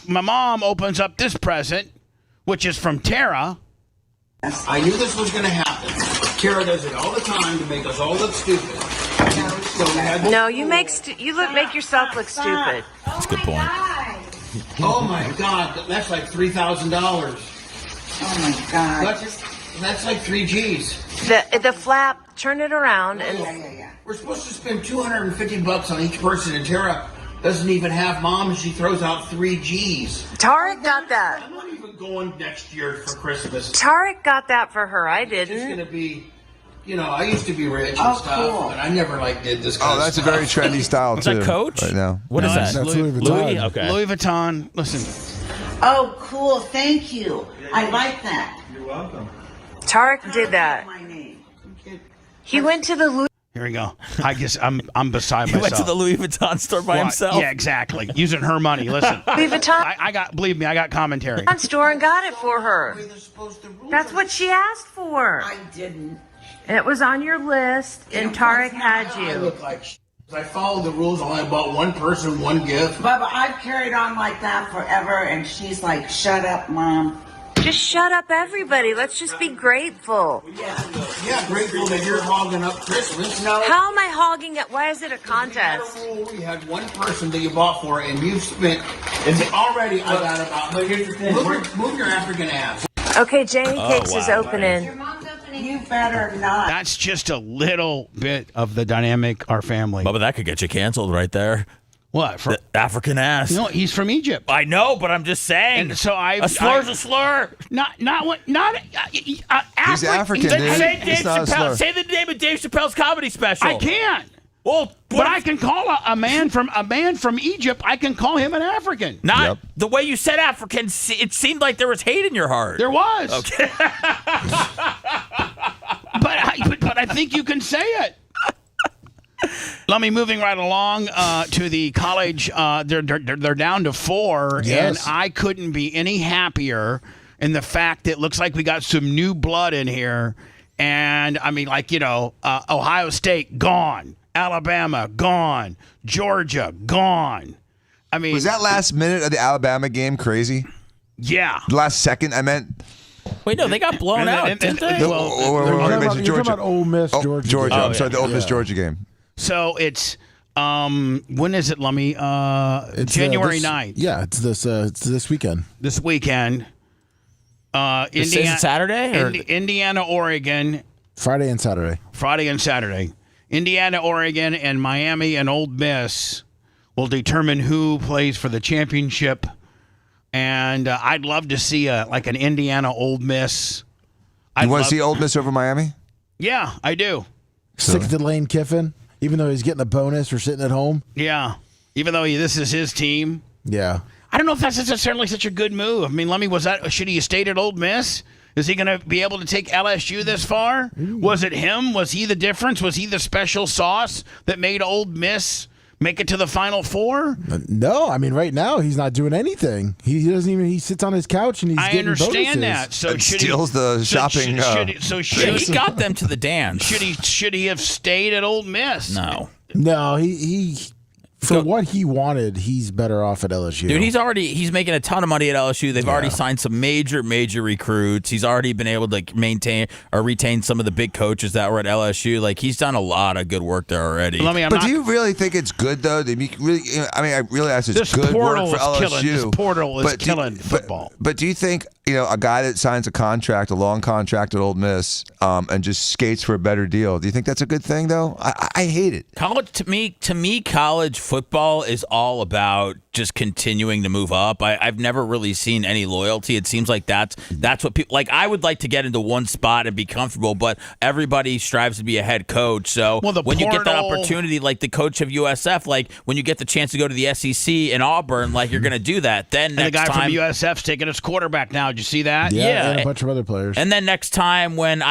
My mom opens up this present, which is from Tara. I knew this was going to happen. Kara does it all the time to make us all look stupid. So we had No, you make yourself look stupid. That's a good point. Oh my God, that's like $3,000. Oh my God. That's like 3 G's. The flap, turn it around and We're supposed to spend $250 on each person, and Tara doesn't even have mom, and she throws out 3 G's. Tarek got that. I'm not even going next year for Christmas. Tarek got that for her. I It's just didn't. gonna be, I used to be rich and stuff, cool. but I never did this kind Oh, of that's a stuff. very trendy style, Is too. that Coach? Right now. What is that? That's Louis Vuitton. Okay. Louis Vuitton. Listen. Oh, cool. Thank you. I like that. You're welcome. Tarek did that. My name. He went to the Louis. Here we go. I guess I'm beside He myself. went to the Louis Vuitton store by Well, himself. Yeah, exactly. Using her money. Listen. Louis Vuitton I got. Believe me, I got commentary. store and got it for her. That's what she asked for. I didn't. It was on your list, and Tarek had I you. look like I followed the rules. I only bought one person, one gift. Bubba, I've carried on like that forever, and she's like, shut up, Mom. Just shut up, everybody. Let's just be grateful. Yeah, grateful that you're hogging up Christmas. No. How am I hogging it? Why is it a contest? You had one person that you bought for, and you've spent. Already, I got about. But here's the thing. Move your African ass. Okay, Janie Cakes is wow. opening. You better not. That's just a little bit of the dynamic our family. Bubba, that could get you canceled right there. What? The African ass. No, he's from Egypt. I know, but I'm just saying. And so a slur's a slur. He's African, dude. Say Dave It's not a slur. Chappelle. Say the name of Dave Chappelle's comedy special. I can't. Well, But I can call a man from Egypt. I can call him an African. Not the way you said African. It seemed like there was hate in your heart. There was. Okay. But I think you can say it. Let me moving right along to the college. They're down to 4, and I couldn't be any happier in the fact that it looks like we got some new blood in here. And I mean, Ohio State gone, Alabama gone, Georgia gone. I mean, Was that last minute of the Alabama game crazy? Yeah. Last second, I meant. Wait, no, they got blown out, didn't they? You're talking about Ole Miss, Georgia. Georgia. Oh, I'm sorry, the Ole Miss Georgia game. So it's when is it, Lummy? It's January 9th. Yeah, it's this weekend. This weekend. Is it Saturday? Or? Indiana, Oregon. Friday and Saturday. Indiana, Oregon, and Miami and Ole Miss will determine who plays for the championship. And I'd love to see an Indiana Ole Miss. You want to see Ole Miss over Miami? Yeah, I do. Stick to Lane Kiffin, even though he's getting a bonus for sitting at home. Yeah, even though this is his team. Yeah. I don't know if that's necessarily such a good move. I mean, Lummy, should he have stayed at Ole Miss? Is he going to be able to take LSU this far? Was it him? Was he the difference? Was he the special sauce that made Ole Miss make it to the Final Four? No, I mean, right now he's not doing anything. He doesn't even. He sits on his couch and he's getting bonuses. I understand that. So steals the shopping. He got them to the dance. Should he have stayed at Ole Miss? No, he for what he wanted, he's better off at LSU. Dude, he's making a ton of money at LSU. They've already signed some major recruits. He's already been able to maintain or retain some of the big coaches that were at LSU. Like, he's done a lot of good work there already. Do you really think it's good though? I realize it's good work for LSU. This portal is killing football. But do you think? a guy that signs a long contract at Ole Miss, and just skates for a better deal. Do you think that's a good thing, though? I hate it. College to me, college football is all about just continuing to move up. I've never really seen any loyalty. It seems like that's what people like. I would like to get into one spot and be comfortable, but everybody strives to be a head coach. So when you get that opportunity, like the coach of USF, like when you get the chance to go to the SEC in Auburn, like you're going to do that. Then and the guy from USF's taking his quarterback now. Did you see that? Yeah, and a bunch of other players. And then next time when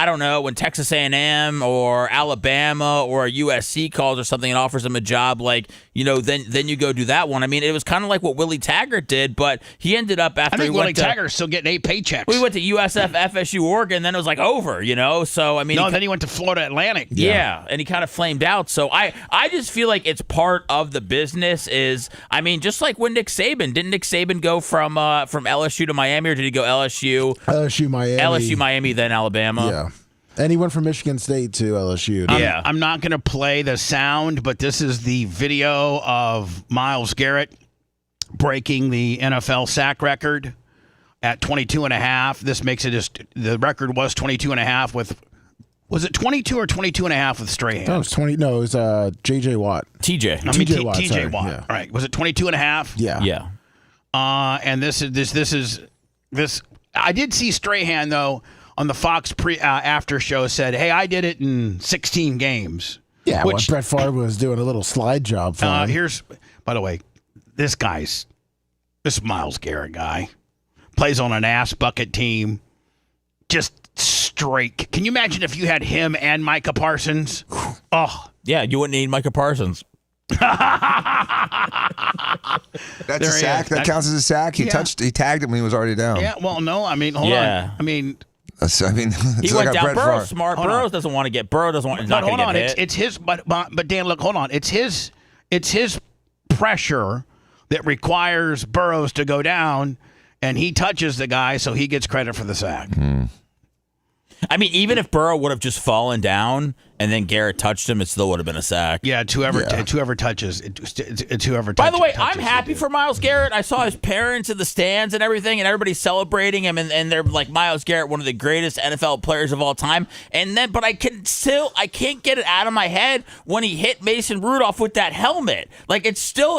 Texas A&M or Alabama or USC calls or something and offers them a job, like then you go do that one. I mean, it was kind of like what Willie Taggart did, but he ended up after. I think Willie Taggart's still getting 8 paychecks. We went to USF, FSU, Oregon, then it was like over. So I mean, then he went to Florida Atlantic. Yeah, and he kind of flamed out. So I just feel like it's part of the business. Just like when Nick Saban didn't Nick Saban go from LSU to Miami, or did he go LSU, Miami, then Alabama? Yeah. And he went from Michigan State to LSU. I'm not going to play the sound, but this is the video of Myles Garrett breaking the NFL sack record at 22.5. This makes it the record was 22.5 with. Was it 22 or 22.5 with Strahan? No, it was 20. No, it was J.J. Watt. TJ Watt. Sorry. Watt. Yeah. All right. Was it 22.5? Yeah. And this is. I did see Strahan though on the Fox after show said, "Hey, I did it in 16 games." Yeah, which Brett Favre was doing a little slide job for him. By the way, this Myles Garrett guy plays on an ass bucket team. Just straight. Can you imagine if you had him and Micah Parsons? Oh, yeah, you wouldn't need Micah Parsons. That's a sack. That counts as a sack. He tagged him when he was already down. Yeah. Well, no. I mean, hold on. I mean, he went down. Burrow's smart. Burrow doesn't want to get. Burrow doesn't want. But hold on. It's his. But Dan, look. Hold on. It's his pressure that requires Burrows to go down, and he touches the guy, so he gets credit for the sack. I mean, even if Burrow would have just fallen down and then Garrett touched him, it still would have been a sack. Yeah, it's whoever touches. It's whoever touches. By the way, I'm happy for Myles Garrett. I saw his parents in the stands and everything, and everybody's celebrating him, and they're like, Myles Garrett, one of the greatest NFL players of all time. But I can't get it out of my head when he hit Mason Rudolph with that helmet. Like it's still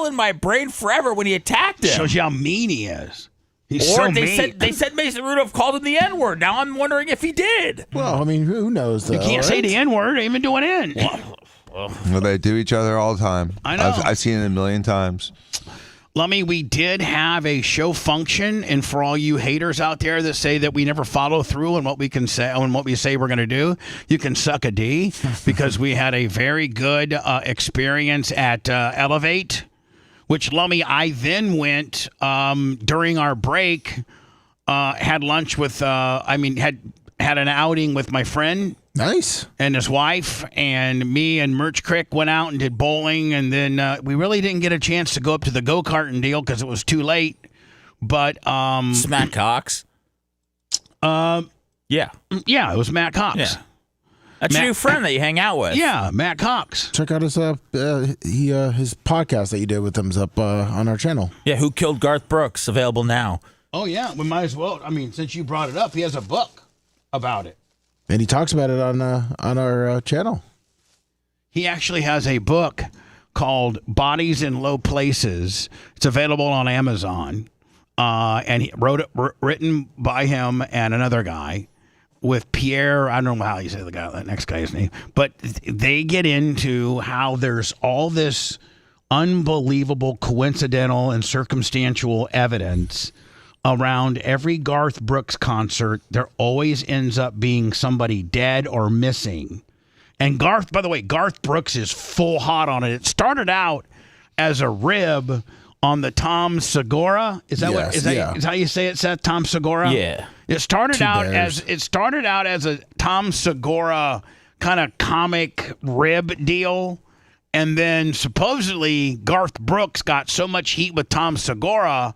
in my brain forever when he attacked him. Shows you how mean he is. They said Mason Rudolph called him the N-word. Now I'm wondering if he did. Well, I mean, who knows? You can't say the N-word, even do an N. Well, they do each other all the time. I know. I've seen it a million times. Lummy, we did have a show function, and for all you haters out there that say that we never follow through on what we can say and what we say we're going to do, you can suck a D because we had a very good experience at Elevate. Which, Lummy, I then went during our break, had lunch with, had an outing with my friend. Nice. And his wife, and me and Merch Crick went out and did bowling, and then we really didn't get a chance to go up to the go-karting deal because it was too late. But it's Matt Cox. Yeah, it was Matt Cox. Yeah. That's your new friend that you hang out with. Yeah, Matt Cox. Check out his his podcast that you did with him up on our channel. Yeah, Who Killed Garth Brooks? Available now. Oh, yeah. We might as well. I mean, since you brought it up, he has a book about it. And he talks about it on our channel. He actually has a book called Bodies in Low Places. It's available on Amazon. And he written by him and another guy. With Pierre, I don't know how you say that next guy's name, but they get into how there's all this unbelievable coincidental and circumstantial evidence around every Garth Brooks concert. There always ends up being somebody dead or missing. And by the way, Garth Brooks is full hot on it. It started out as a rib on the Tom Segura. Is that how you say it, Seth? Tom Segura? Yeah. It started out as a Tom Segura kind of comic rib deal, and then supposedly Garth Brooks got so much heat with Tom Segura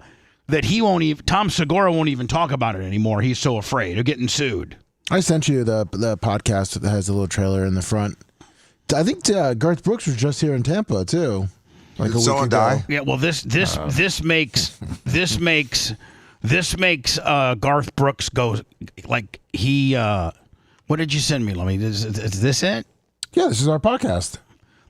that Tom Segura won't even talk about it anymore. He's so afraid of getting sued. I sent you the podcast that has a little trailer in the front. I think Garth Brooks was just here in Tampa too. Like Did someone die? Yeah. Well, this makes This makes Garth Brooks go like he. What did you send me? Let me. Is this it? Yeah, this is our podcast.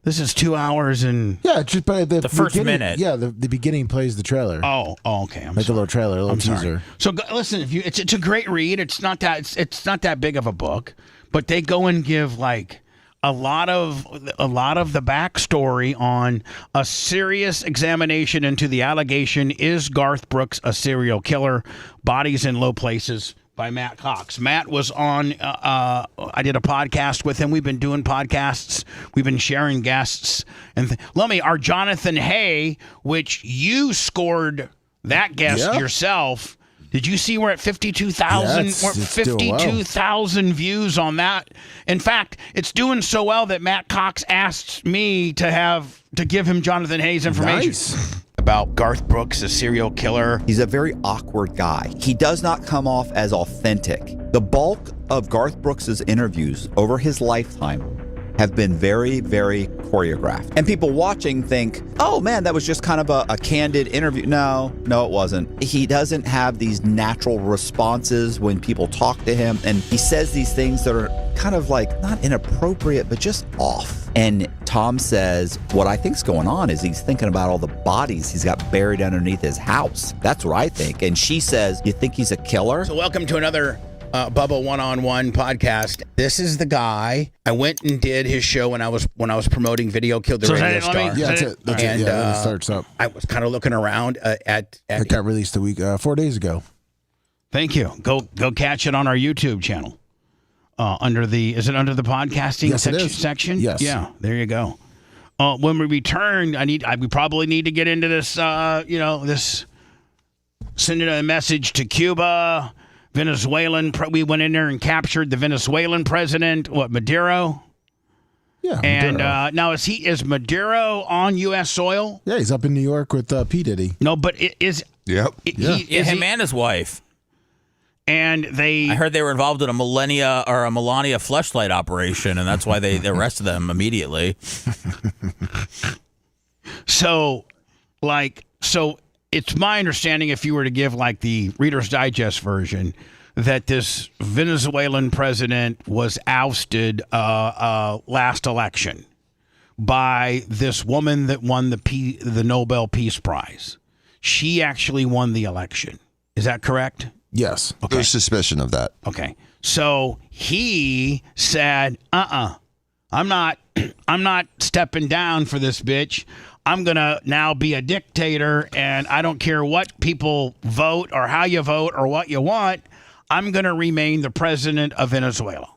This is 2 hours and yeah, just but the first minute. Yeah, the beginning plays the trailer. Oh, okay. I'm like sorry. a little trailer, a little teaser. Sorry. So listen, if you, it's a great read. It's not that big of a book, but they go and give like a lot of the backstory on a serious examination into the allegation: is Garth Brooks a serial killer? Bodies in Low Places by Matt Cox. Matt was on, I did a podcast with him. We've been doing podcasts. We've been sharing guests. And Lummy, our Jonathan Hay, which you scored that guest yourself. Did you see we're at 52,000? We're 52,000 views on that. In fact, it's doing so well that Matt Cox asked me to give him Jonathan Hay's information. Nice. About Garth Brooks, a serial killer. He's a very awkward guy. He does not come off as authentic. The bulk of Garth Brooks's interviews over his lifetime have been very, very choreographed. And people watching think, oh man, that was just kind of a candid interview. No, it wasn't. He doesn't have these natural responses when people talk to him. And he says these things that are kind of like not inappropriate, but just off. And Tom says, what I think's going on is he's thinking about all the bodies he's got buried underneath his house. That's what I think. And she says, you think he's a killer? So welcome to another Bubba One-on-One podcast. This is the guy. I went and did his show when I was promoting Video Killed the Radio Star. Yeah, that's it. That's it. Yeah, it starts up. I was kind of looking around at it got released a week, 4 days ago. Thank you. Go catch it on our YouTube channel. Is it under the podcasting section? Yes. Yeah. There you go. When we return, we probably need to get into this. This sending a message to Cuba. Venezuelan. We went in there and captured the Venezuelan president. Maduro? Yeah. And Maduro. now is Maduro on U.S. soil? Yeah, he's up in New York with P. Diddy. No, but is. Yep. Him and his wife. And I heard they were involved in a Melania fleshlight operation, and that's why they arrested them immediately. So it's my understanding, if you were to give like the Reader's Digest version, that this Venezuelan president was ousted last election by this woman that won the Nobel Peace Prize. She actually won the election. Is that correct? Yes. Okay. There's suspicion of that. Okay. So he said, I'm not stepping down for this bitch. I'm going to now be a dictator, and I don't care what people vote or how you vote or what you want. I'm going to remain the president of Venezuela.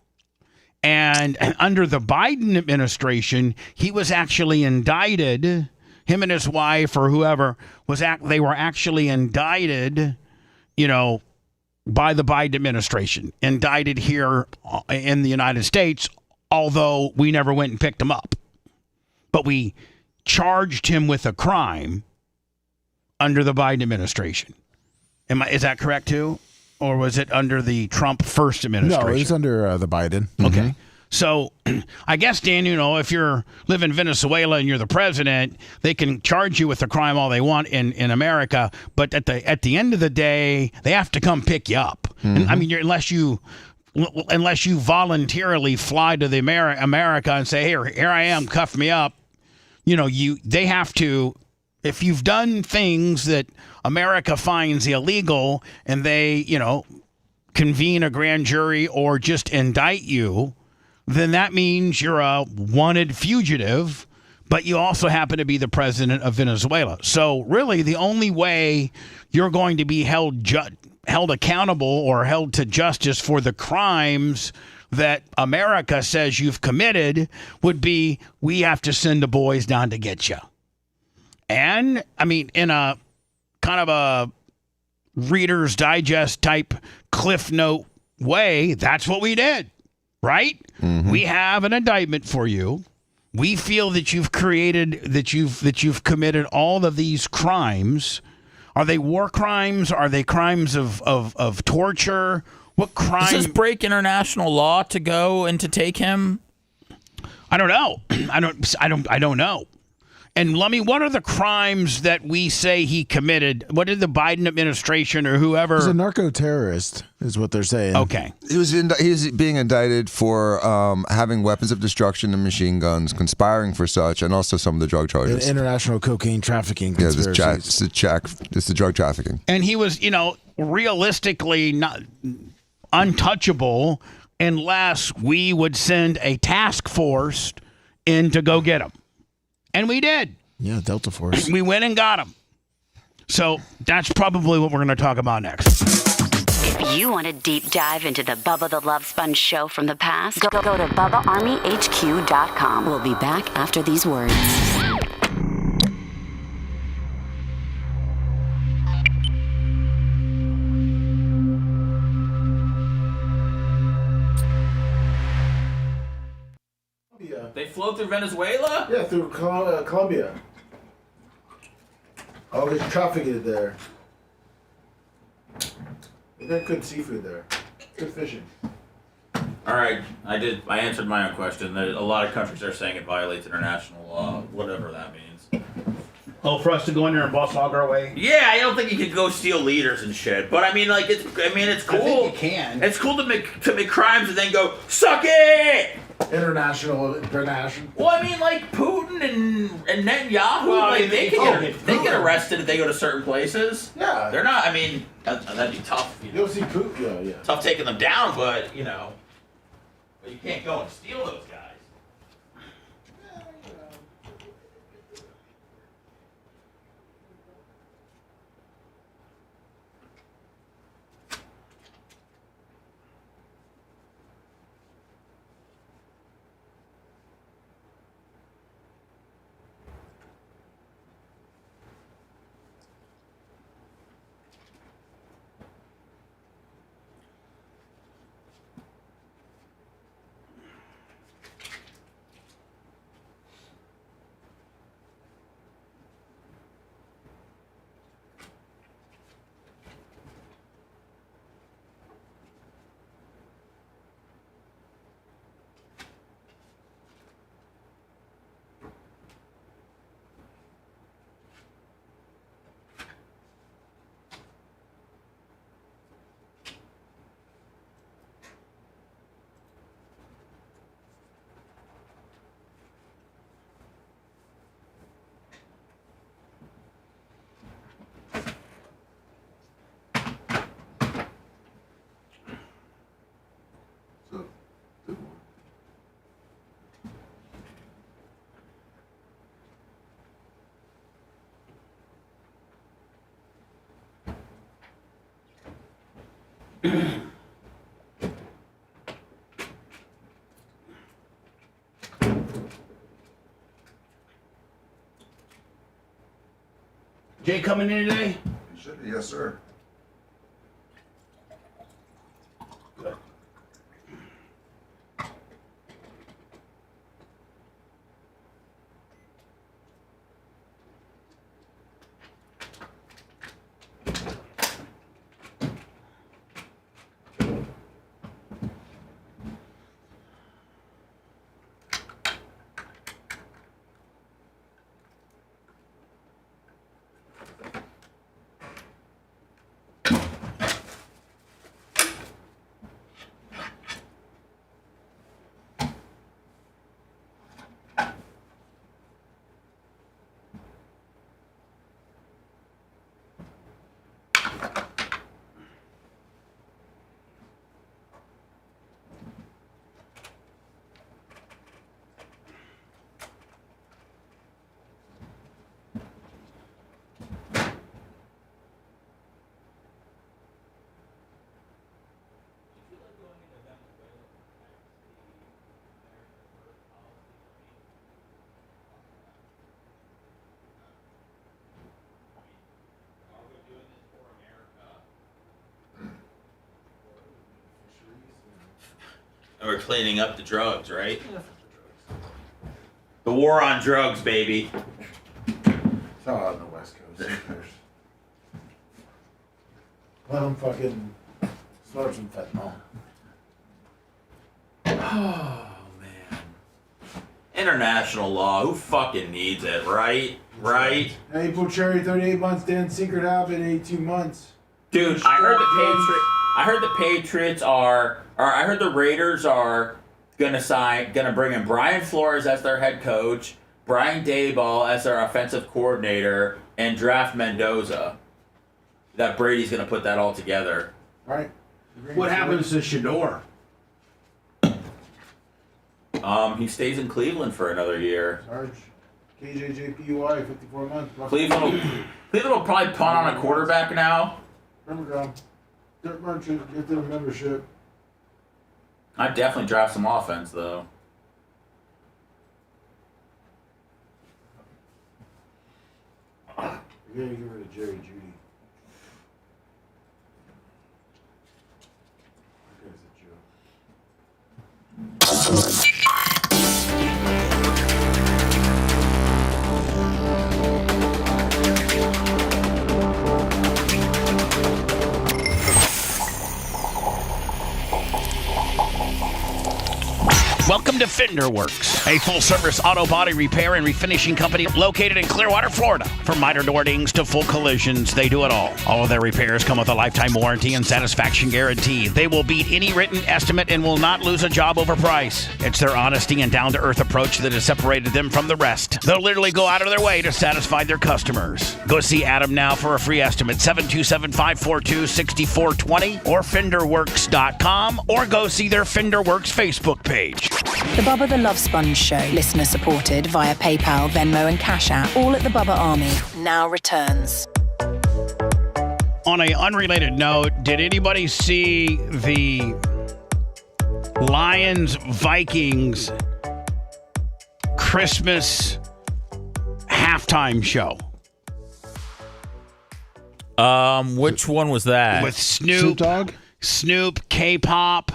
And under the Biden administration, he was actually indicted. Him and his wife or whoever they were actually indicted, by the Biden administration, indicted here in the United States, although we never went and picked him up. But we charged him with a crime under the Biden administration. Is that correct too? Or was it under the Trump first administration? No, it was under the Biden. Okay. So I guess, Dan, if you live in Venezuela and you're the president, they can charge you with a crime all they want in America. But at the end of the day, they have to come pick you up. And I mean, unless you voluntarily fly to the America and say, here I am, cuff me up. They have to, if you've done things that America finds illegal and they, convene a grand jury or just indict you, then that means you're a wanted fugitive, but you also happen to be the president of Venezuela. So really the only way you're going to be held accountable or held to justice for the crimes that America says you've committed would be, we have to send the boys down to get you. And, I mean, in a kind of a Reader's Digest type Cliff Note way, that's what we did, right? We have an indictment for you. We feel that you've committed all of these crimes. Are they war crimes? Are they crimes of torture? What crime? Does this break international law to go and to take him? I don't know. I don't know. And Lummy, what are the crimes that we say he committed? What did the Biden administration or whoever? He's a narco-terrorist, is what they're saying. Okay. He's being indicted for having weapons of destruction and machine guns, conspiring for such, and also some of the drug charges. International cocaine trafficking Yeah, conspiracies. it's the drug trafficking. And he was, realistically not untouchable unless we would send a task force in to go get him. And we did. Yeah, Delta Force. We went and got him. So that's probably what we're going to talk about next. If you want to deep dive into the Bubba the Love Sponge show from the past, go to BubbaArmyHQ.com. We'll be back after these words. They flew through Venezuela? Yeah, through Colombia. Oh, there's trafficking there. They got good seafood there. Good fishing. All right, I answered my own question. A lot of countries are saying it violates international law, whatever that means. Oh, for us to go in there and boss hog our way? Yeah, I don't think you could go steal leaders and shit. But I mean, it's cool. I think you can. It's cool to make crimes and then go suck it. International. Well, I mean, like Putin and Netanyahu, they get arrested if they go to certain places. Yeah, they're not. I mean, that'd be tough. You'll see Putin. Yeah. Tough taking them down, but but you can't go and steal those guys. Jay coming in today? He should be, yes, sir. And we're cleaning up the drugs, right? The war on drugs, baby. It's all out on the West Coast. Let them fucking snort some fentanyl. Oh, man. International law. Who fucking needs it, right? Right? April Cherry, 38 months. Dan Secret Habit, 82 months. Dude, I heard the Patriots are, or I heard the Raiders are gonna bring in Brian Flores as their head coach, Brian Daboll as their offensive coordinator, and draft Mendoza. That Brady's gonna put that all together. All right. What happens to Shador? He stays in Cleveland for another year. Sarge, KJJPUI, 54 months. Cleveland will probably punt on a quarterback now. Remember, Dirt Merchant, get their membership. I'd definitely draft some offense, though. You're going to get rid of Jerry Judy. Welcome to Fender Works, a full-service auto body repair and refinishing company located in Clearwater, Florida. From minor door dings to full collisions, they do it all. All of their repairs come with a lifetime warranty and satisfaction guarantee. They will beat any written estimate and will not lose a job over price. It's their honesty and down-to-earth approach that has separated them from the rest. They'll literally go out of their way to satisfy their customers. Go see Adam now for a free estimate, 727-542-6420 or FenderWorks.com, or go see their Fender Works Facebook page. The Bubba the Love Sponge Show, listener supported via PayPal, Venmo, and Cash App, all at the Bubba Army, now returns. On an unrelated note, did anybody see the Lions-Vikings Christmas halftime show? Which one was that? With Snoop Dogg, K-pop.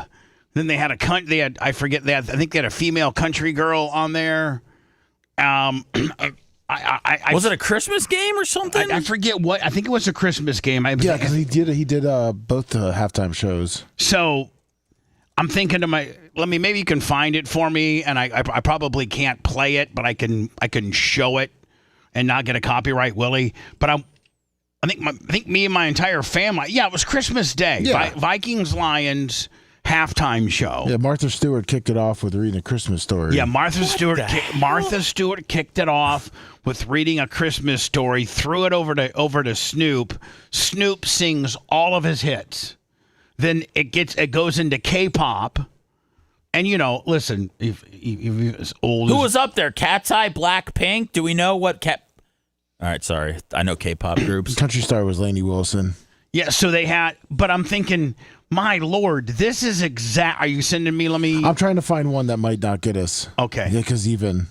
Then they had I think they had a female country girl on there. Was it a Christmas game or something? I forget what. I think it was a Christmas game. Yeah, because he did both the halftime shows. So I'm thinking to maybe you can find it for me, and I probably can't play it, but I can show it and not get a copyright, Willie. But I think me and my entire family. Yeah, it was Christmas Day. Yeah. Vikings Lions halftime show. Yeah, Martha Stewart kicked it off with reading a Christmas story. Yeah, Martha Stewart kicked it off with reading a Christmas story, threw it over to Snoop. Snoop sings all of his hits. Then it goes into K-pop. And listen, if as old Who was up there? Cat's Eye, Blackpink? Do we know what All right, sorry. I know K-pop groups. Country star was Lainey Wilson. Yeah, so they had, but I'm thinking, my Lord, this is exact. Are you sending me? I'm trying to find one that might not get us. Okay. Yeah, because even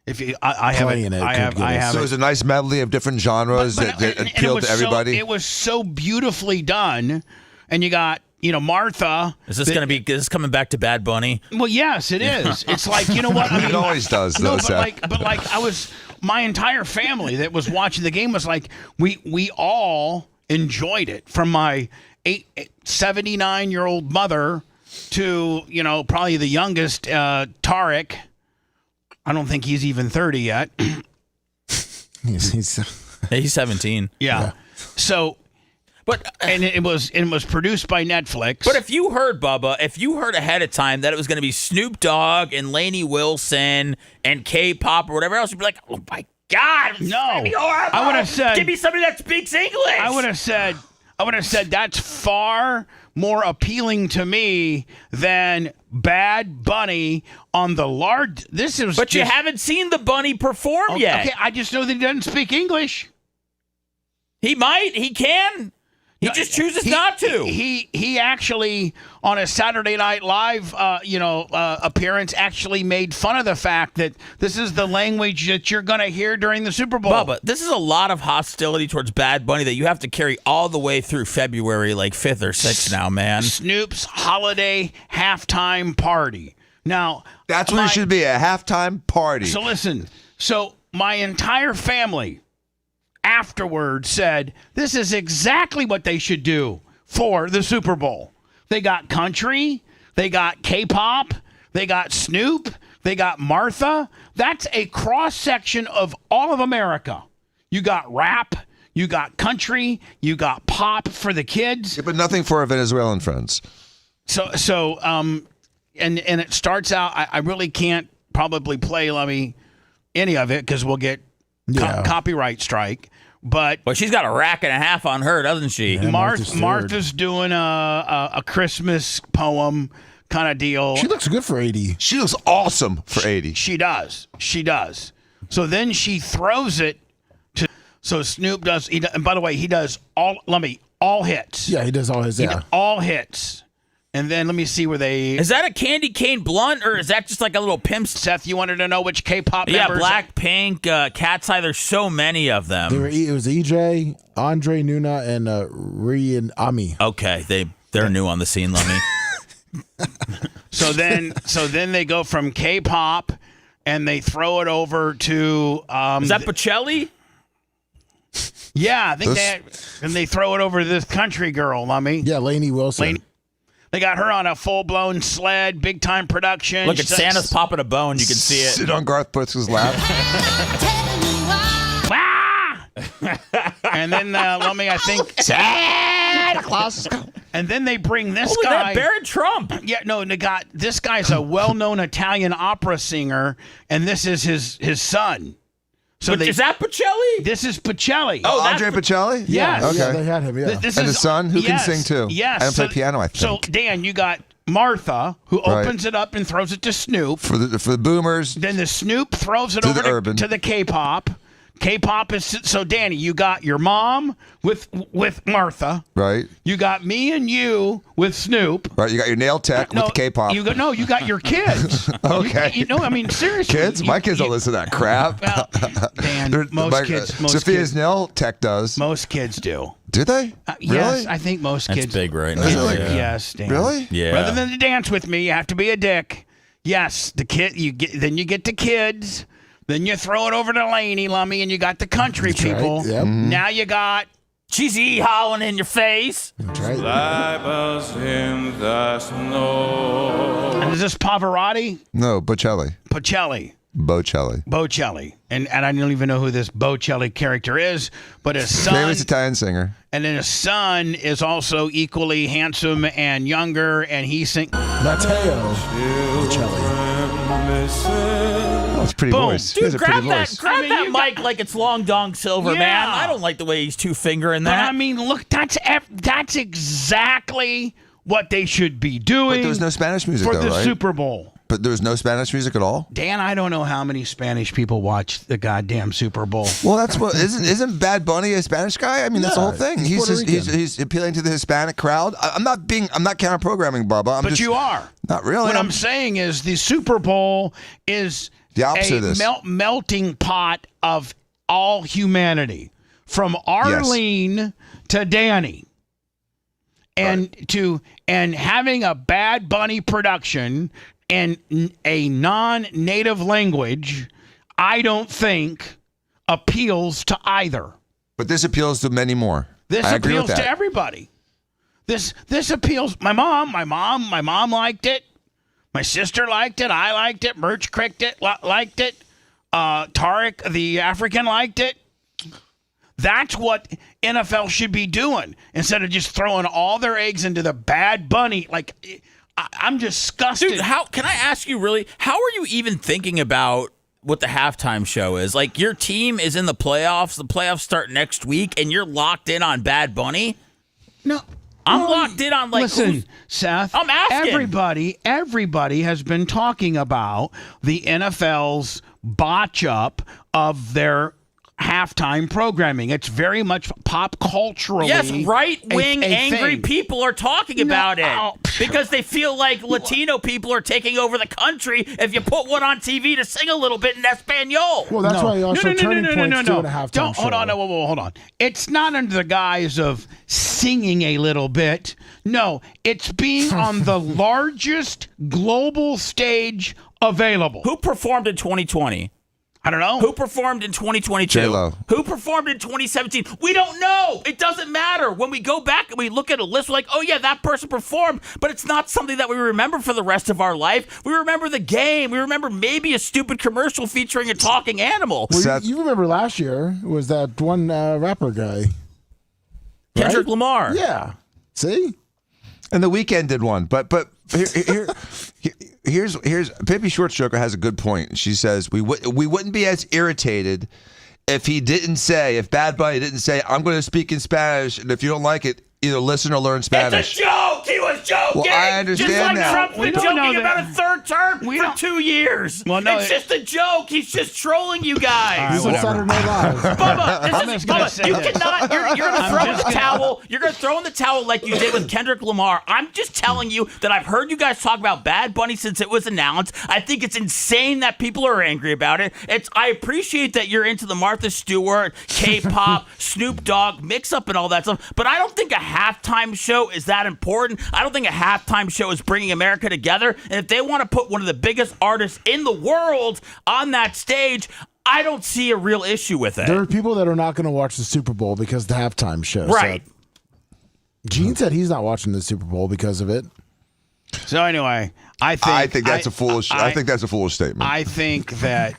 if I have it, I have. So it was a nice medley of different genres that appealed to everybody. It was so beautifully done, and you got Martha. Is this coming back to Bad Bunny? Well, yes, it is. It's like what I mean. It always does. No, but like I was, my entire family that was watching the game was like we all enjoyed it, from my 79-year-old mother to probably the youngest Tarek. I don't think he's even 30 yet. he's 17. Yeah. So, and it was produced by Netflix. But if you heard ahead of time that it was going to be Snoop Dogg and Lainey Wilson and K-pop or whatever else, you'd be like, oh my God, no. I would have said, give me somebody that speaks English. I would have said that's far more appealing to me than Bad Bunny on the large. But you haven't seen the Bunny perform yet. Okay, I just know that he doesn't speak English. He might. He can. He just chooses not to. He actually, on a Saturday Night Live appearance, actually made fun of the fact that this is the language that you're going to hear during the Super Bowl. Bubba, this is a lot of hostility towards Bad Bunny that you have to carry all the way through February, like 5th or 6th now, man. Snoop's holiday halftime party. Now, that's what it should be, a halftime party. So listen, my entire family afterwards said this is exactly what they should do for the Super Bowl. They got country, they got K-pop, they got Snoop, They got Martha. That's a cross section of all of America. You got rap. You got country. You got pop for the kids. Yeah, but nothing for our Venezuelan friends. And it starts out. I really can't probably play any of it because we'll get copyright strike. But she's got a rack and a half on her, doesn't she? Yeah, Martha's doing a Christmas poem kind of deal. She looks good for 80. She looks awesome for 80. She does. So then she throws it to. So Snoop does. And by the way, he does all hits. Yeah, he does all his. Yeah, all hits. And then let me see where they. Is that a candy cane blunt or is that just like a little pimp? Seth, you wanted to know which K-pop members? Yeah, Blackpink, Cat's Eye. There's so many of them. It was EJ, Andre Nuna, and Ri and Ami. Okay, they're new on the scene, Lummy. So then they go from K-pop and they throw it over to. Is that Bocelli? Yeah, I think they throw it over to this country girl, Lummy. Yeah, Lainey Wilson. They got her on a full-blown sled, big-time production. Look at Santa's popping a bone. You can see it. Sit on Garth Brooks' lap. And then, Lummy, I think Santa Claus. And then they bring this guy. That Barrett Trump. Yeah, no, they got this guy's a well-known Italian opera singer, and this is his son. So is that Bocelli? This is Bocelli. Oh, Andre Bocelli? Yes. Okay. Yeah, they had him, yeah. And his son, who can sing too. Yes. And play piano, I think. So, Dan, you got Martha, who opens it up and throws it to Snoop. For the boomers. Then the Snoop throws it over to the K-pop. K-pop is so Danny. You got your mom with Martha, right? You got me and you with Snoop, right? You got your nail tech with K-pop. You got your kids. Okay, I mean seriously, kids. My kids don't listen to that crap. Well, Dan, most kids. Sophia's nail tech does. Most kids do. Do they? Yes, really? I think most kids. That's big right now. Yes, Dan. Really? Yeah. Rather than to dance with me, you have to be a dick. Yes, the kid. Then you get the kids. Then you throw it over to Laney, Lummy, and you got the country people. Right. Yep. Now you got she's howling in your face. That's right. In the snow. And is this Pavarotti? No, Bocelli. Bocelli. And I don't even know who this Bocelli character is, but his son. Famous Italian singer. And then his son is also equally handsome and younger, and he sings. Matteo Bocelli. Oh, it's a pretty voice. Dude, grab that mic like it's Long Dong Silver, man. I don't like the way he's two-fingering that. But I mean, look, that's exactly what they should be doing. But there's no Spanish music for though, the right? Super Bowl. But there's no Spanish music at all? Dan, I don't know how many Spanish people watch the goddamn Super Bowl. Well, that's what isn't Bad Bunny a Spanish guy? I mean, that's the whole thing. He's appealing to the Hispanic crowd. I'm not counter programming, Bubba. But you are. Not really. What I'm saying is the Super Bowl is the opposite of this. Melting pot of all humanity, from Arlene to Danny. And having a Bad Bunny production in a non-native language, I don't think appeals to either. But this appeals to many more. This I agree appeals with that. to everybody. This appeals. My mom liked it. My sister liked it. I liked it. Merch Cricket liked it. Tariq, the African, liked it. That's what NFL should be doing instead of just throwing all their eggs into the Bad Bunny. Like, I'm disgusted. Dude, can I ask you really, how are you even thinking about what the halftime show is? Like, your team is in the playoffs. The playoffs start next week, and you're locked in on Bad Bunny? No. I'm locked in on, like, listen, Seth. I'm asking. Everybody has been talking about the NFL's botch up of their halftime programming. It's very much pop culturally. Yes, right-wing angry thing. people are talking about it because they feel like Latino people are taking over the country if you put one on TV to sing a little bit in Espanol. Well, that's why also Turning Point's doing a halftime show. Hold on. It's not under the guise of singing a little bit. No, it's being on the largest global stage available. Who performed in 2020? I don't know. Who performed in 2022? J-Lo. Who performed in 2017? We don't know. It doesn't matter. When we go back and we look at a list, we're like, oh, yeah, that person performed, but it's not something that we remember for the rest of our life. We remember the game. We remember maybe a stupid commercial featuring a talking animal. Well, you remember last year was that one rapper guy. Kendrick Lamar. Yeah. See? And The Weeknd did one. But here's Pippi Shortstroker has a good point. She says we wouldn't be as irritated if Bad Bunny didn't say, I'm going to speak in Spanish, and if you don't like it, either listen or learn Spanish. It's a joke. He was joking. Well, I understand just like that. Trump's been joking about a third term for 2 years. Well, no, it's just a joke. He's just trolling you guys. He's on Saturday Night Live. Bubba, you cannot. You're going to throw in the towel. You're going to throw in the towel like you did with Kendrick Lamar. I'm just telling you that I've heard you guys talk about Bad Bunny since it was announced. I think it's insane that people are angry about it. I appreciate that you're into the Martha Stewart, K-pop, Snoop Dogg mix-up and all that stuff, but I don't think a halftime show is that important. I don't think a halftime show is bringing America together. And if they want to put one of the biggest artists in the world on that stage, I don't see a real issue with it. There are people that are not going to watch the Super Bowl because of the halftime show. Right. So Gene said he's not watching the Super Bowl because of it. So anyway, I think that's a foolish statement. I think that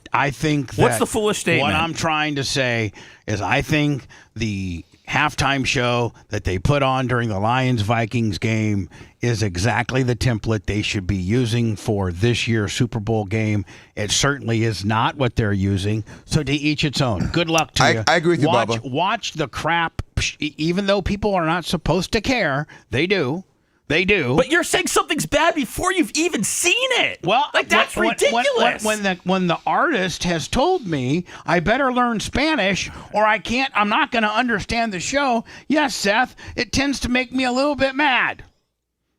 What's the foolish statement? What I'm trying to say is I think the halftime show that they put on during the Lions-Vikings game is exactly the template they should be using for this year's Super Bowl game. It certainly is not what they're using. So to each its own. Good luck to you. I agree with you, Bubba. Watch the crap. Even though people are not supposed to care, they do. They do. But you're saying something's bad before you've even seen it. Well, like that's ridiculous. When the artist has told me I better learn Spanish or I'm not going to understand the show. Yes, Seth, it tends to make me a little bit mad.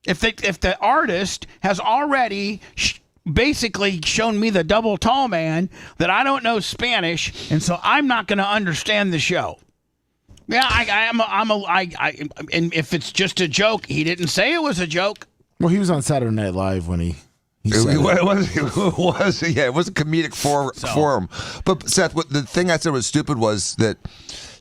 If the artist has already basically shown me the double tall man that I don't know Spanish, and so I'm not going to understand the show. Yeah, and if it's just a joke, he didn't say it was a joke. Well, he was on Saturday Night Live when he said it was a comedic forum. But Seth, the thing I said was stupid was that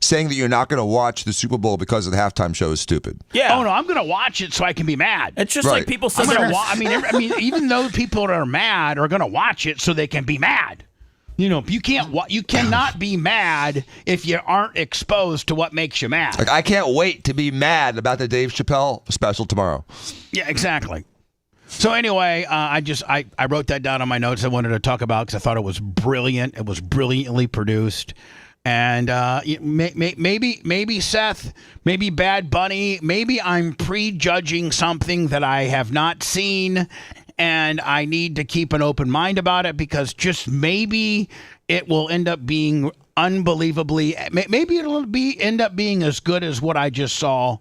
saying that you're not going to watch the Super Bowl because of the halftime show is stupid. Yeah. Oh no, I'm going to watch it so I can be mad. It's just like people say. I mean, even though people that are mad are going to watch it so they can be mad. You know, you cannot be mad if you aren't exposed to what makes you mad. Like, I can't wait to be mad about the Dave Chappelle special tomorrow. Yeah, exactly. So anyway, I wrote that down on my notes I wanted to talk about because I thought it was brilliant. It was brilliantly produced. And maybe Seth, maybe Bad Bunny, maybe I'm prejudging something that I have not seen, and I need to keep an open mind about it because just maybe it will end up being unbelievably. Maybe it'll end up being as good as what I just saw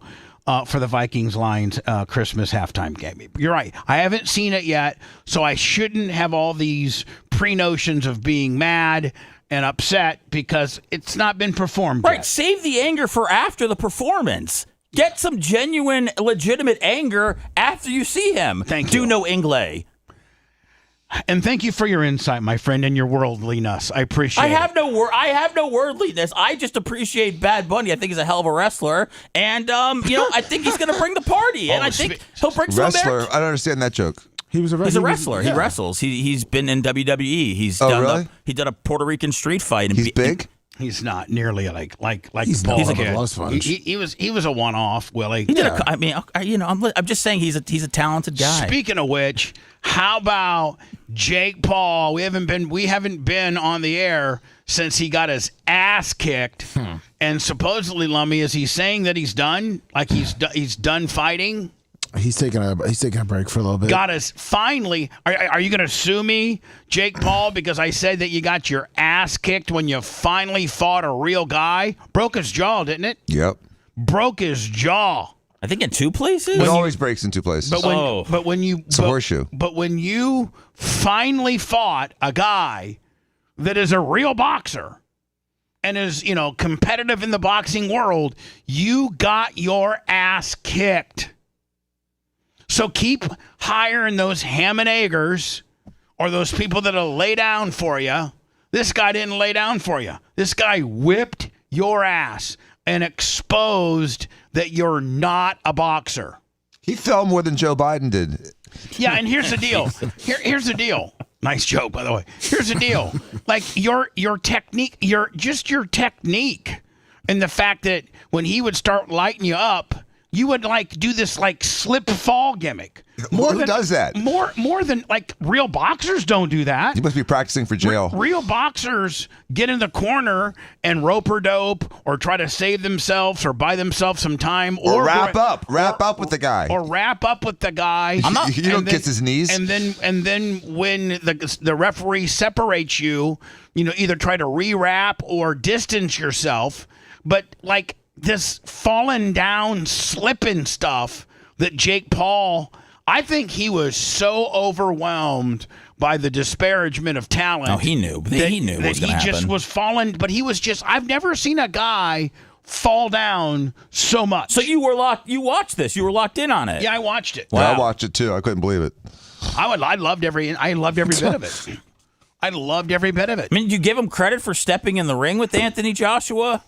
for the Vikings-Lions Christmas halftime game. You're right. I haven't seen it yet, so I shouldn't have all these pre-notions of being mad and upset because it's not been performed right, yet. Save the anger for after the performance. Get some genuine, legitimate anger after you see him. Thank you. Do no inglés. And thank you for your insight, my friend, and your worldliness. I appreciate it. I have no worldliness. I just appreciate Bad Bunny. I think he's a hell of a wrestler. And, I think he's going to bring the party. And I think he'll bring some wrestler. America. I don't understand that joke. He's a wrestler. He wrestles. He's been in WWE. He did a Puerto Rican street fight. He's big? He's not nearly like he's Paul. He's a Love Sponge. He was a one-off, Willie. He did I'm just saying he's a talented guy. Speaking of which, how about Jake Paul? We haven't been on the air since he got his ass kicked, and supposedly, Lummy, is he saying that he's done? Like he's done fighting? He's taking a break for a little bit. Got us finally. Are you going to sue me, Jake Paul, because I said that you got your ass kicked when you finally fought a real guy? Broke his jaw, didn't it? Yep. Broke his jaw. I think in two places. It always breaks in two places. It's a horseshoe. But when you finally fought a guy that is a real boxer and is, competitive in the boxing world, you got your ass kicked. So keep hiring those ham and eggers or those people that'll lay down for you This guy didn't lay down for you. This guy whipped your ass and exposed that you're not a boxer. He fell more than Joe Biden did. Yeah, and here's the deal. Here's the deal. Nice joke, by the way. Here's the deal. Like your technique, your technique, and the fact that when he would start lighting you up, you would like do this like slip fall gimmick. Who does that? More than like real boxers don't do that. You must be practicing for jail. Real boxers get in the corner and rope or dope or try to save themselves or buy themselves some time or wrap up with the guy. Or wrap up with the guy. You don't kiss his knees. And then when the referee separates you, either try to re-wrap or distance yourself. But like this falling down, slipping stuff that Jake Paul, I think he was so overwhelmed by the disparagement of talent. Oh, he knew. He knew what was going to happen. He just was falling, but he was just, I've never seen a guy fall down so much. So you watched this. You were locked in on it. Yeah, I watched it. Wow. Yeah, I watched it too. I couldn't believe it. I loved every bit of it. I loved every bit of it. I mean, did you give him credit for stepping in the ring with Anthony Joshua?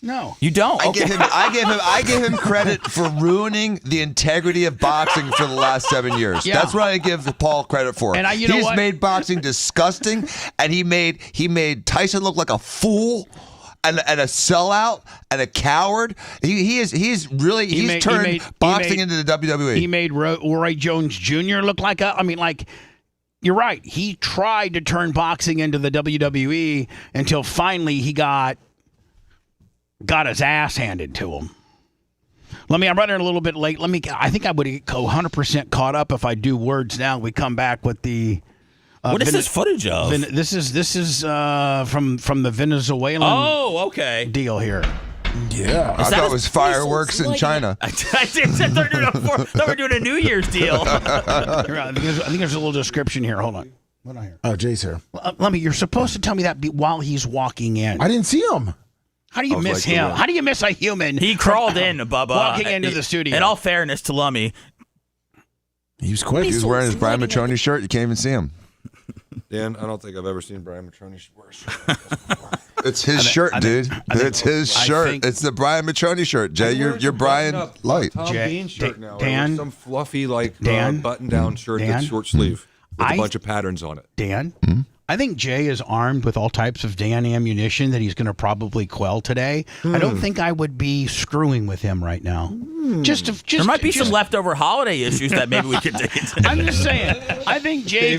No, you don't. I give him credit for ruining the integrity of boxing for the last 7 years. Yeah. That's what I give Paul credit for. And He's made boxing disgusting, and he made Tyson look like a fool and a sellout and a coward. He's turned boxing into the WWE. He made Roy Jones Jr. look like you're right. He tried to turn boxing into the WWE until finally he got his ass handed to him. I'm running a little bit late. I think I would get 100% caught up if I do words now. We come back with the. What is this footage of? This is from the Venezuelan deal here. Yeah, I thought it was fireworks in China. I thought we were doing a New Year's deal. I think there's a little description here. Hold on. What I hear? Oh, Jay's here. You're supposed to tell me that while he's walking in. I didn't see him. How do you miss him? How do you miss a human? He crawled in, Bubba. Walking into the studio. In all fairness to Lummy. He was quick. He was wearing his Brian Matrone shirt. You can't even see him. Dan, I don't think I've ever seen Brian Matrone wear a shirt. It's his shirt, dude. It's his shirt. It's the Brian Matrone shirt. Jay, you're Brian Light. Tom Bean shirt now. Dan, some fluffy button-down shirt that's short sleeve with a bunch of patterns on it. Dan, I think Jay is armed with all types of Dan ammunition that he's going to probably quell today. I don't think I would be screwing with him right now. There might be some leftover holiday issues that maybe we could dig into. I'm just saying. I think Jay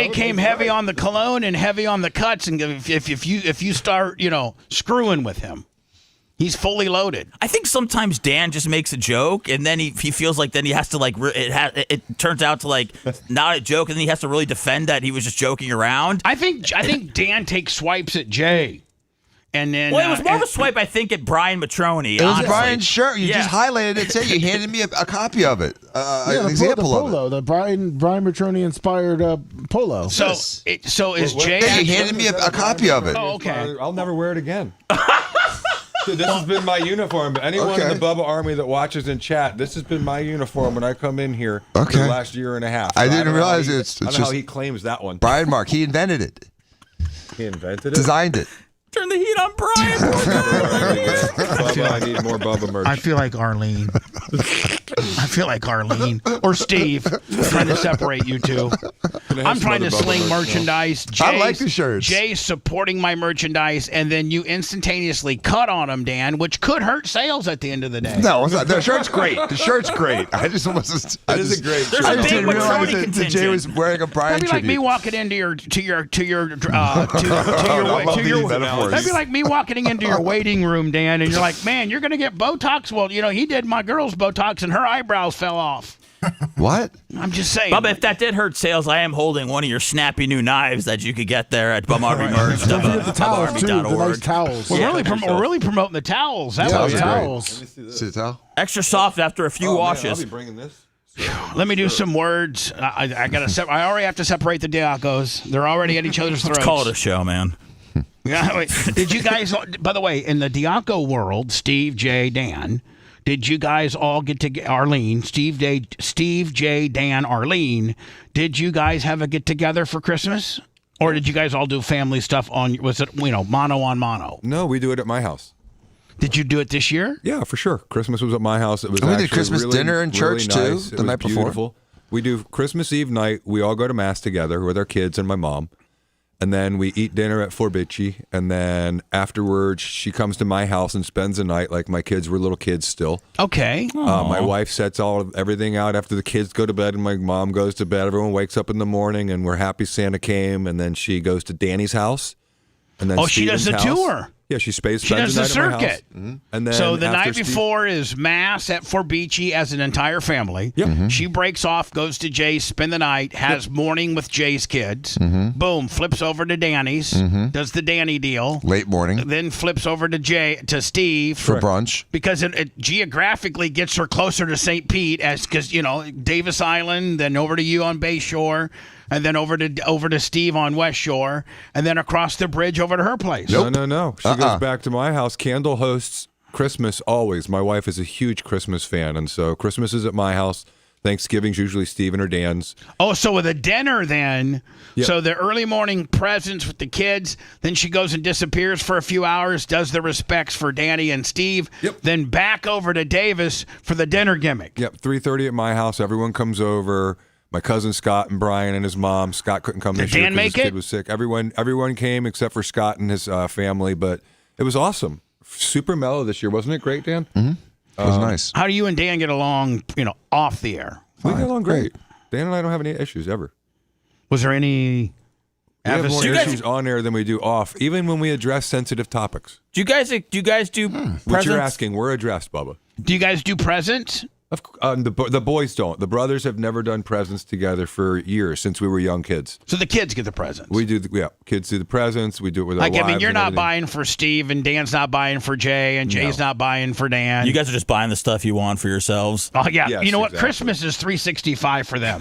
came heavy on the cologne and heavy on the cuts, and if you start screwing with him, he's fully loaded. I think sometimes Dan just makes a joke, and then he feels like then he has to it turns out to not a joke, and then he has to really defend that he was just joking around. I think Dan takes swipes at Jay. And then, it was more of a swipe, I think, at Brian Matrone. It was Brian's shirt. You just highlighted it. Say you handed me a copy of it, an example of it. The Brian Matrone inspired polo. So is Jay? You handed me a copy of it. Oh, okay. I'll never wear it again. So this has been my uniform. Anyone in the Bubba Army that watches in chat, this has been my uniform when I come in here for the last year and a half. I didn't realize I don't know how he claims that one. Brian Mark, he invented it. He invented it? Designed it. Turn the heat on Brian. I need more Bubba merch. I feel like Arlene or Steve trying to separate you two. I'm trying to sling merchandise. I like the shirts. Jay's supporting my merchandise, and then you instantaneously cut on him, Dan, which could hurt sales at the end of the day. No, it's not. The shirt's great. The shirt's great. I just wasn't. It is a great shirt. I just didn't realize that Jay was wearing a Brian That'd be like me walking into your That'd be like me walking into your waiting room, Dan, and you're like, man, you're going to get Botox? Well, he did my girl's Botox, and her eyebrows fell off. What? I'm just saying. Bubba, if that did hurt sales, I am holding one of your snappy new knives that you could get there at BubbaArmyMerch. Don't forget the towels, too. The nice towels. We're really promoting the towels. That was towels. See the towel? Extra soft after a few washes. Man, I'll be bringing this. Let me do some words. I already have to separate the Diacos. They're already at each other's throats. Let's call it a show, man. Yeah, wait. Did you guys, by the way, in the Diaco world, Steve, Jay, Dan, did you guys all get to Arlene, Steve, Jay, Dan, Arlene, did you guys have a get together for Christmas? Or did you guys all do family stuff was it, mano on mano? No, we do it at my house. Did you do it this year? Yeah, for sure. Christmas was at my house. It was we actually did Christmas really, dinner in church really nice. too the night before. Beautiful. We do Christmas Eve night. We all go to mass together with our kids and my mom. And then we eat dinner at Forbici, and then afterwards she comes to my house and spends the night like my kids were little kids still. Okay. My wife sets everything out after the kids go to bed and my mom goes to bed. Everyone wakes up in the morning and we're happy Santa came, and then she goes to Danny's house. And then she does the tour. Yeah, she spends the night circuit. At my house. Mm-hmm. And then so the night before is mass at Forbici as an entire family. Yep. Mm-hmm. She breaks off, goes to Jay's, spend the night, has morning with Jay's kids. Mm-hmm. Boom, flips over to Danny's, does the Danny deal. Late morning. Then flips over to Steve for brunch because it geographically gets her closer to St. Pete because Davis Island, then over to you on Bay Shore. And then over to Steve on West Shore, and then across the bridge over to her place. Nope. No. She goes back to my house. Candle hosts Christmas always. My wife is a huge Christmas fan, and so Christmas is at my house. Thanksgiving's usually Stephen or Dan's. Oh, so with a dinner then. Yep. So the early morning presents with the kids, then she goes and disappears for a few hours, does the respects for Danny and Steve, then back over to Davis for the dinner gimmick. Yep, 3:30 at my house. Everyone comes over. My cousin Scott and Brian and his mom. Scott couldn't come this year because his kid was sick. Everyone came except for Scott and his family, but it was awesome. Super mellow this year, wasn't it great, Dan? Mm-hmm. It was nice. How do you and Dan get along? Off the air. We get along great. Dan and I don't have any issues ever. Was there any? We have more issues on air than we do off, even when we address sensitive topics. Do you guys do presents? What you're asking, we're addressed, Bubba. Do you guys do presents? The boys don't. The brothers have never done presents together for years since we were young kids. So the kids get the presents. We do. Kids do the presents. We do it with our wives. You're not buying for Steve, and Dan's not buying for Jay, and Jay's not buying for Dan. You guys are just buying the stuff you want for yourselves. Oh yeah. Yes, you know what? Exactly. Christmas is $365 for them.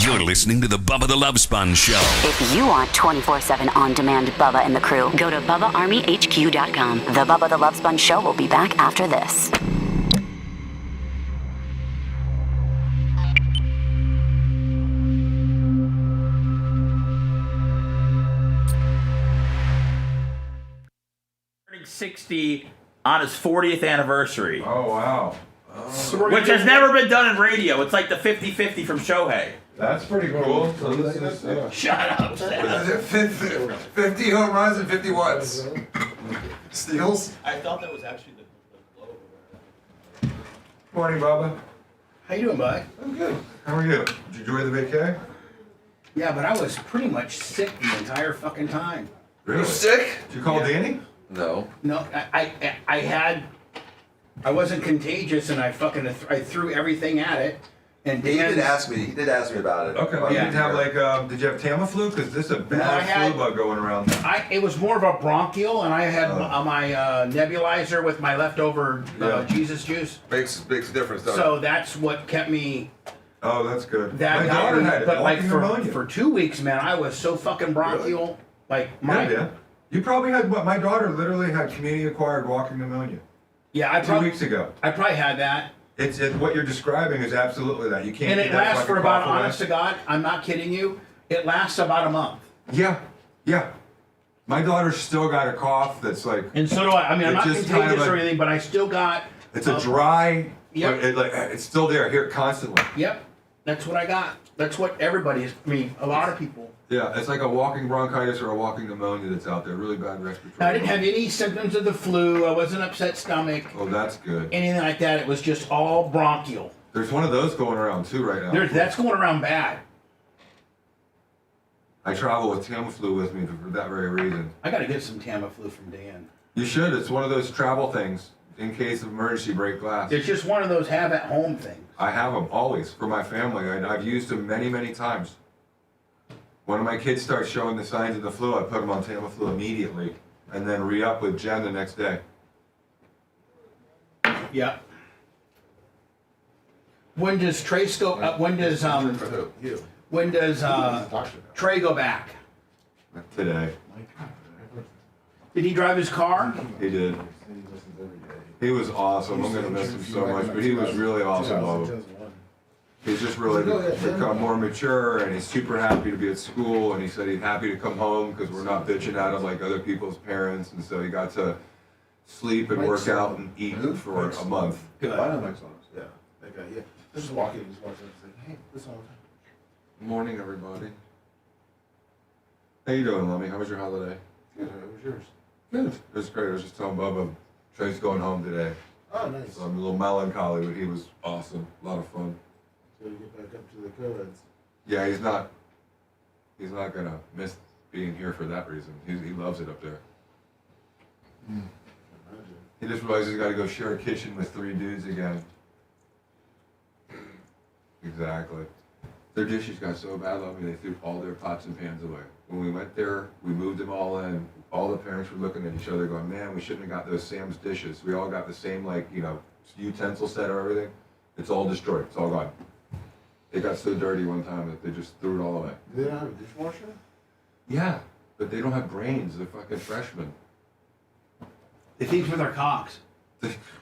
You're listening to the Bubba the Love Sponge Show. If you want 24/7 on-demand Bubba and the crew, go to BubbaArmyHQ.com. The Bubba the Love Sponge Show will be back after this. Turning 60 on his 40th anniversary. Oh, wow. Which has never been done in radio. It's like the 50-50 from Shohei. That's pretty cool. Shut up. 50 home runs and 50 watts. Steals? I thought that was actually the low. Morning, Bubba. How you doing, bud? I'm good. How are you? Did you enjoy the vacay? Yeah, but I was pretty much sick the entire fucking time. Really? You sick? Did you call Danny? No. No, I wasn't contagious, and I threw everything at it. And Dan He did ask me about it. Okay. You didn't have did you have Tamiflu? Because this is a bad flu bug going around. It was more of a bronchial, and I had my nebulizer with my leftover Jesus juice. Makes a difference, doesn't it? So that's what kept me. Oh, that's good. My daughter had it. But for 2 weeks, man, I was so fucking bronchial. Really? You probably had my daughter literally had community-acquired walking pneumonia. Yeah, 2 weeks ago. I probably had that. It's what you're describing is absolutely that. You can't. And it lasts for about, honest to God, I'm not kidding you, it lasts about a month. Yeah. My daughter's still got a cough that's like. And so do I. I mean, I'm not contagious or anything, but I still got. It's a dry. Yep. It's still there. I hear it constantly. Yep. That's what I got. That's what everybody is. I mean, a lot of people. Yeah, it's like a walking bronchitis or a walking pneumonia that's out there. Really bad respiratory. I didn't have any symptoms of the flu. I wasn't upset stomach. Oh, that's good. Anything like that. It was just all bronchial. There's one of those going around too right now. That's going around bad. I travel with Tamiflu with me for that very reason. I got to get some Tamiflu from Dan. You should. It's one of those travel things in case of emergency, break glass. It's just one of those have-at-home things. I have them always for my family. I've used them many, many times. When my kids start showing the signs of the flu, I put them on Tamiflu immediately, and then re-up with Jen the next day. Yeah. When does Trace go? When does When does Trey go back? Today. Did he drive his car? He did. He was awesome. I'm gonna miss him so much, but he was really awesome. He's just really become more mature, and he's super happy to be at school. And he said he's happy to come home because we're not bitching at him like other people's parents. And so he got to sleep and work out and eat for a month. Good. I know Mike's songs. Yeah. That guy. Yeah. Just walking. Just walks up. He's like, hey, this song. Morning, everybody. How you doing, Lummy? How was your holiday? Good. How was yours? Good. It was great. I was just telling Bubba, Trey's going home today. Oh, nice. So I'm a little melancholy, but he was awesome. A lot of fun. So you get back up to the co-eds. Yeah, he's not gonna miss being here for that reason. He loves it up there. He just realized he's got to go share a kitchen with 3 dudes again. Exactly. Their dishes got so bad, I mean, they threw all their pots and pans away. When we went there, we moved them all in. All the parents were looking at each other going, man, we shouldn't have got those Sam's dishes. We all got the same, utensil set or everything. It's all destroyed. It's all gone. They got so dirty one time that they just threw it all away. Do they not have a dishwasher? Yeah, but they don't have brains. They're fucking freshmen. They think with their cocks.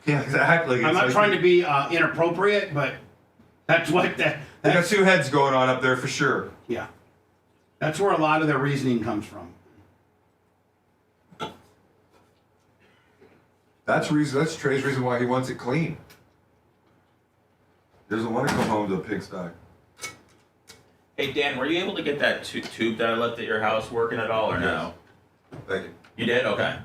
Yeah, exactly. I'm not trying to be inappropriate, but that's what They got 2 heads going on up there for sure. Yeah. That's where a lot of their reasoning comes from. That's Trey's reason why he wants it clean. He doesn't want to come home to a pigsty. Hey, Dan, were you able to get that tube that I left at your house working at all, or no? Thank you. You did? Okay.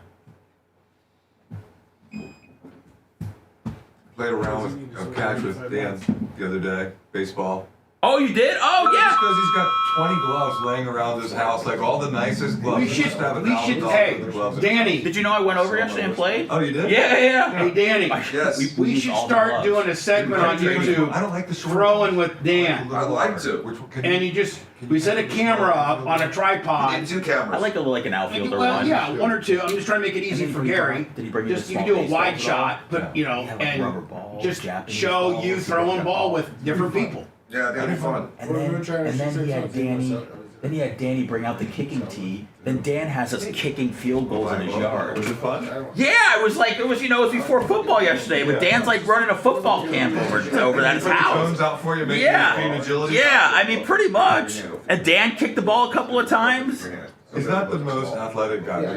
Played around with a catch with Dan the other day, baseball. Oh, you did? Oh, yeah. Just because he's got 20 gloves laying around his house, like all the nicest gloves. Hey, Danny. Did you know I went over yesterday and played? Oh, you did? Yeah. Hey, Danny. Yes. We should start doing a segment on YouTube. I don't like the short Throwing with Dan. I like to. And we set a camera up on a tripod. 2 cameras. I like an outfielder Well, one. yeah, 1 or 2. I'm just trying to make it easy for Gary. Did he bring you Just the you can small do a wide baseball shot, but and just show you throwing ball with different people. Yeah, that'd be fun. And then he had Danny bring out the kicking tee. Then Dan has us kicking field goals in his yard. Was it fun? Yeah, it was before football yesterday, but Dan's like running a football camp over at his house. Cones out for you, making you gain agility. Yeah, I mean, pretty much. And Dan kicked the ball a couple of times. He's not the most athletic guy.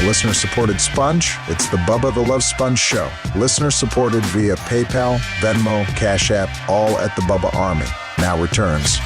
Listener-supported Sponge, it's the Bubba the Love Sponge Show. Listener-supported via PayPal, Venmo, Cash App, all at the Bubba Army. Now returns.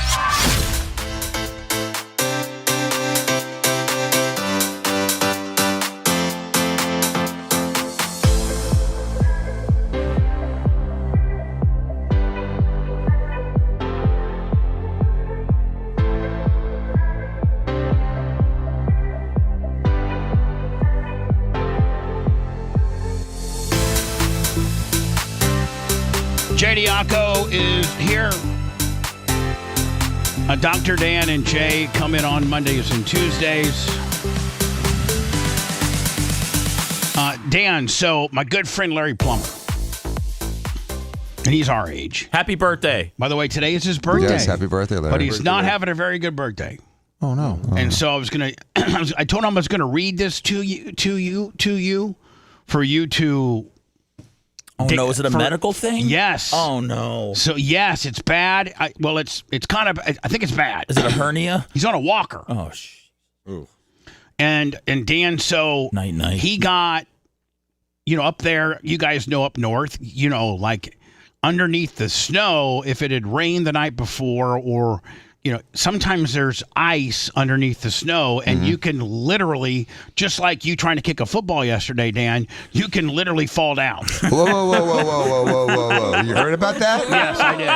JDiaco is here. Dr. Dan and Jay come in on Mondays and Tuesdays. Dan, so my good friend Larry Plummer, and he's our age. Happy birthday. By the way, today is his birthday. Yes, happy birthday, Larry. But he's not having a very good birthday. Oh, no. And so I was going to, I told him I was going to read this to you, for you to. Oh no! Is it a medical thing? Yes. Oh no! So yes, it's bad. It's kind of. I think it's bad. Is it a hernia? He's on a walker. Oh Ooh. And Dan, so night. He got, up there. You guys know up north. Like underneath the snow. If it had rained the night before, or sometimes there's ice underneath the snow, and you can literally, just like you trying to kick a football yesterday, Dan, you can literally fall down. Whoa. You heard about that? Yes, I did.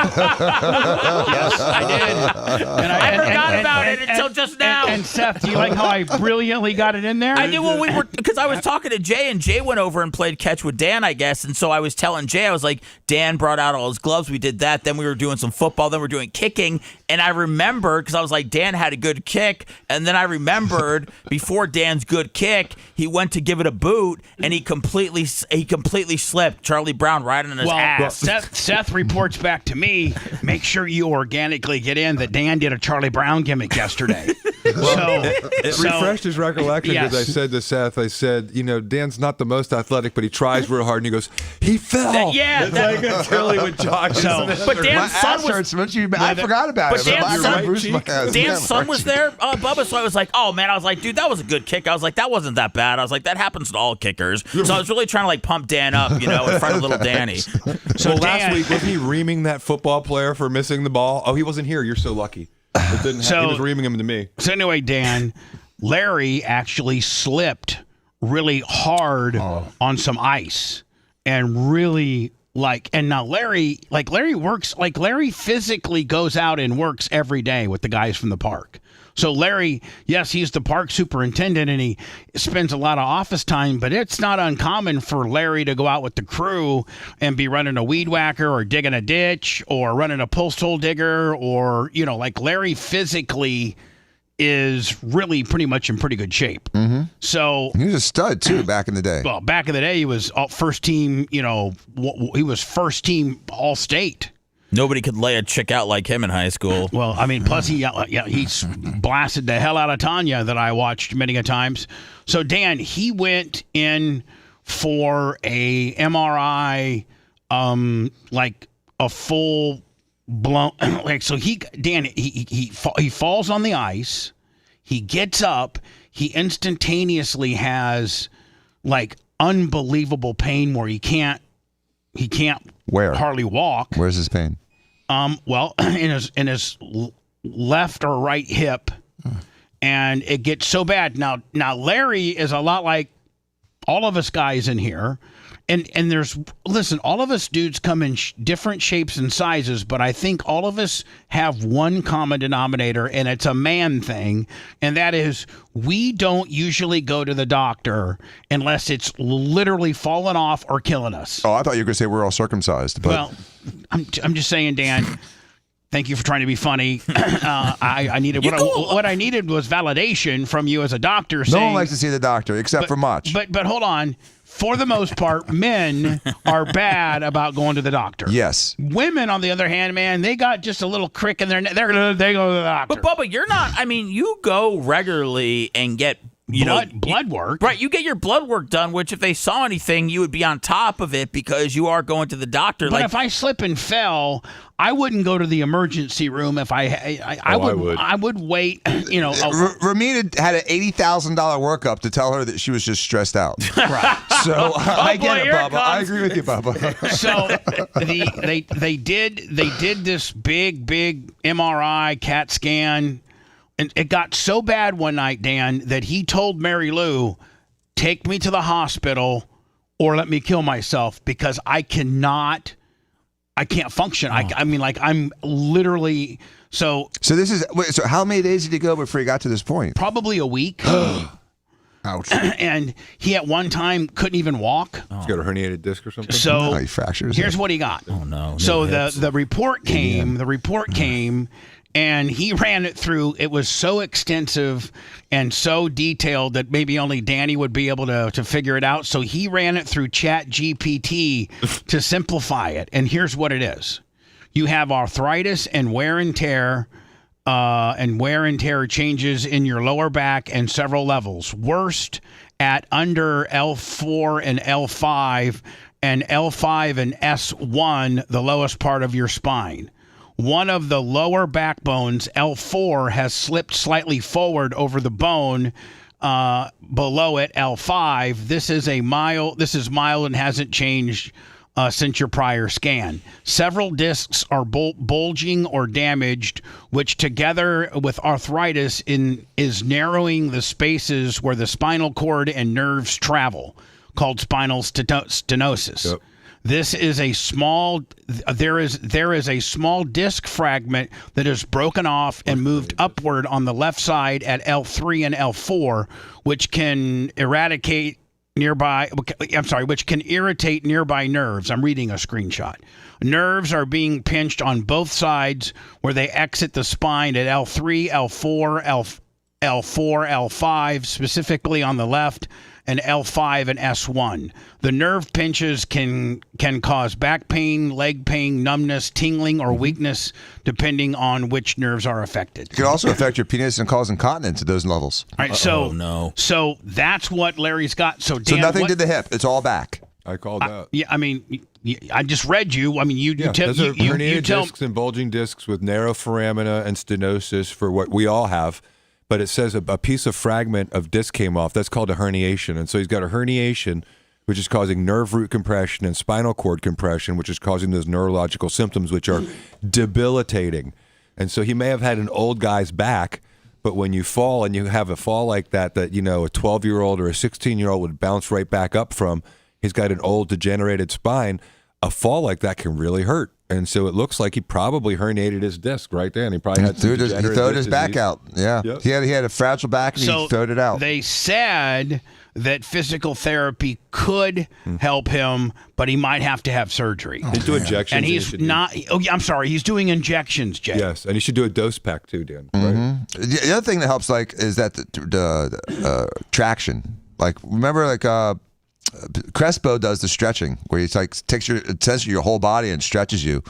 And I forgot about it until just now. And Seth, do you like how I brilliantly got it in there? I did. Well, because I was talking to Jay, and Jay went over and played catch with Dan, I guess. And so I was telling Jay, I was like, Dan brought out all his gloves. We did that. Then we were doing some football. Then we were doing kicking. And I remember remembered, because I was like, Dan had a good kick, and then I remembered before Dan's good kick, he went to give it a boot, and he completely slipped. Charlie Brown right on his ass. Seth reports back to me, make sure you organically get in that Dan did a Charlie Brown gimmick yesterday. It refreshed his recollection because I said to Seth, I said, Dan's not the most athletic, but he tries real hard, and he goes, he fell. It's like until he would jog. But Dan's son was. I forgot about but it. Dan's son was there, Bubba, so I was like, oh, man. I was like, dude, that was a good kick. I was like, that wasn't that bad. I was like, that happens to all kickers. So I was really trying to, pump Dan up, in front of little Danny. So last week, was he reaming that football player for missing the ball? Oh, he wasn't here. You're so lucky. It didn't he was reaming him to me. So anyway, Dan, Larry actually slipped really hard on some ice and really and now Larry works, Larry physically goes out and works every day with the guys from the park. So Larry, yes, he's the park superintendent and he spends a lot of office time, but it's not uncommon for Larry to go out with the crew and be running a weed whacker or digging a ditch or running a post hole digger or, Larry physically is really pretty much in pretty good shape. Mm-hmm. So he was a stud too back in the day. Well, back in the day, he was first team, he was first team all-state. Nobody could lay a chick out like him in high school. Well, I mean, plus he's blasted the hell out of Tanya that I watched many a times. So Dan, he went in for a MRI, a full blown, so he falls on the ice, he gets up, he instantaneously has unbelievable pain where he can't hardly walk. Where's his pain? Well, in his left or right hip, and it gets so bad. Now Larry is a lot like all of us guys in here, and all of us dudes come in different shapes and sizes, but I think all of us have one common denominator, and it's a man thing, and that is we don't usually go to the doctor unless it's literally falling off or killing us. Oh, I thought you were going to say we're all circumcised. But. Well, I'm just saying, Dan. Thank you for trying to be funny. I needed what I needed was validation from you as a doctor. No one likes to see the doctor except for Mach. But hold on. For the most part, men are bad about going to the doctor. Yes. Women, on the other hand, man, they got just a little crick in their neck. They go to the doctor. But Bubba, you're not. I mean, you go regularly and get blood work. Right, you get your blood work done, which if they saw anything, you would be on top of it because you are going to the doctor. But if I slip and fell, I wouldn't go to the emergency room if I would. I would wait. Ramita had an $80,000 workup to tell her that she was just stressed out. Right. So I get it, Bubba. I agree with you, Bubba. So they did this big MRI CAT scan. And it got so bad one night, Dan, that he told Mary Lou, take me to the hospital or let me kill myself because I can't function. I mean, I'm literally so. So so how many days did he go before he got to this point? Probably a week. Ouch. And he at one time couldn't even walk. He's got a herniated disc or something. So he fractures. Here's what he got. Oh no. So the report came. The report came. And he ran it through. It was so extensive and so detailed that maybe only Danny would be able to figure it out. So he ran it through ChatGPT to simplify it. And here's what it is. You have arthritis and wear and tear changes in your lower back and several levels. Worst at under L4 and L5, and L5 and S1, the lowest part of your spine. One of the lower backbones, L4, has slipped slightly forward over the bone below it, L5. This is mild and hasn't changed since your prior scan. Several discs are bulging or damaged, which together with arthritis is narrowing the spaces where the spinal cord and nerves travel, called spinal stenosis. Yep. This is a small. There is a small disc fragment that is broken off and moved upward on the left side at L3 and L4, which can eradicate which can irritate nearby nerves. I'm reading a screenshot. Nerves are being pinched on both sides where they exit the spine at L3, L4, L4, L5, specifically on the left, and L5 and S1. The nerve pinches can cause back pain, leg pain, numbness, tingling, or weakness, depending on which nerves are affected. It could also affect your penis and cause incontinence at those levels. All right, so that's what Larry's got. So, Dan, so nothing to the hip. It's all back. I called that. Yeah, I mean, I just read you. I mean, you tell those are you herniated tell. discs and bulging discs with narrow foramina and stenosis for what we all have. But it says a piece of fragment of disc came off. That's called a herniation. And so he's got a herniation, which is causing nerve root compression and spinal cord compression, which is causing those neurological symptoms, which are debilitating. And so he may have had an old guy's back, but when you fall and you have a fall like that, a 12-year-old or a 16-year-old would bounce right back up from, he's got an old degenerated spine, a fall like that can really hurt. And so it looks like he probably herniated his disc right there, and he probably had some he throwed his back out. Yeah, yep. He had a fragile back, and he throwed it out. They said that physical therapy could help him, but he might have to have surgery. He's doing injections, and he's not. Oh, I'm sorry, he's doing injections, Jay. Yes, and he should do a dose pack too, Dan. Right? The other thing that helps, is that the traction. Remember, Crespo does the stretching where he takes your whole body and stretches you.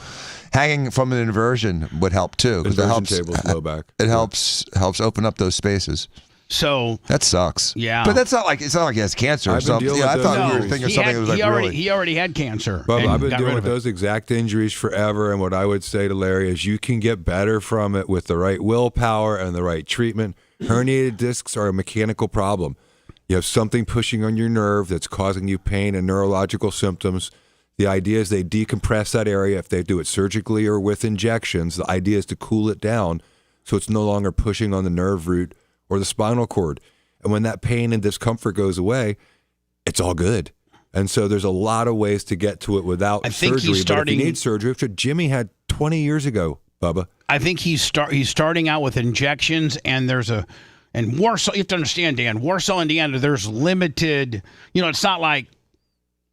Hanging from an inversion would help too, because it helps. Tables, low back. It helps open up those spaces. So that sucks. Yeah, but it's not like he has cancer or something. I thought you were thinking of something that was he already had cancer. But I've been dealing with those exact injuries forever, and what I would say to Larry is you can get better from it with the right willpower and the right treatment. Herniated discs are a mechanical problem. You have something pushing on your nerve that's causing you pain and neurological symptoms. The idea is they decompress that area if they do it surgically or with injections. The idea is to cool it down so it's no longer pushing on the nerve root or the spinal cord. And when that pain and discomfort goes away, it's all good. And so there's a lot of ways to get to it without surgery. But if you need surgery, which Jimmy had 20 years ago, Bubba. I think he's starting out with injections, and and Warsaw, you have to understand, Dan, Warsaw, Indiana, there's limited, it's not like.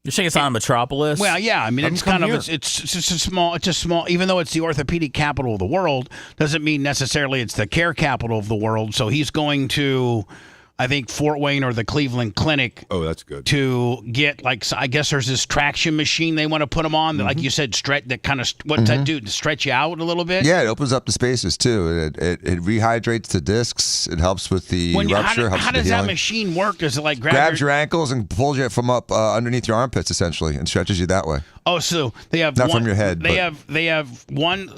You're saying it's not a metropolis? Well, yeah. I mean, it's just a small, even though it's the orthopedic capital of the world, doesn't mean necessarily it's the care capital of the world. So he's going to, I think, Fort Wayne or the Cleveland Clinic. Oh, that's good. To get, I guess there's this traction machine they want to put him on, that, like you said, stretch, that kind of, what does that do? To stretch you out a little bit? Yeah, it opens up the spaces, too. It rehydrates the discs. It helps with the rupture. How does that machine work? Does it, grabs your ankles and pulls you from up underneath your armpits, essentially, and stretches you that way. Oh, so they have not from your head. They have one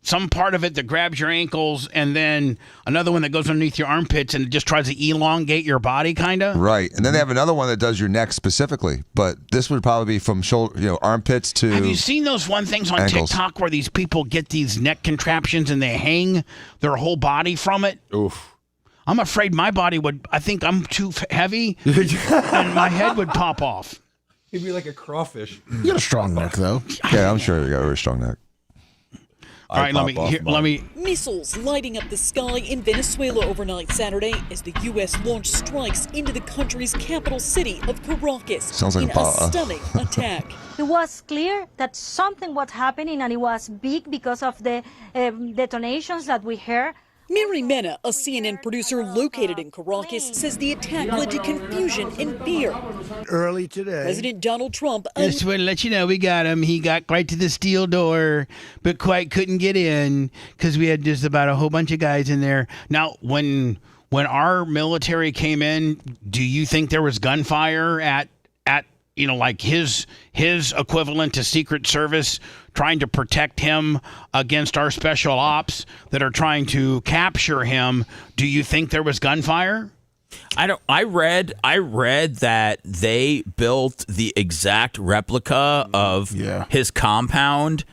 some part of it that grabs your ankles, and then another one that goes underneath your armpits and just tries to elongate your body, kind of. Right, and then they have another one that does your neck specifically. But this would probably be from shoulder, armpits to. Have you seen those things on ankles. TikTok where these people get these neck contraptions and they hang their whole body from it? Oof. I'm afraid my body would. I think I'm too heavy, and my head would pop off. He'd be like a crawfish. You got a strong neck, though. Yeah, I'm sure you got a very strong neck. All right, let me. Missiles lighting up the sky in Venezuela overnight Saturday as the U.S. launched strikes into the country's capital city of Caracas. Sounds like in a stunning attack. It was clear that something was happening, and it was big because of the detonations that we heard. Mary Mena, a CNN producer located in Caracas, says the attack led to confusion and fear. Early today, President Donald Trump. Just want to let you know we got him. He got right to the steel door, but quite couldn't get in because we had just about a whole bunch of guys in there. Now, when our military came in, do you think there was gunfire at his equivalent to Secret Service trying to protect him against our special ops that are trying to capture him? Do you think there was gunfire? I read that they built the exact replica of his compound,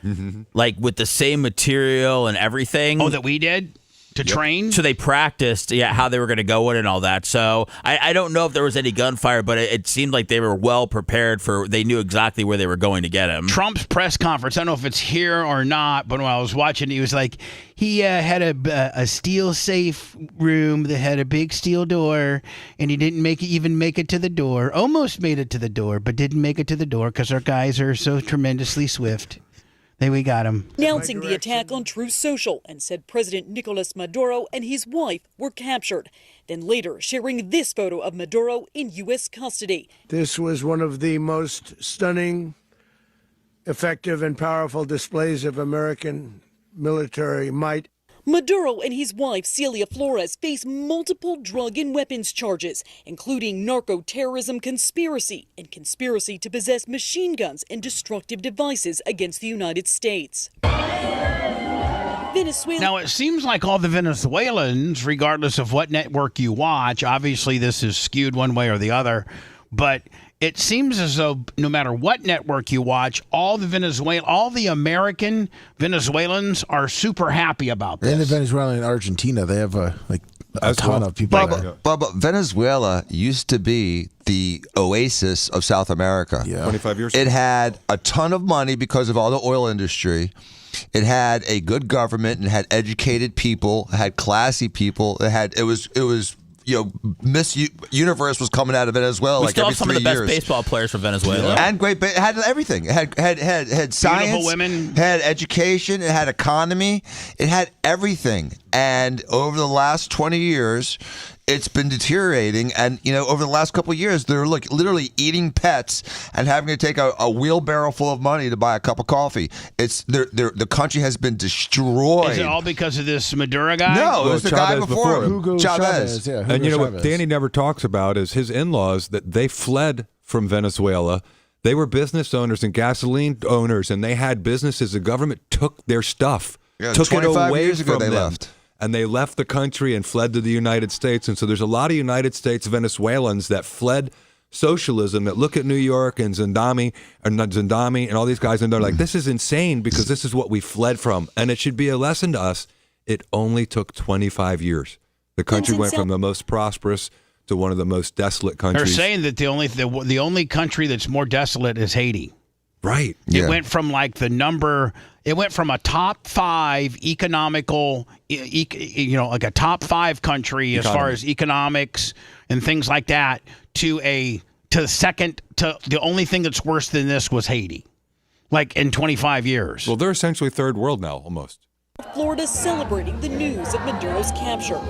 like with the same material and everything. Oh, that we did? to train. So they practiced, how they were going to go in and all that. So I don't know if there was any gunfire, but it seemed like they were well prepared they knew exactly where they were going to get him. Trump's press conference, I don't know if it's here or not, but when I was watching, he was like, he had a steel safe room that had a big steel door, and he didn't even make it to the door. Almost made it to the door, but didn't make it to the door because our guys are so tremendously swift. There we got him. Announcing the attack on Truth Social and said President Nicolás Maduro and his wife were captured. Then later sharing this photo of Maduro in U.S. custody. This was one of the most stunning, effective, and powerful displays of American military might. Maduro and his wife, Cilia Flores, face multiple drug and weapons charges, including narco-terrorism conspiracy and conspiracy to possess machine guns and destructive devices against the United States. Venezuela. Now, it seems like all the Venezuelans, regardless of what network you watch, obviously this is skewed one way or the other, but it seems as though no matter what network you watch, all the American Venezuelans are super happy about this. And the Venezuela and Argentina, they have a ton of people. Bubba, Venezuela used to be the oasis of South America. Yeah. 25 years It had a ton of money because of all the oil industry. It had a good government and had educated people, had classy people. It was Miss Universe was coming out of Venezuela We still every have some 3 of the best years. baseball players from Venezuela. And great, it had everything. It had science, beautiful women, had education, it had economy, it had everything. And over the last 20 years, it's been deteriorating. And over the last couple of years, they're literally eating pets and having to take a wheelbarrow full of money to buy a cup of coffee. The country has been destroyed. Is it all because of this Maduro guy? No, it was the guy before him, Hugo Chavez. Yeah, Hugo And you know what Chavez. Danny never talks about is his in-laws, that they fled from Venezuela. They were business owners and gasoline owners, and they had businesses. The government took their stuff, took it 25 away years ago from they them. left. And they left the country and fled to the United States. And so there's a lot of United States Venezuelans that fled socialism that look at New York and Zindami and all these guys, and they're like, this is insane because this is what we fled from. And it should be a lesson to us. It only took 25 years. The country went from the most prosperous to one of the most desolate countries. They're saying that the only country that's more desolate is Haiti. Right. It went from it went from a top 5 economical, like a top 5 country as far as economics and things like that to the only thing that's worse than this was Haiti, like in 25 years. Well, they're essentially third world now, almost. Florida celebrating the news of Maduro's capture.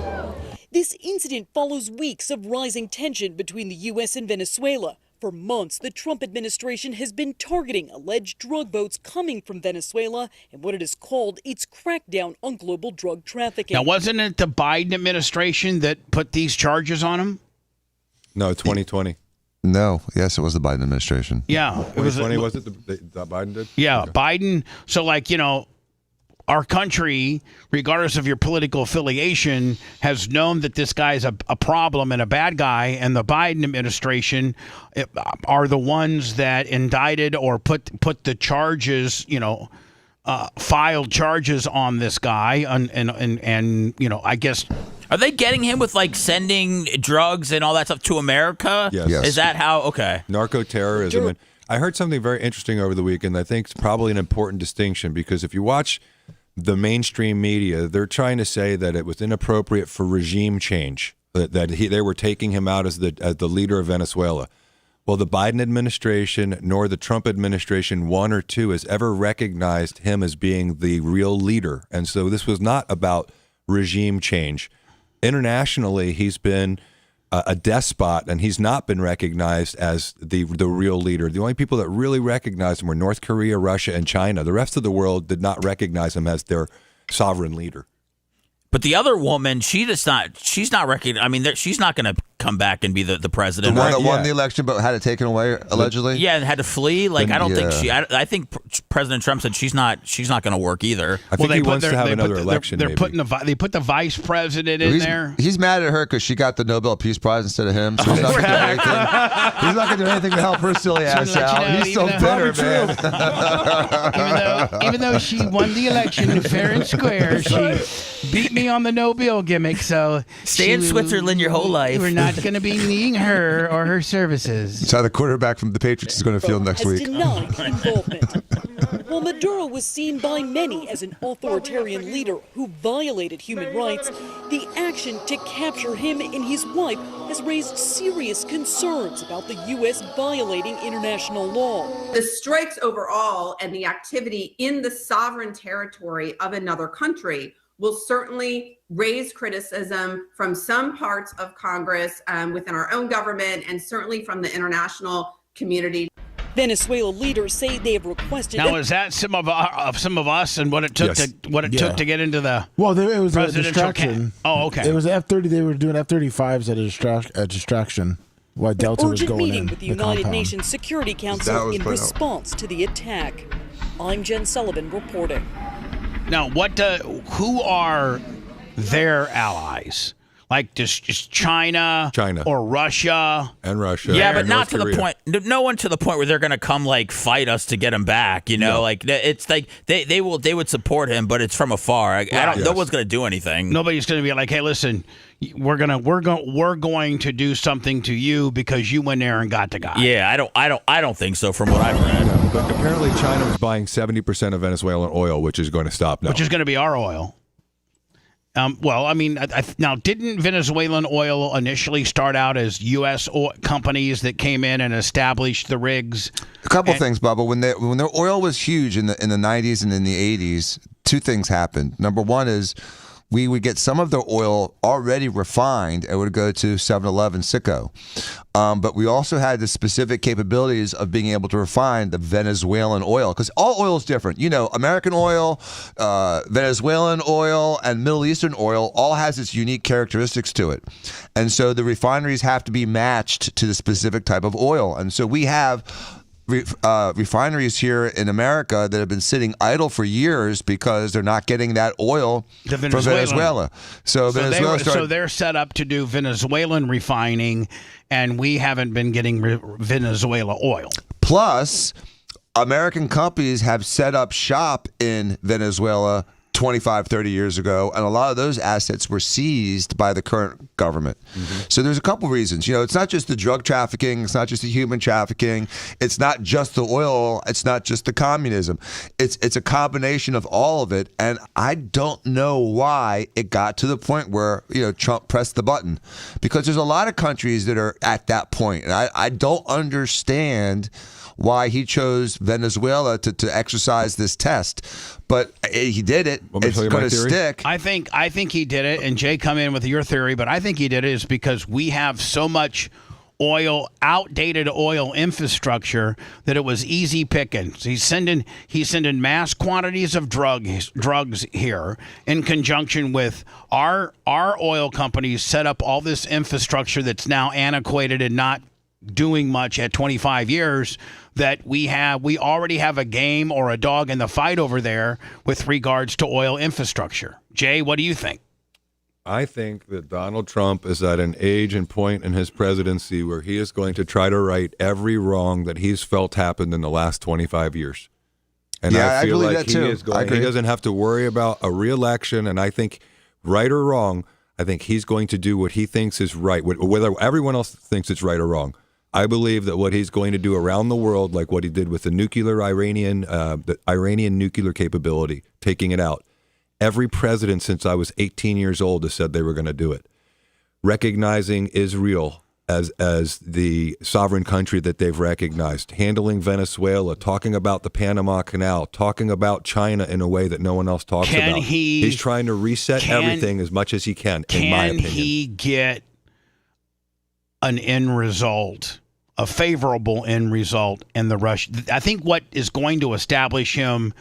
This incident follows weeks of rising tension between the U.S. and Venezuela. For months, the Trump administration has been targeting alleged drug boats coming from Venezuela and what it has called its crackdown on global drug trafficking. Now, wasn't it the Biden administration that put these charges on him? No, 2020. No, yes, it was the Biden administration. Yeah. 2020, was it that Biden did? Yeah, Okay. Biden. So, our country, regardless of your political affiliation, has known that this guy's a problem and a bad guy, and the Biden administration are the ones that indicted or put the charges, filed charges on this guy, and I guess. Are they getting him with sending drugs and all that stuff to America? Yes. Is that how? Okay. Narco-terrorism. And I heard something very interesting over the weekend. I think it's probably an important distinction because if you watch the mainstream media, they're trying to say that it was inappropriate for regime change, that they were taking him out as the leader of Venezuela. Well, the Biden administration nor the Trump administration, one or two, has ever recognized him as being the real leader. And so this was not about regime change. Internationally, he's been a despot, and he's not been recognized as the real leader. The only people that really recognized him were North Korea, Russia, and China. The rest of the world did not recognize him as their sovereign leader. But the other woman, she's not recognized. I mean, she's not going to come back and be the president. The one that won the election but had it taken away allegedly. Yeah, and had to flee. Like I don't think I think President Trump said she's not going to work either. I think he wants to have another election. They put the vice president in there. He's mad at her because she got the Nobel Peace Prize instead of him. So he's not going to do anything. He's not going to do anything to help her silly ass out. He's so bitter, man. Even though she won the election fair and square, she beat me on the Nobel gimmick. So stay in Switzerland your whole life. We're not going to be needing her or her services. That's how the quarterback from the Patriots is going to feel next week. Denied involvement. While Maduro was seen by many as an authoritarian leader who violated human rights, the action to capture him and his wife has raised serious concerns about the U.S. violating international law. The strikes overall and the activity in the sovereign territory of another country will certainly raise criticism from some parts of Congress, within our own government, and certainly from the international community. Venezuela leaders say they have requested. Now, is that some of us and what it took took to get into the it was a presidential distraction. Oh, okay. It was F-30. They were doing F-35s at a distraction while Delta was going meeting in with the United compound. Nations Security Council in response to the attack. I'm Jen Sullivan reporting. Now, who are their allies? Like just China or Russia and Russia. Yeah, but not North to Korea. the point. No one to the point where they're going to come like fight us to get him back. You know, like it's like they would support him, but it's from afar. No one's going to do anything. Nobody's going to be like, hey, listen, we're going to do something to you because you went there and got the guy. Yeah, I don't think so. From what I've read, but apparently China was buying 70% of Venezuelan oil, which is going to stop now. Which is going to be our oil. Well, I mean, now didn't Venezuelan oil initially start out as U.S. companies that came in and established the rigs? A couple things, Bubba. When their oil was huge in the 90s and in the 80s, two things happened. Number one is we would get some of their oil already refined and would go to 7-Eleven Sicko. But we also had the specific capabilities of being able to refine the Venezuelan oil, because all oil is different. You know, American oil, Venezuelan oil, and Middle Eastern oil all has its unique characteristics to it. And so the refineries have to be matched to the specific type of oil. And so we have refineries here in America that have been sitting idle for years because they're not getting that oil from Venezuela. So they're set up to do Venezuelan refining, and we haven't been getting Venezuela oil. Plus, American companies have set up shop in Venezuela 25, 30 years ago, and a lot of those assets were seized by the current government. So there's a couple reasons. You know, it's not just the drug trafficking, it's not just the human trafficking, it's not just the oil, it's not just the communism. It's a combination of all of it, and I don't know why it got to the point where, you know, Trump pressed the button, because there's a lot of countries that are at that point, and I don't understand why he chose Venezuela to exercise this test. But he did it. It's going to stick. I think he did it, and Jay, come in with your theory, but I think he did it is because we have so much outdated oil infrastructure that it was easy pickings. He's sending mass quantities of drugs here in conjunction with our oil companies set up all this infrastructure that's now antiquated and not doing much at 25 years, that we already have a game or a dog in the fight over there with regards to oil infrastructure. Jay, what do you think? I think that Donald Trump is at an age and point in his presidency where he is going to try to right every wrong that he's felt happened in the last 25 years. And I feel like he doesn't have to worry about a re-election, and I think, right or wrong, I think he's going to do what he thinks is right, whether everyone else thinks it's right or wrong. I believe that what he's going to do around the world, like what he did with the Iranian nuclear capability, taking it out. Every president since I was 18 years old has said they were going to do it. Recognizing Israel as the sovereign country that they've recognized, handling Venezuela, talking about the Panama Canal, talking about China in a way that no one else talks about. He's trying to reset everything as much as he can, in my opinion. Can he get an end result, a favorable end result in the rush? I think what is going to establish him,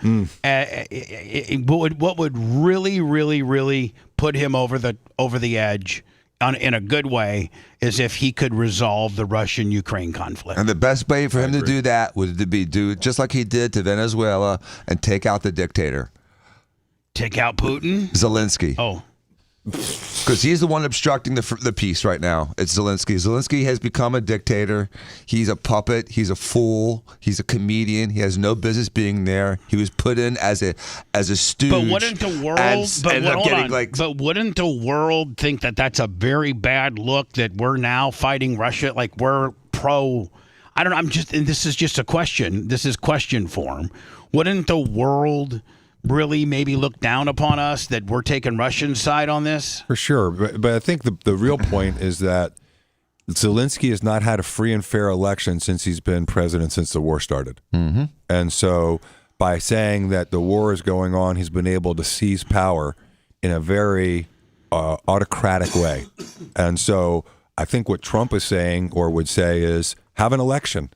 what would really, really, really put him over the edge in a good way is if he could resolve the Russian-Ukraine conflict. And the best way for him to do that was to do just like he did to Venezuela and take out the dictator. Take out Putin? Zelensky. Oh. Because he's the one obstructing the peace right now. It's Zelensky. Zelensky has become a dictator. He's a puppet. He's a fool. He's a comedian. He has no business being there. He was put in as a stooge. But wouldn't the world? But wouldn't the world think that that's a very bad look that we're now fighting Russia? Like we're pro. I don't know. And this is just a question. This is question form. Wouldn't the world really maybe look down upon us that we're taking Russian side on this? For sure. But I think the real point is that Zelensky has not had a free and fair election since he's been president since the war started. Mm-hmm. And so by saying that the war is going on, he's been able to seize power in a very autocratic way. And so I think what Trump is saying or would say is have an election.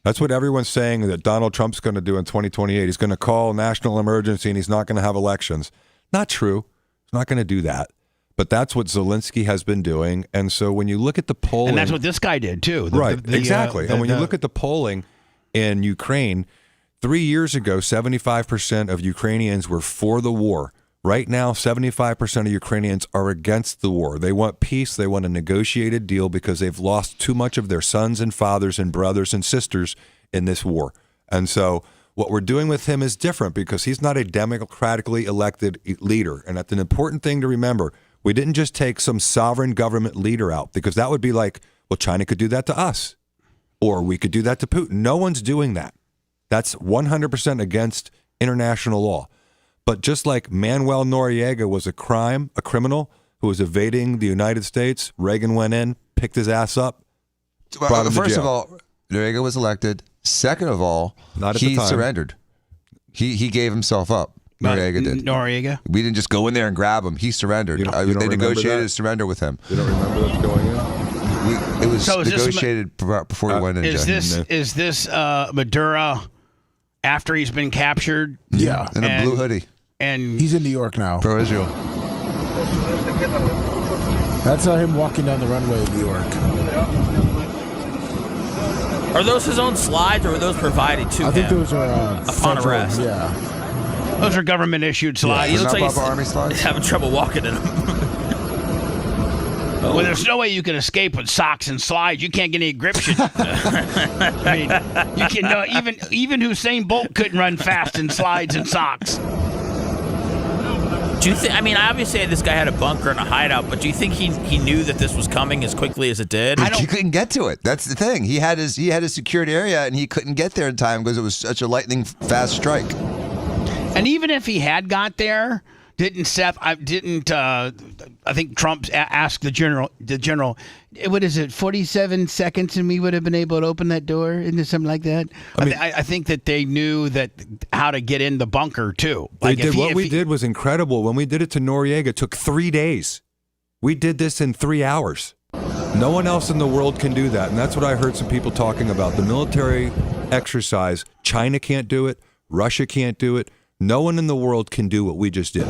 That's what everyone's saying that Donald Trump's going to do in 2028. He's going to call national emergency and he's not going to have elections. Not true. He's not going to do that. But that's what Zelensky has been doing. And so when you look at the polling... And that's what this guy did, too. Exactly. And when you look at the polling in Ukraine, 3 years ago, 75% of Ukrainians were for the war. Right now, 75% of Ukrainians are against the war. They want peace. They want a negotiated deal because they've lost too much of their sons and fathers and brothers and sisters in this war. And so what we're doing with him is different because he's not a democratically elected leader. And that's an important thing to remember. We didn't just take some sovereign government leader out because that would be like, well, China could do that to us or we could do that to Putin. No one's doing that. That's 100% against international law. But just like Manuel Noriega was a criminal who was evading the United States, Reagan went in, picked his ass up, brought him to First jail. of all, Noriega was elected. Second of all, he surrendered. He gave himself up. Noriega did. Noriega? We didn't just go in there and grab him. He surrendered. They negotiated a surrender with him. You don't remember that going in? It was negotiated before he went in. Is this Maduro after he's been captured? Yeah, in a blue hoodie. And he's in New York now. Pro Israel. That's him walking down the runway in New York. Are those his own slides or were those provided to him? I think those are upon federal, arrest. Yeah. Those are government issued slides. He looks like Army slides? he's having trouble walking in them. Well, there's no way you can escape with socks and slides. You can't get any grip. I mean, you can even Usain Bolt couldn't run fast in slides and socks. Do you think? I mean, obviously this guy had a bunker and a hideout, but do you think he knew that this was coming as quickly as it did? He couldn't get to it. That's the thing. He had his secured area and he couldn't get there in time because it was such a lightning fast strike. And even if he had got there, I think Trump asked the general, what is it, 47 seconds and we would have been able to open that door into something like that? I think that they knew that how to get in the bunker too. What we did was incredible. When we did it to Noriega, it took 3 days. We did this in 3 hours. No one else in the world can do that. And that's what I heard some people talking about. The military exercise, China can't do it. Russia can't do it. No one in the world can do what we just did.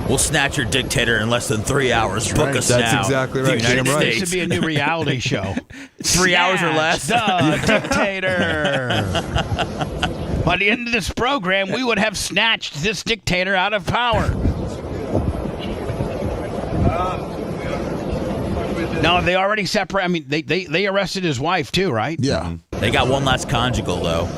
We'll snatch your dictator in less than 3 hours. Book us That's now. exactly right. The United Damn right. States. This should be a new reality show. 3 hours or less. The dictator. By the end of this program, we would have snatched this dictator out of power. No, they already separate. I mean, they arrested his wife too, right? Yeah. Mm-hmm. They got one last conjugal though.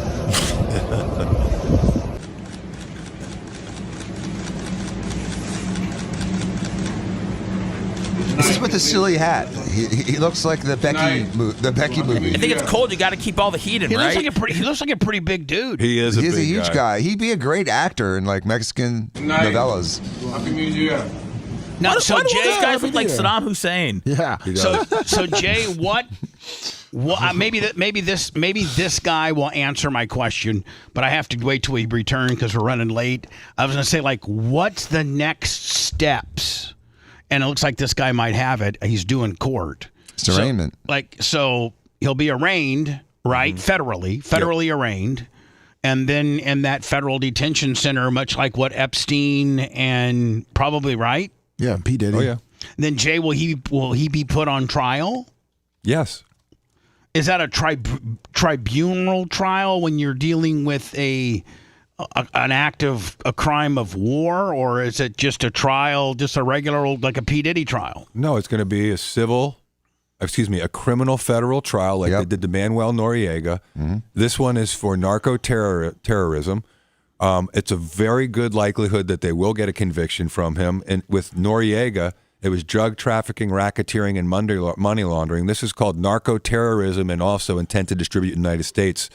This is with the silly hat. He looks like the Becky movie. I think it's cold. You got to keep all the heat in, right? He looks like a pretty big dude. He is a huge guy. He'd be a great actor in like Mexican novellas. Happy New Year. Now, why so do all Jay, these guys look like Saddam Hussein? Yeah. So Jay, what maybe this guy will answer my question, but I have to wait till we return because we're running late. I was going to say, like, what's the next steps? And it looks like this guy might have it. He's doing court. It's arraignment. So he'll be arraigned, right? Mm-hmm. Federally arraigned. And then in that federal detention center, much like what Epstein and probably, right? Yeah, P. Diddy. Oh, yeah. Then Jay, will he be put on trial? Yes. Is that a tribunal trial when you're dealing with an act of a crime of war, or is it just a trial, just a regular old, like a P. Diddy trial? No, it's going to be a criminal federal trial like they did to Manuel Noriega. Mm-hmm. This one is for narco-terrorism. It's a very good likelihood that they will get a conviction from him. And with Noriega, it was drug trafficking, racketeering, and money laundering. This is called narco-terrorism and also intent to distribute in the United States.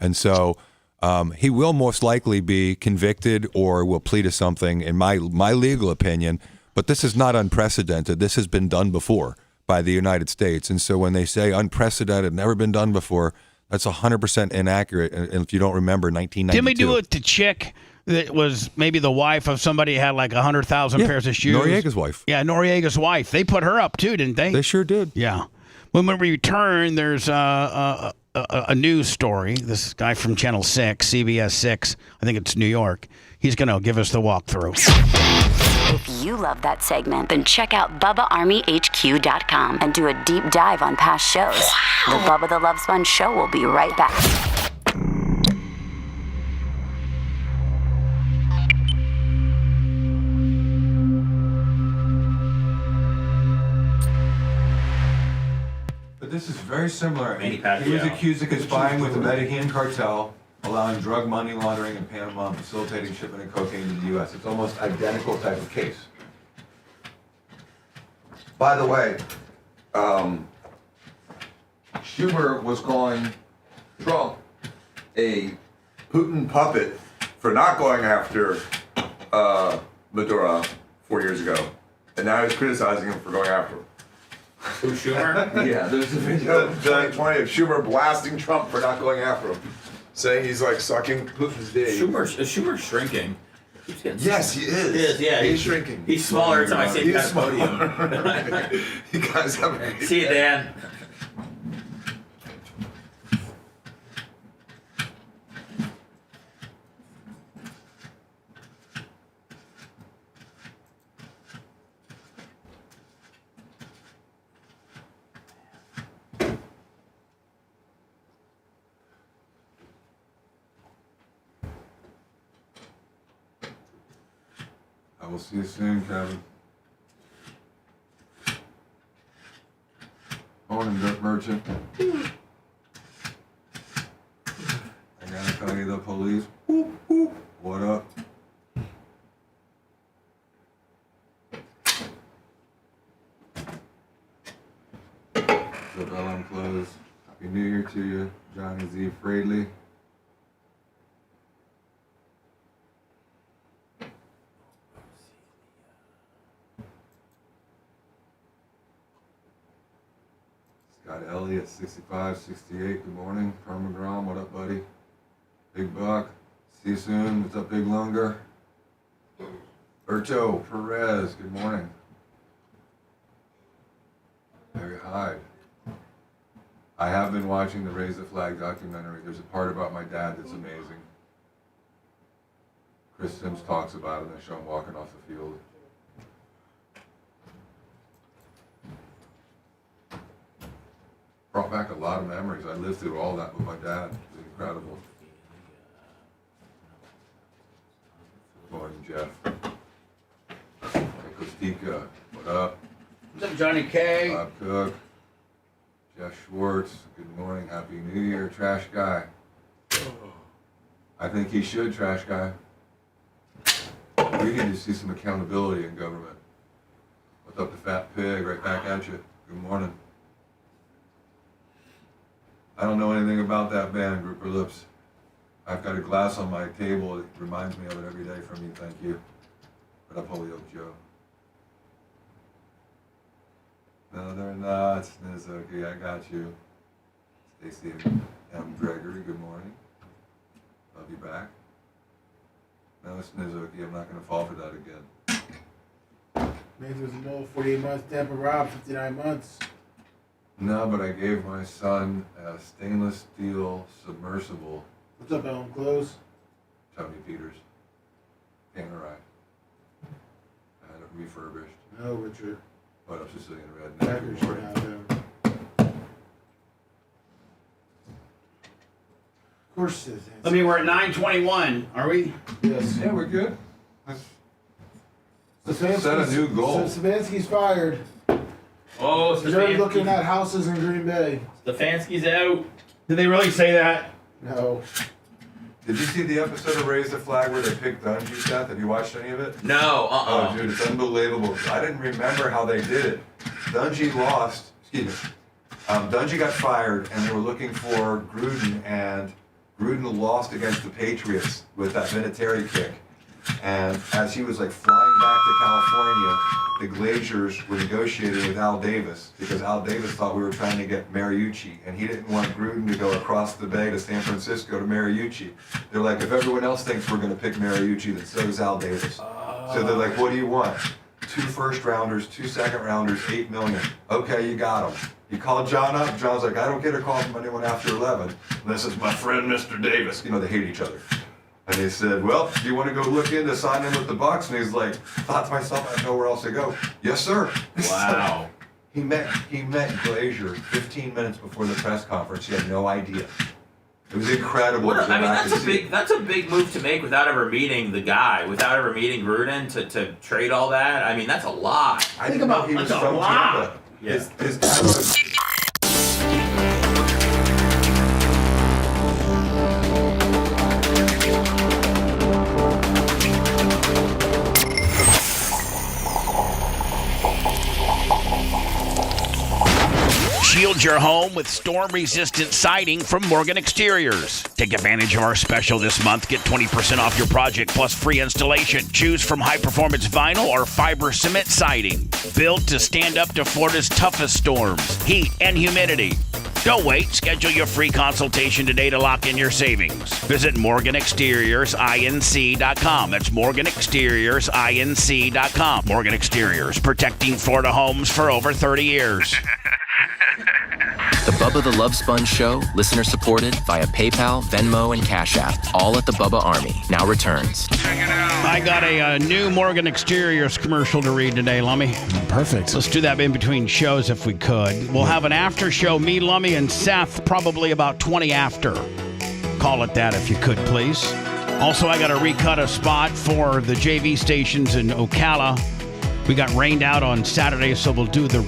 And so he will most likely be convicted or will plead to something, in my legal opinion. But this is not unprecedented. This has been done before by the United States. And so when they say unprecedented, never been done before, that's 100% inaccurate. And if you don't remember, 1992. Didn't we do it to chick that was maybe the wife of somebody who had like 100,000 pairs of shoes? Noriega's wife. Yeah, Noriega's wife. They put her up too, didn't they? They sure did. Yeah. When we return, there's a news story. This guy from Channel 6, CBS 6, I think it's New York. He's going to give us the walkthrough. If you love that segment, then check out BubbaArmyHQ.com and do a deep dive on past shows. The Bubba the Love Sponge Show will be right back. But this is very similar. Manny He Pacquiao. was accused of conspiring with the Medellin cartel, allowing drug money laundering in Panama and facilitating shipment of cocaine to the U.S. It's almost identical type of case. By the way, Schumer was calling Trump a Putin puppet for not going after Maduro 4 years ago, and now he's criticizing him for going after him. Who, Schumer? Yeah, there's a video in 2020 of Schumer blasting Trump for not going after him, saying he's like sucking Putin's dick. Schumer's shrinking. Yes, he is. He is, yeah. He's shrinking. He's smaller every time I see him He's at a podium. You guys have a See you, Dan. I will see you soon, Kevin. Morning, dirt merchant. I gotta tell you, the police. Whoop, whoop. What up? The bell closed. Happy New Year to you, Johnny Z. Fradley. Scott Elliott, 65, 68, good morning. Permagrom, what up, buddy? Big Buck, see you soon. What's up, Big Lunger? Berto Perez, good morning. Larry Hyde. I have been watching the Raise the Flag documentary. There's a part about my dad that's amazing. Chris Sims talks about it, and they show him walking off the field. Brought back a lot of memories. I lived through all that with my dad. It was incredible. Morning, Jeff. Hey, Kostika, what up? What's up, Johnny K? Bob Cook. Jeff Schwartz, good morning. Happy New Year, Trash Guy. I think he should, Trash Guy. We need to see some accountability in government. What's up, the Fat Pig? Right back at you. Good morning. I don't know anything about that band, Grouper Lips. I've got a glass on my table. It reminds me of it every day from you. Thank you. What up, Holyoke Joe? No, they're not. Snizuki, I got you. Stacy M. Gregory, good morning. Love you back. No, Snizuki, I'm not going to fall for that again. Nathan was a 48 months. Tampa Rob, 59 months. No, but I gave my son a stainless steel submersible. What's up, Ellen Close? Tony Peters. Can't arrive. I had it refurbished. No, Richard. I'm Sicilian redneck. Packers are now down. Of course it is. Let me, we're at 9:21. Are we? Yes. Yeah, we're good. Stefanski's, Set a new goal. Stefanski's fired. Oh, He's already looking at houses in Green Bay. Stefanski's out. Did they really say that? No. Did you see the episode of Raise the Flag where they picked Dungy, Seth? Have you watched any of it? No, Oh, dude, it's unbelievable. I didn't remember how they did it. Dungy lost, Dungy got fired, and they were looking for Gruden, and Gruden lost against the Patriots with that Vinatieri kick. And as he was like flying back to California, the Glazers were negotiating with Al Davis because Al Davis thought we were trying to get Mariucci, and he didn't want Gruden to go across the bay to San Francisco to Mariucci. They're like, if everyone else thinks we're going to pick Mariucci, then so does Al Davis. So they're like, what do you want? 2 first-rounders, 2 second-rounders, $8 million. Okay, you got them. You called John up. John's like, I don't get a call from anyone after 11. And this is my friend, Mr. Davis. You know, they hate each other. And they said, well, do you want to go look into signing with the Bucks? And he's like, thought to myself, I have nowhere else to go. Yes, sir. Wow. He met Glazier 15 minutes before the press conference. He had no idea. It was incredible. That's a big move to make without ever meeting the guy, without ever meeting Gruden to trade all that. I mean, that's a lot. I think about he was from Tampa. Yeah. His dad was. Shield your home with storm-resistant siding from Morgan Exteriors. Take advantage of our special this month. Get 20% off your project plus free installation. Choose from high-performance vinyl or fiber cement siding. Built to stand up to Florida's toughest storms, heat, and humidity. Don't wait. Schedule your free consultation today to lock in your savings. Visit MorganExteriorsINC.com. That's MorganExteriorsINC.com. Morgan Exteriors, protecting Florida homes for over 30 years. The Bubba the Love Sponge Show, listener supported via PayPal, Venmo, and Cash App. All at the Bubba Army. Now returns. I got a new Morgan Exteriors commercial to read today, Lummy. Perfect. Let's do that in between shows if we could. We'll have an after show, me, Lummy, and Seth, probably about 20 after. Call it that if you could, please. Also, I got to recut a spot for the JV stations in Ocala. We got rained out on Saturday, so we'll do the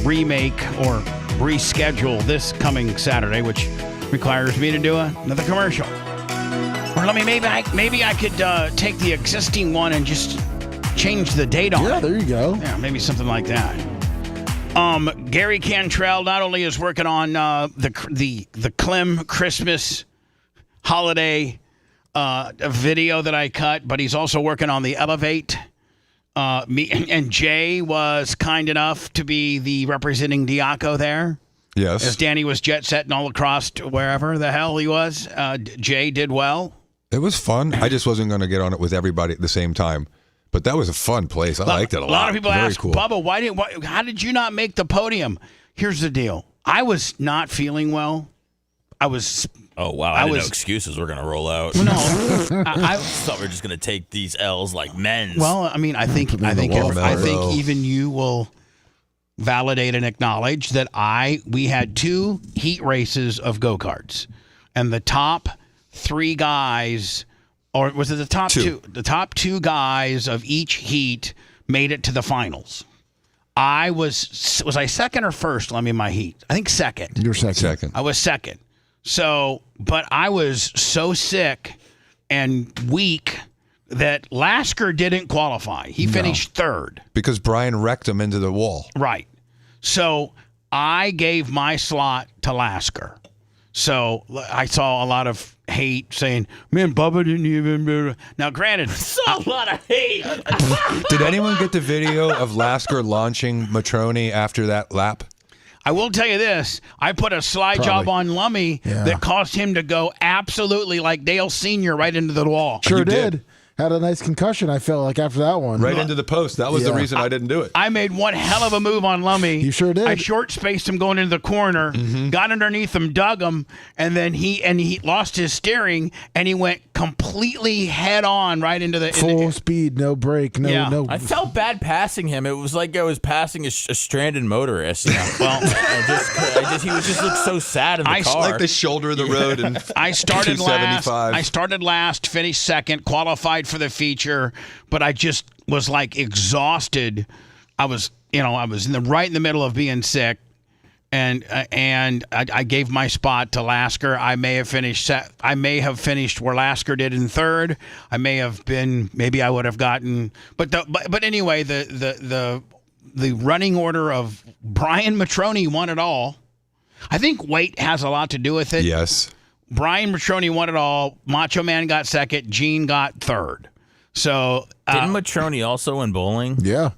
remake or reschedule this coming Saturday, which requires me to do another commercial. Or let me maybe I could take the existing one and just change the date on it. Yeah, there you go. Yeah, maybe something like that. Gary Cantrell not only is working on the Clem Christmas holiday video that I cut, but he's also working on the Elevate. Me and Jay was kind enough to be the representing Diaco there. Yes. As Danny was jet setting all across to wherever the hell he was. Jay did well. It was fun. I just wasn't going to get on it with everybody at the same time. But that was a fun place. I liked it a lot. A lot of people Very ask, cool. Bubba, how did you not make the podium? Here's the deal. I was not feeling well. I was... Oh, wow. I didn't know excuses were going to roll out. No. I thought we were just going to take these L's like men's. Well, I mean, I think even you will validate and acknowledge that we had 2 heat races of go-karts. And the top 3 guys, or was it the top 2? The top 2 guys of each heat made it to the finals. I was I second or first, in my heat? I think second. You're second. I was second. So, but I was so sick and weak that Lasker didn't qualify. He finished 3rd. Because Brian wrecked him into the wall. Right. So I gave my slot to Lasker. So I saw a lot of hate saying, man, Bubba didn't even... Now, granted... saw a lot of hate. Did anyone get the video of Lasker launching Matroni after that lap? I will tell you this. I put a slide job on Lummy that caused him to go absolutely like Dale Sr. right into the wall. Sure did. Had a nice concussion, I felt like, after that one. Right into the post. That was the reason I didn't do it. I made one hell of a move on Lummy. You sure did. I short-spaced him going into the corner, got underneath him, dug him, and then he lost his steering, and he went completely head on right into the full speed, no brake, no. I felt bad passing him. It was like I was passing a stranded motorist. You know? Well, he would just look so sad in the car. Like the shoulder of the road. And I started last. 275. I started last, finished second, qualified for the feature, but I just was like exhausted. I was right in the middle of being sick. And I gave my spot to Lasker. I may have finished where Lasker did in third. Maybe I would have gotten. But anyway, the running order of Brian Matroni won it all. I think weight has a lot to do with it. Yes. Brian Matroni won it all. Macho Man got second. Gene got third. So didn't Matroni also win bowling? Yeah.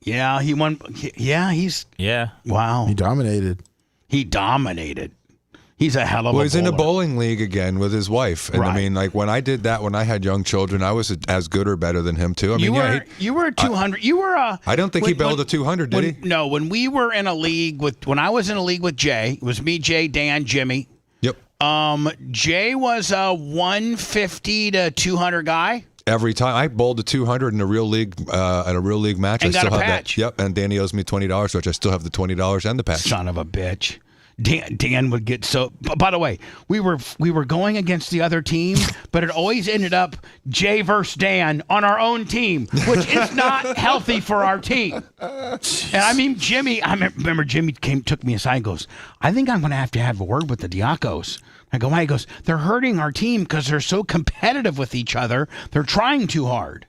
Yeah, he won. Yeah. Wow. He dominated. He's a hell of a Well, he's in a bowler. bowling league again with his wife. And Right. I mean, like when I did that when I had young children, I was as good or better than him too. I mean, you were a 200. You were a. I don't think he bowled a 200, did he? No, when we were in a league when I was in a league with Jay, it was me, Jay, Dan, Jimmy. Yep. Jay was a 150 to 200 guy. Every time I bowled a 200 in a real league match, And I got still a have patch. that. Yep, and Danny owes me $20, which I still have the $20 and the patch. Son of a bitch. Dan would get so. By the way, we were going against the other team, but it always ended up Jay versus Dan on our own team, which is not healthy for our team. And I mean, Jimmy. I remember Jimmy took me aside and goes, "I think I'm going to have a word with the Diacos." I go, why? He goes, "They're hurting our team because they're so competitive with each other. They're trying too hard."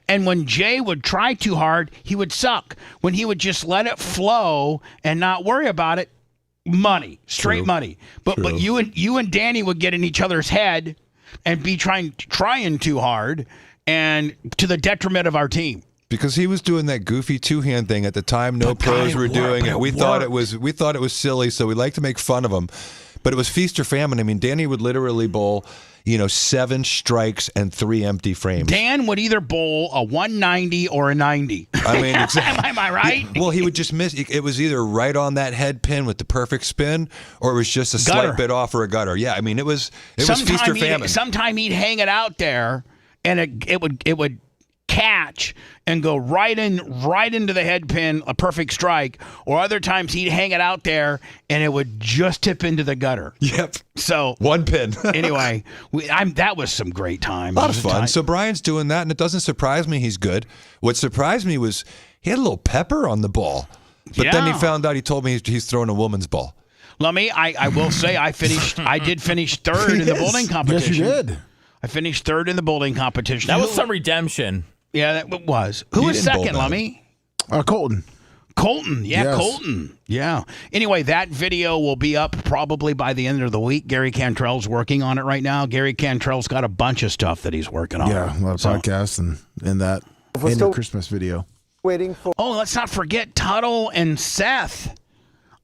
And when Jay would try too hard, he would suck. When he would just let it flow and not worry about it, money, straight money. But you and Danny would get in each other's head and be trying too hard, and to the detriment of our team. Because he was doing that goofy two-hand thing at the time. No pros were doing it. We thought it was silly, so we like to make fun of him. But it was feast or famine. I mean, Danny would literally bowl, 7 strikes and 3 empty frames. Dan would either bowl a 190 or a 90. I mean, exactly. Am I right? Well, he would just miss. It was either right on that head pin with the perfect spin, or it was just a Gutter. slight bit off or a gutter. Yeah, I mean, it was feast or famine. Sometime he'd hang it out there, and it would catch and go right into the head pin, a perfect strike. Or other times he'd hang it out there and it would just tip into the gutter. Yep. So one pin. Anyway, that was some great time. A lot of fun. So Brian's doing that, and it doesn't surprise me he's good. What surprised me was he had a little pepper on the ball, but then he found out. He told me he's throwing a woman's ball. Lummy, I will say I did finish third in the bowling competition. Yes, you did. I finished third in the bowling competition. That was some redemption. Yeah, that was. Who was second, Lummy? Colton. Colton. Yeah, Yes. Colton. Yeah. Anyway, that video will be up probably by the end of the week. Gary Cantrell's working on it right now. Gary Cantrell's got a bunch of stuff that he's working on. Yeah, a lot of podcasts and that. And the Christmas video. Waiting for. Oh, let's not forget Tuttle and Seth.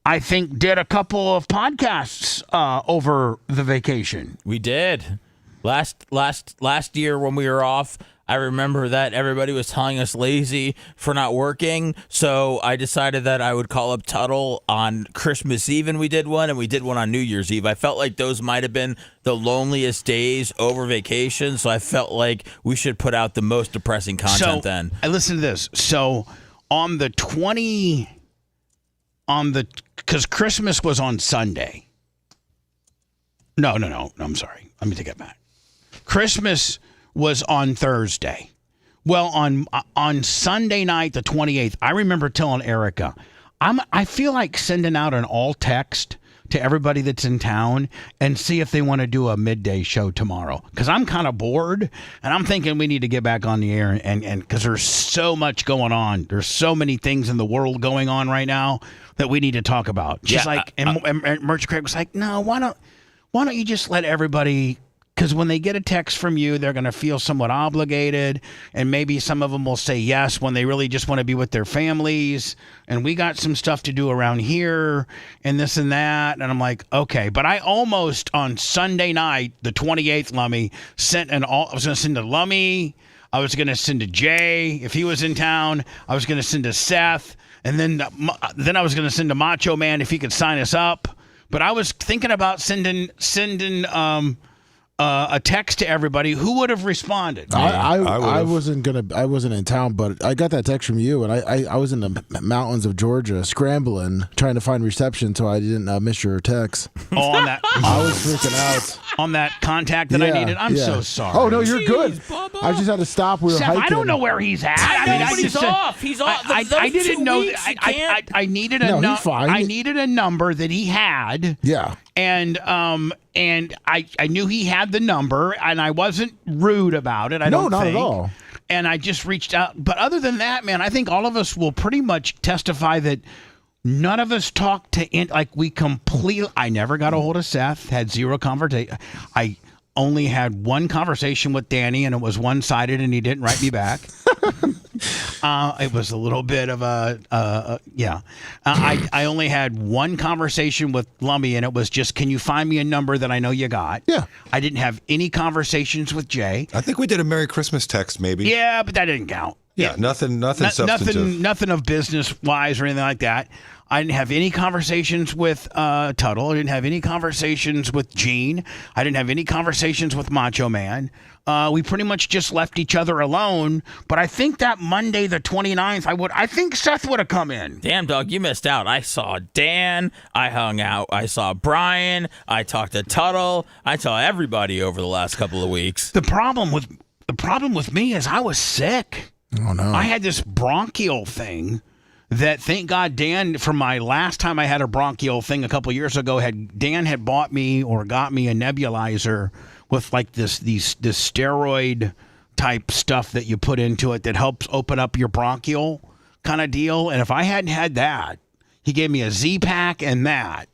I think did a couple of podcasts over the vacation. We did. Last year when we were off, I remember that everybody was telling us lazy for not working, so I decided that I would call up Tuttle on Christmas Eve, and we did one on New Year's Eve. I felt like those might have been the loneliest days over vacation, so I felt like we should put out the most depressing content then. I listened to this. So on the because Christmas was on Sunday. No, I'm sorry. Let me take it back. Christmas was on Thursday. Well, on Sunday night, the 28th, I remember telling Erica, I feel like sending out an all text to everybody that's in town and see if they want to do a midday show tomorrow. Because I'm kind of bored, and I'm thinking we need to get back on the air, and because there's so much going on. There's so many things in the world going on right now that we need to talk about. Just and Merch Craig was like, no, why don't you just let everybody... Because when they get a text from you, they're going to feel somewhat obligated, and maybe some of them will say yes when they really just want to be with their families, and we got some stuff to do around here, and this and that, and I'm like, okay. But I almost, on Sunday night, the 28th, Lummy, I was going to send to Lummy, I was going to send to Jay, if he was in town, I was going to send to Seth, and then I was going to send to Macho Man if he could sign us up, but I was thinking about sending a text to everybody, who would have responded? I wasn't in town, but I got that text from you, and I was in the mountains of Georgia scrambling, trying to find reception, so I didn't miss your text. Oh, on that, I was freaking out on that contact that I needed. I'm so sorry. Oh no, you're good. Bubba. I just had to stop. We were Seth, hiking. I don't know where he's at. He's off. He's off. I didn't know. I needed a he's fine. I needed a number that he had. Yeah. And I knew he had the number, and I wasn't rude about it. No, not at all. And I just reached out. But other than that, man, I think all of us will pretty much testify that none of us talked to we completely. I never got a hold of Seth. Had zero conversation. I only had one conversation with Danny, and it was one-sided, and he didn't write me back. It was a little bit of I only had one conversation with Lummy, and it was just, can you find me a number that I know you got? Yeah. I didn't have any conversations with Jay. I think we did a Merry Christmas text, maybe. Yeah, but that didn't count. Yeah, nothing substantive. Nothing of business-wise or anything like that. I didn't have any conversations with Tuttle. I didn't have any conversations with Gene. I didn't have any conversations with Macho Man. We pretty much just left each other alone. But I think that Monday, the 29th, I think Seth would have come in. Damn, dog, you missed out. I saw Dan. I hung out. I saw Brian. I talked to Tuttle. I saw everybody over the last couple of weeks. The problem with me is I was sick. Oh no! I had this bronchial thing. That, thank God, Dan, from my last time I had a bronchial thing a couple years ago, Dan had bought me or got me a nebulizer with like this steroid type stuff that you put into it that helps open up your bronchial kind of deal. And if I hadn't had that, he gave me a Z-Pack and that.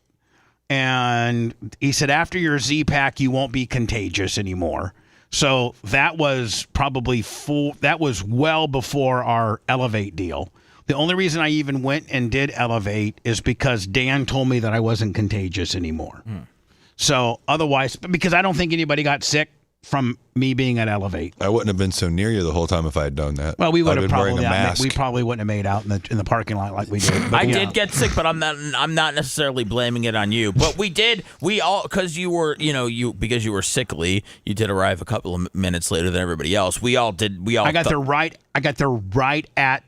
And he said, after your Z-Pack, you won't be contagious anymore. So that was probably that was well before our Elevate deal. The only reason I even went and did Elevate is because Dan told me that I wasn't contagious anymore. So otherwise, because I don't think anybody got sick from me being at Elevate. I wouldn't have been so near you the whole time if I had done that. Well, we would have probably wearing a mask. We probably wouldn't have made out in the parking lot like we did. But, I did get sick, but I'm not necessarily blaming it on you. But we all because you were because you were sickly, you did arrive a couple of minutes later than everybody else. We all did. I got there right at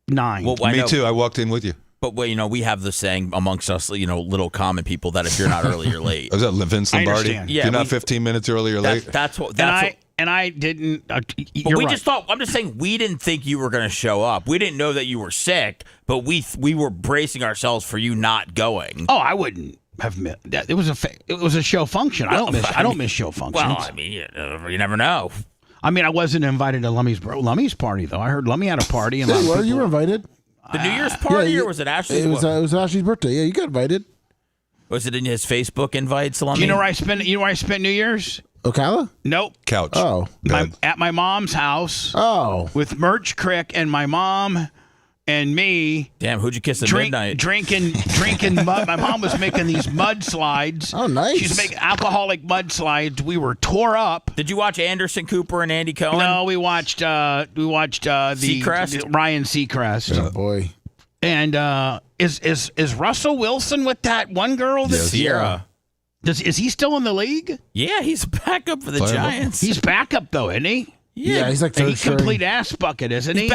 9. Well, Me too. I walked in with you. But we have the saying amongst us, little common people, that if you're not early, you're late. Was that Vince Lombardi? Yeah, if you're not 15 minutes early or late. And I didn't. But we just thought. I'm just saying we didn't think you were going to show up. We didn't know that you were sick, but we were bracing ourselves for you not going. Oh, I wouldn't have missed that. It was a show function. I don't miss show functions. Well, I mean, you never know. I mean, I wasn't invited to Lummy's party though. I heard Lummy had a party. And you were invited. The New Year's party, or was it Ashley's? It was Ashley's birthday. Yeah, you got invited. Was it in his Facebook invites, Lummy? You know where I spent New Year's? Ocala? Nope. Couch. Oh. At my mom's house. Oh. With Merch Crick and my mom and me. Damn, who'd you kiss at midnight? Drinking mud. My mom was making these mud slides. Oh, nice. She's making alcoholic mud slides. We were tore up. Did you watch Anderson Cooper and Andy Cohen? No, we watched the Ryan Seacrest. Oh boy. And is Russell Wilson with that one girl? Sierra. Is he still in the league? Yeah, he's backup for the Giants. He's backup though, isn't he? Yeah, he's like third he's complete ass bucket, isn't he?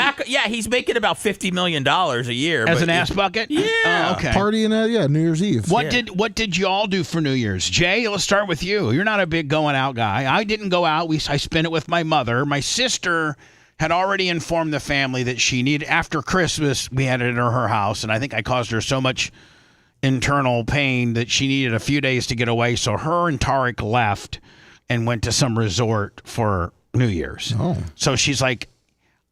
He's making about $50 million a year as an ass bucket. Yeah, okay. Partying New Year's Eve. What did you all do for New Year's? Jay, let's start with you. You're not a big going out guy. I didn't go out. I spent it with my mother. My sister had already informed the family that she needed, after Christmas, we had it at her house, and I think I caused her so much internal pain that she needed a few days to get away. So her and Tarek left and went to some resort for New Year's. Oh. So she's like,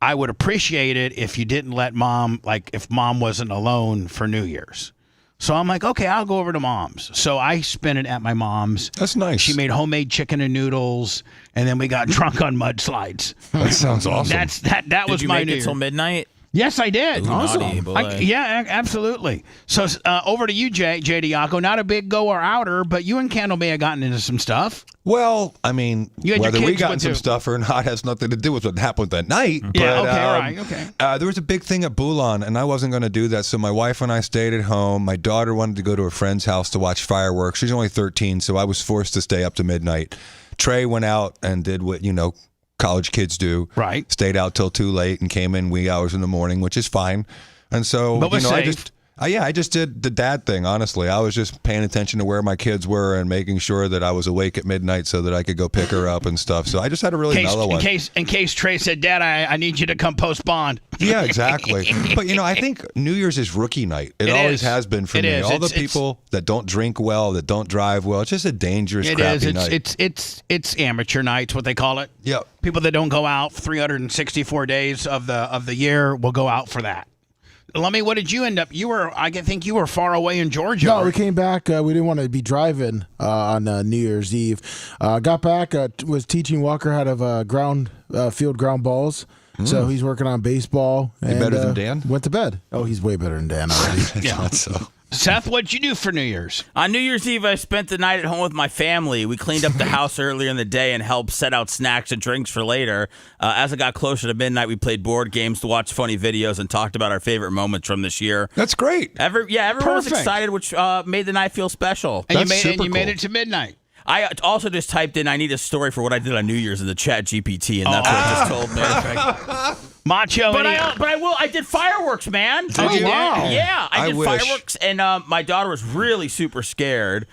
I would appreciate it if you didn't let mom, if mom wasn't alone for New Year's. So I'm like, okay, I'll go over to mom's. So I spent it at my mom's. That's nice. She made homemade chicken and noodles, and then we got drunk on mudslides. That sounds awesome. That was my New Year. Did you make it till midnight? Yes, I did. Ooh, awesome. naughty, Yeah, absolutely. So over to you, Jay Diaco. Not a big goer outer, but you and Kendall may have gotten into some stuff. Well, I mean, whether we got some stuff or not has nothing to do with what happened that night. Yeah, but, okay, all right, okay. There was a big thing at Boulan, and I wasn't going to do that, so my wife and I stayed at home. My daughter wanted to go to a friend's house to watch fireworks. She's only 13, so I was forced to stay up to midnight Trey went out and did what college kids do. Right. Stayed out till too late and came in wee hours in the morning, which is fine. And so But was safe. I just did the dad thing, honestly. I was just paying attention to where my kids were and making sure that I was awake at midnight so that I could go pick her up and stuff. So I just had a really mellow one. In case Trey said, Dad, I need you to come post bond. Yeah, exactly. But, I think New Year's is rookie night. It always has been for me. All the people that don't drink well, that don't drive well, it's just a dangerous, crappy night. It's amateur nights, what they call it. Yep. People that don't go out 364 days of the year will go out for that. Lummy, what did you end up? I think you were far away in Georgia. No, we came back. We didn't want to be driving on New Year's Eve. Got back, was teaching Walker how to field ground balls. So he's working on baseball. He better than Dan? Went to bed. Oh, he's way better than Dan already. Yeah. Seth, what'd you do for New Year's? On New Year's Eve, I spent the night at home with my family. We cleaned up the house earlier in the day and helped set out snacks and drinks for later. As it got closer to midnight, we played board games, to watch funny videos, and talked about our favorite moments from this year. That's great. Everyone was excited, which made the night feel special. And you made it to midnight. I also just typed in, I need a story for what I did on New Year's in the chat GPT, and that's what it just told me. Macho. But I did fireworks, man. Did you? Wow. Yeah, I did wish. fireworks, and my daughter was really super scared.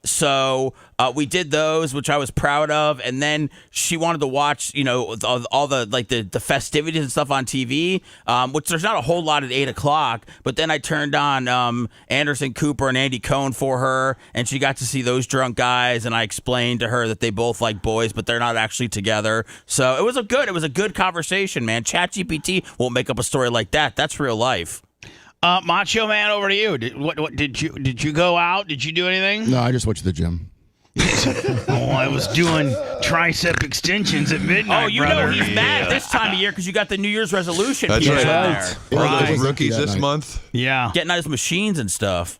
So we did those, which I was proud of, and then she wanted to watch, all the festivities and stuff on TV, which there's not a whole lot at 8:00. But then I turned on Anderson Cooper and Andy Cohen for her, and she got to see those drunk guys. And I explained to her that they both like boys, but they're not actually together. So it was a good conversation, man. ChatGPT won't make up a story like that. That's real life. Macho Man, over to you. Did you go out? Did you do anything? No, I just went to the gym. I was doing tricep extensions at midnight. Oh, brother. he's mad this time of year because you got the New Year's resolution. That's people right. in there. Right. Rookies this month. Yeah. Getting out his machines and stuff.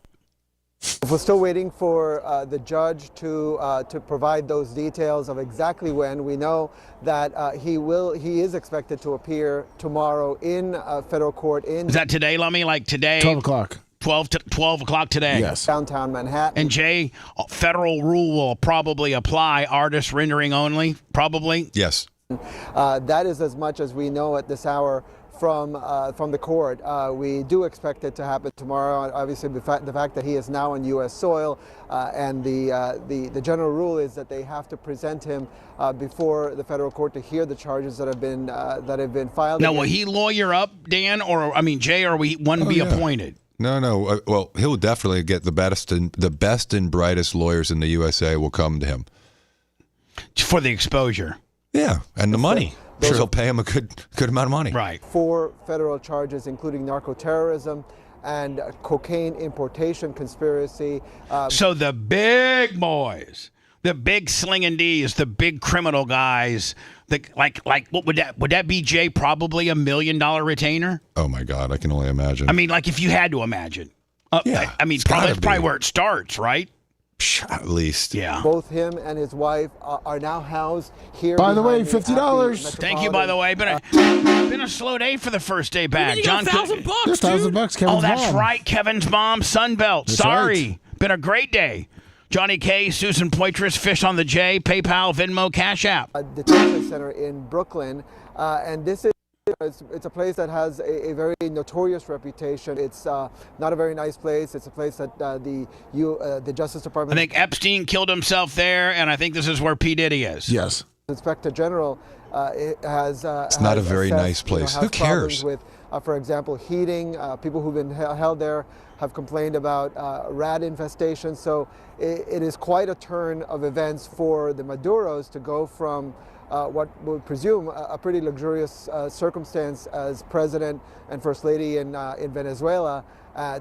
We're still waiting for the judge to provide those details of exactly when. We know that he is expected to appear tomorrow in federal court in. Is that today, Lummy? Like today? 12 o'clock. 12 o'clock today. Yes. Downtown Manhattan. And Jay, federal rule will probably apply. Artist rendering only, probably. Yes. That is as much as we know at this hour from the court. We do expect it to happen tomorrow. Obviously, the fact that he is now on U.S. soil, and the general rule is that they have to present him before the federal court to hear the charges that have been filed. Now, will he lawyer up, Dan, or Jay, or will one be appointed? No. Well, he'll definitely get the best and brightest lawyers in the USA will come to him for the exposure. Yeah, and the money. Sure, he'll pay him a good amount of money. Right. 4 federal charges, including narco-terrorism and cocaine importation conspiracy. So the big boys, the big slinging D's, the big criminal guys, like what would that be, Jay? Probably $1 million retainer. Oh my God, I can only imagine. I mean, like if you had to imagine. Yeah. I mean, that's probably where it starts, right? At least. Yeah. Both him and his wife are now housed here. By the way, $50. Thank you, by the way. Been a slow day for the first day back. John, $1,000, Just $1,000, Kevin's Oh, that's mom. right. Kevin's mom, Sunbelt. That's Sorry. right. Been a great day. Johnny K, Susan Poitras, Fish on the J, PayPal, Venmo, Cash App. A detention center in Brooklyn, and this is. It's a place that has a very notorious reputation. It's not a very nice place. It's a place that the Justice Department. I think Epstein killed himself there, and I think this is where P. Diddy is. Yes. Inspector General has. It's not a very nice place. Who cares? With, for example, heating. People who've been held there have complained about rat infestation. So it is quite a turn of events for the Maduros to go from what would presume a pretty luxurious circumstance as president and first lady in Venezuela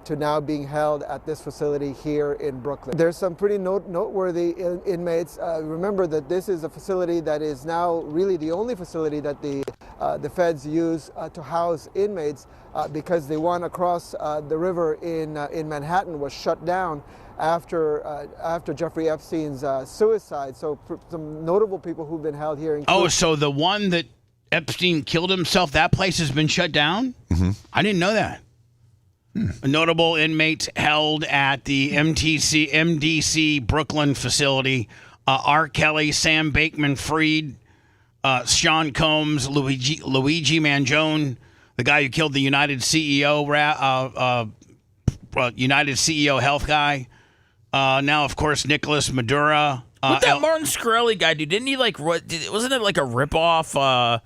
to now being held at this facility here in Brooklyn. There's some pretty noteworthy inmates. Remember that this is a facility that is now really the only facility that the feds use to house inmates because the one across the river in Manhattan was shut down after Jeffrey Epstein's suicide. So some notable people who've been held here. So the one that Epstein killed himself, that place has been shut down? Mm-hmm. I didn't know that. Notable inmates held at the MDC Brooklyn facility. R. Kelly, Sam Bankman-Fried, Sean Combs, Luigi Mangione, the guy who killed the United CEO health guy. Now, of course, Nicolás Maduro. What that Martin Shkreli guy do? Didn't he wasn't it like a ripoff?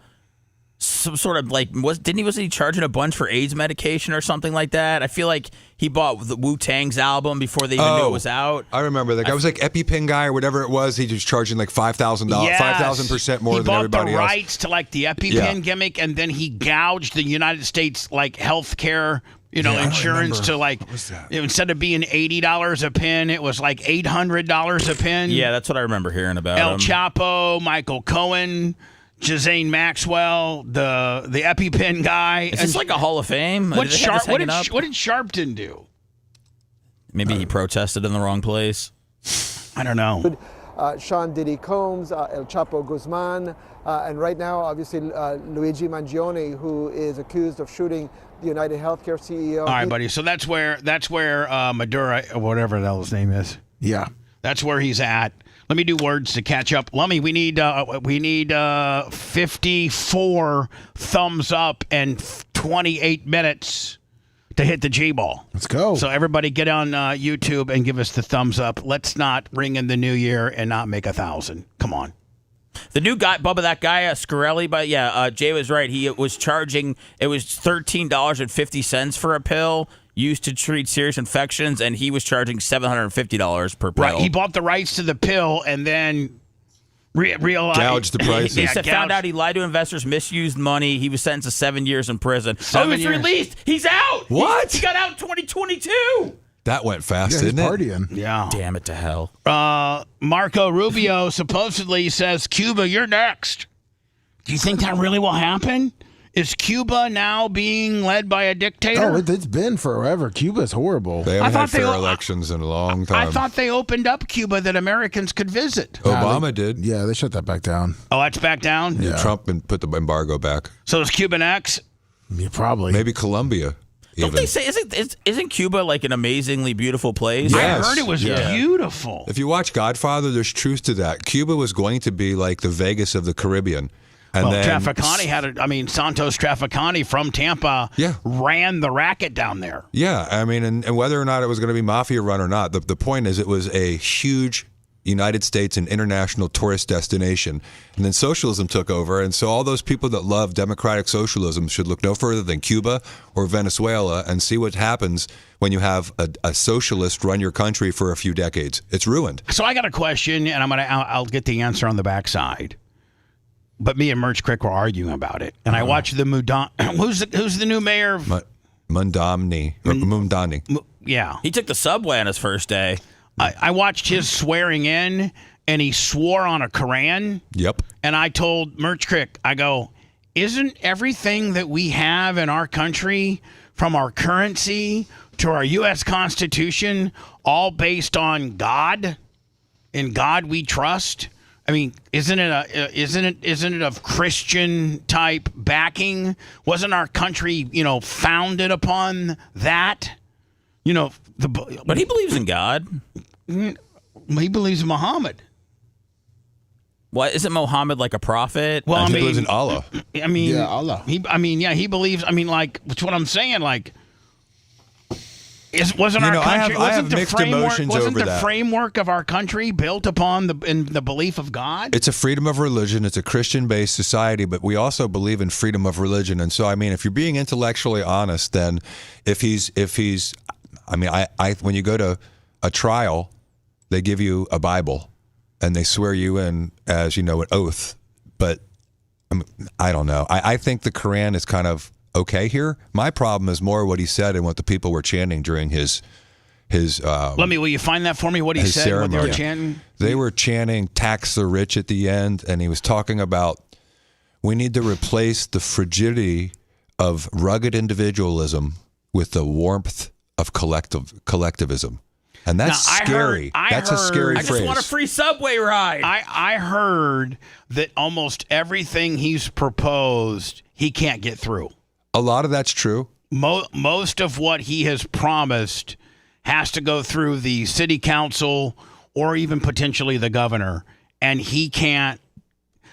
Some sort of wasn't he charging a bunch for AIDS medication or something like that? I feel like he bought the Wu-Tang's album before they even knew it was out. I remember that guy was like EpiPen guy or whatever it was. He was charging like $5,000, 5,000% more than everybody else. He bought the rights to like the EpiPen gimmick, and then he gouged the United States like health care. Insurance to instead of being $80 a pin, it was like $800 a pin. Yeah, that's what I remember hearing about. El Chapo, Michael Cohen, Ghislaine Maxwell, the EpiPen guy. Is this like a Hall of Fame? What did Sharpton do? Maybe he protested in the wrong place. I don't know. Sean Diddy Combs, El Chapo Guzman, and right now, obviously, Luigi Mangione, who is accused of shooting the United Healthcare CEO. All right, buddy. So that's where Maduro, or whatever the hell his name is. Yeah, that's where he's at. Let me do words to catch up. Lummy, we need 54 thumbs up and 28 minutes to hit the G-ball. Let's go. So everybody get on YouTube and give us the thumbs up. Let's not ring in the new year and not make 1,000. Come on. The new guy, Bubba, that guy, Shkreli, but Jay was right. He was charging, it was $13.50 for a pill used to treat serious infections, and he was charging $750 per pill. Right, he bought the rights to the pill and then realized... Gouged the prices. He found out he lied to investors, misused money. He was sentenced to 7 years in prison. He was released. He's out. What? He got out in 2022. That went fast, didn't it? Partying. Yeah. Damn it to hell. Marco Rubio supposedly says, Cuba, you're next. Do you think that really will happen? Is Cuba now being led by a dictator? Oh, it's been forever. Cuba's horrible. They haven't had fair elections in a long time. I thought they opened up Cuba that Americans could visit. Obama did. Yeah, they shut that back down. Oh, that's back down? Yeah. Trump put the embargo back. So is Cuba next? Yeah, probably. Maybe Colombia. Don't they say, isn't Cuba like an amazingly beautiful place? Yes. I heard it was beautiful. If you watch Godfather, there's truth to that. Cuba was going to be like the Vegas of the Caribbean. And then Trafficani Santos Trafficani from Tampa ran the racket down there. Yeah, I mean, and whether or not it was going to be mafia run or not, the point is it was a huge United States and international tourist destination. And then socialism took over, and so all those people that love democratic socialism should look no further than Cuba or Venezuela and see what happens when you have a socialist run your country for a few decades. It's ruined. So I got a question, and I'll get the answer on the backside. But me and Merch Crick were arguing about it, and I watched the who's the new mayor of Mundani. Yeah, he took the subway on his first day. I watched his swearing in, and he swore on a Koran. Yep. And I told Merch Crick, I go, isn't everything that we have in our country, from our currency to our U.S. Constitution, all based on God? In God we trust? I mean, isn't it of Christian type backing? Wasn't our country, founded upon that? But he believes in God. He believes in Muhammad. What, isn't Muhammad like a prophet? Well, he believes in Allah. I mean, yeah, Allah. He believes. I mean, like, that's what I'm saying. Like, wasn't our country? I have mixed emotions over that. Wasn't the framework of our country built upon the belief of God? It's a freedom of religion. It's a Christian-based society, but we also believe in freedom of religion. And so, I mean, if you're being intellectually honest, then if he's, I mean, when you go to a trial, they give you a Bible, and they swear you in as an oath. But I don't know. I think the Quran is kind of okay here. My problem is more what he said and what the people were chanting during his will you find that for me? What he said, ceremony. What they were chanting? They were chanting "tax the rich" at the end, and he was talking about we need to replace the frigidity of rugged individualism with the warmth of collectivism. And that's scary. That's a scary phrase. I just want a free subway ride. I heard that almost everything he's proposed, he can't get through. A lot of that's true. Most of what he has promised has to go through the city council or even potentially the governor. and he can't.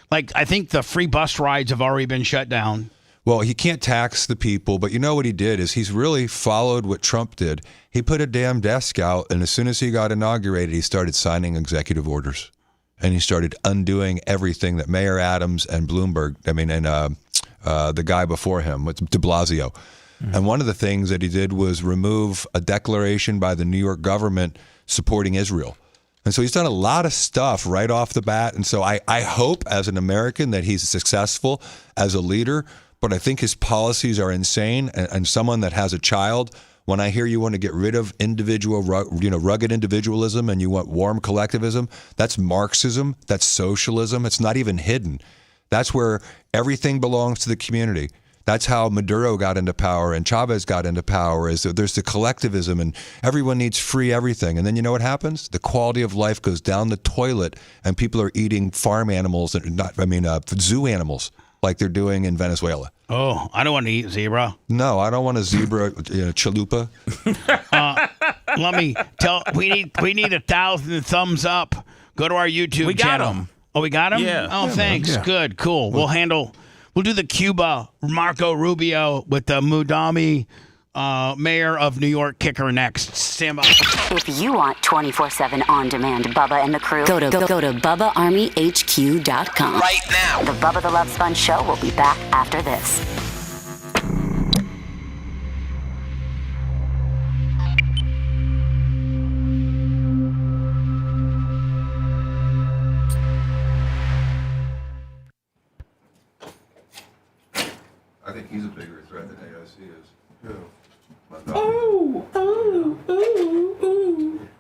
Like, I think the free bus rides have already been shut down. Well, he can't tax the people, but you know what he did is he's really followed what Trump did. He put a damn desk out, and as soon as he got inaugurated, he started signing executive orders. And he started undoing everything that Mayor Adams and Bloomberg, and the guy before him, de Blasio. Mm-hmm. And one of the things that he did was remove a declaration by the New York government supporting Israel. And so he's done a lot of stuff right off the bat. And so I hope as an American that he's successful as a leader, but I think his policies are insane. And someone that has a child, when I hear you want to get rid of rugged individualism and you want warm collectivism, that's Marxism, that's socialism. It's not even hidden. That's where everything belongs to the community. That's how Maduro got into power and Chavez got into power, is that there's the collectivism and everyone needs free everything. And then you know what happens? The quality of life goes down the toilet and people are eating farm animals, zoo animals like they're doing in Venezuela. Oh, I don't want to eat zebra. No, I don't want a zebra chalupa. Let me tell, we need 1,000 thumbs up. Go to our YouTube channel. Got 'em. Oh, we got him? Yeah. Oh, thanks. Yeah. Good, cool. We'll do the Cuba Marco Rubio with the Mudami mayor of New York kicker next. Stand by. If you want 24/7 on-demand Bubba and the crew, go to BubbaArmyHQ.com. Right now. The Bubba the Love Sponge Show will be back after this. I think he's a bigger threat than AOC is.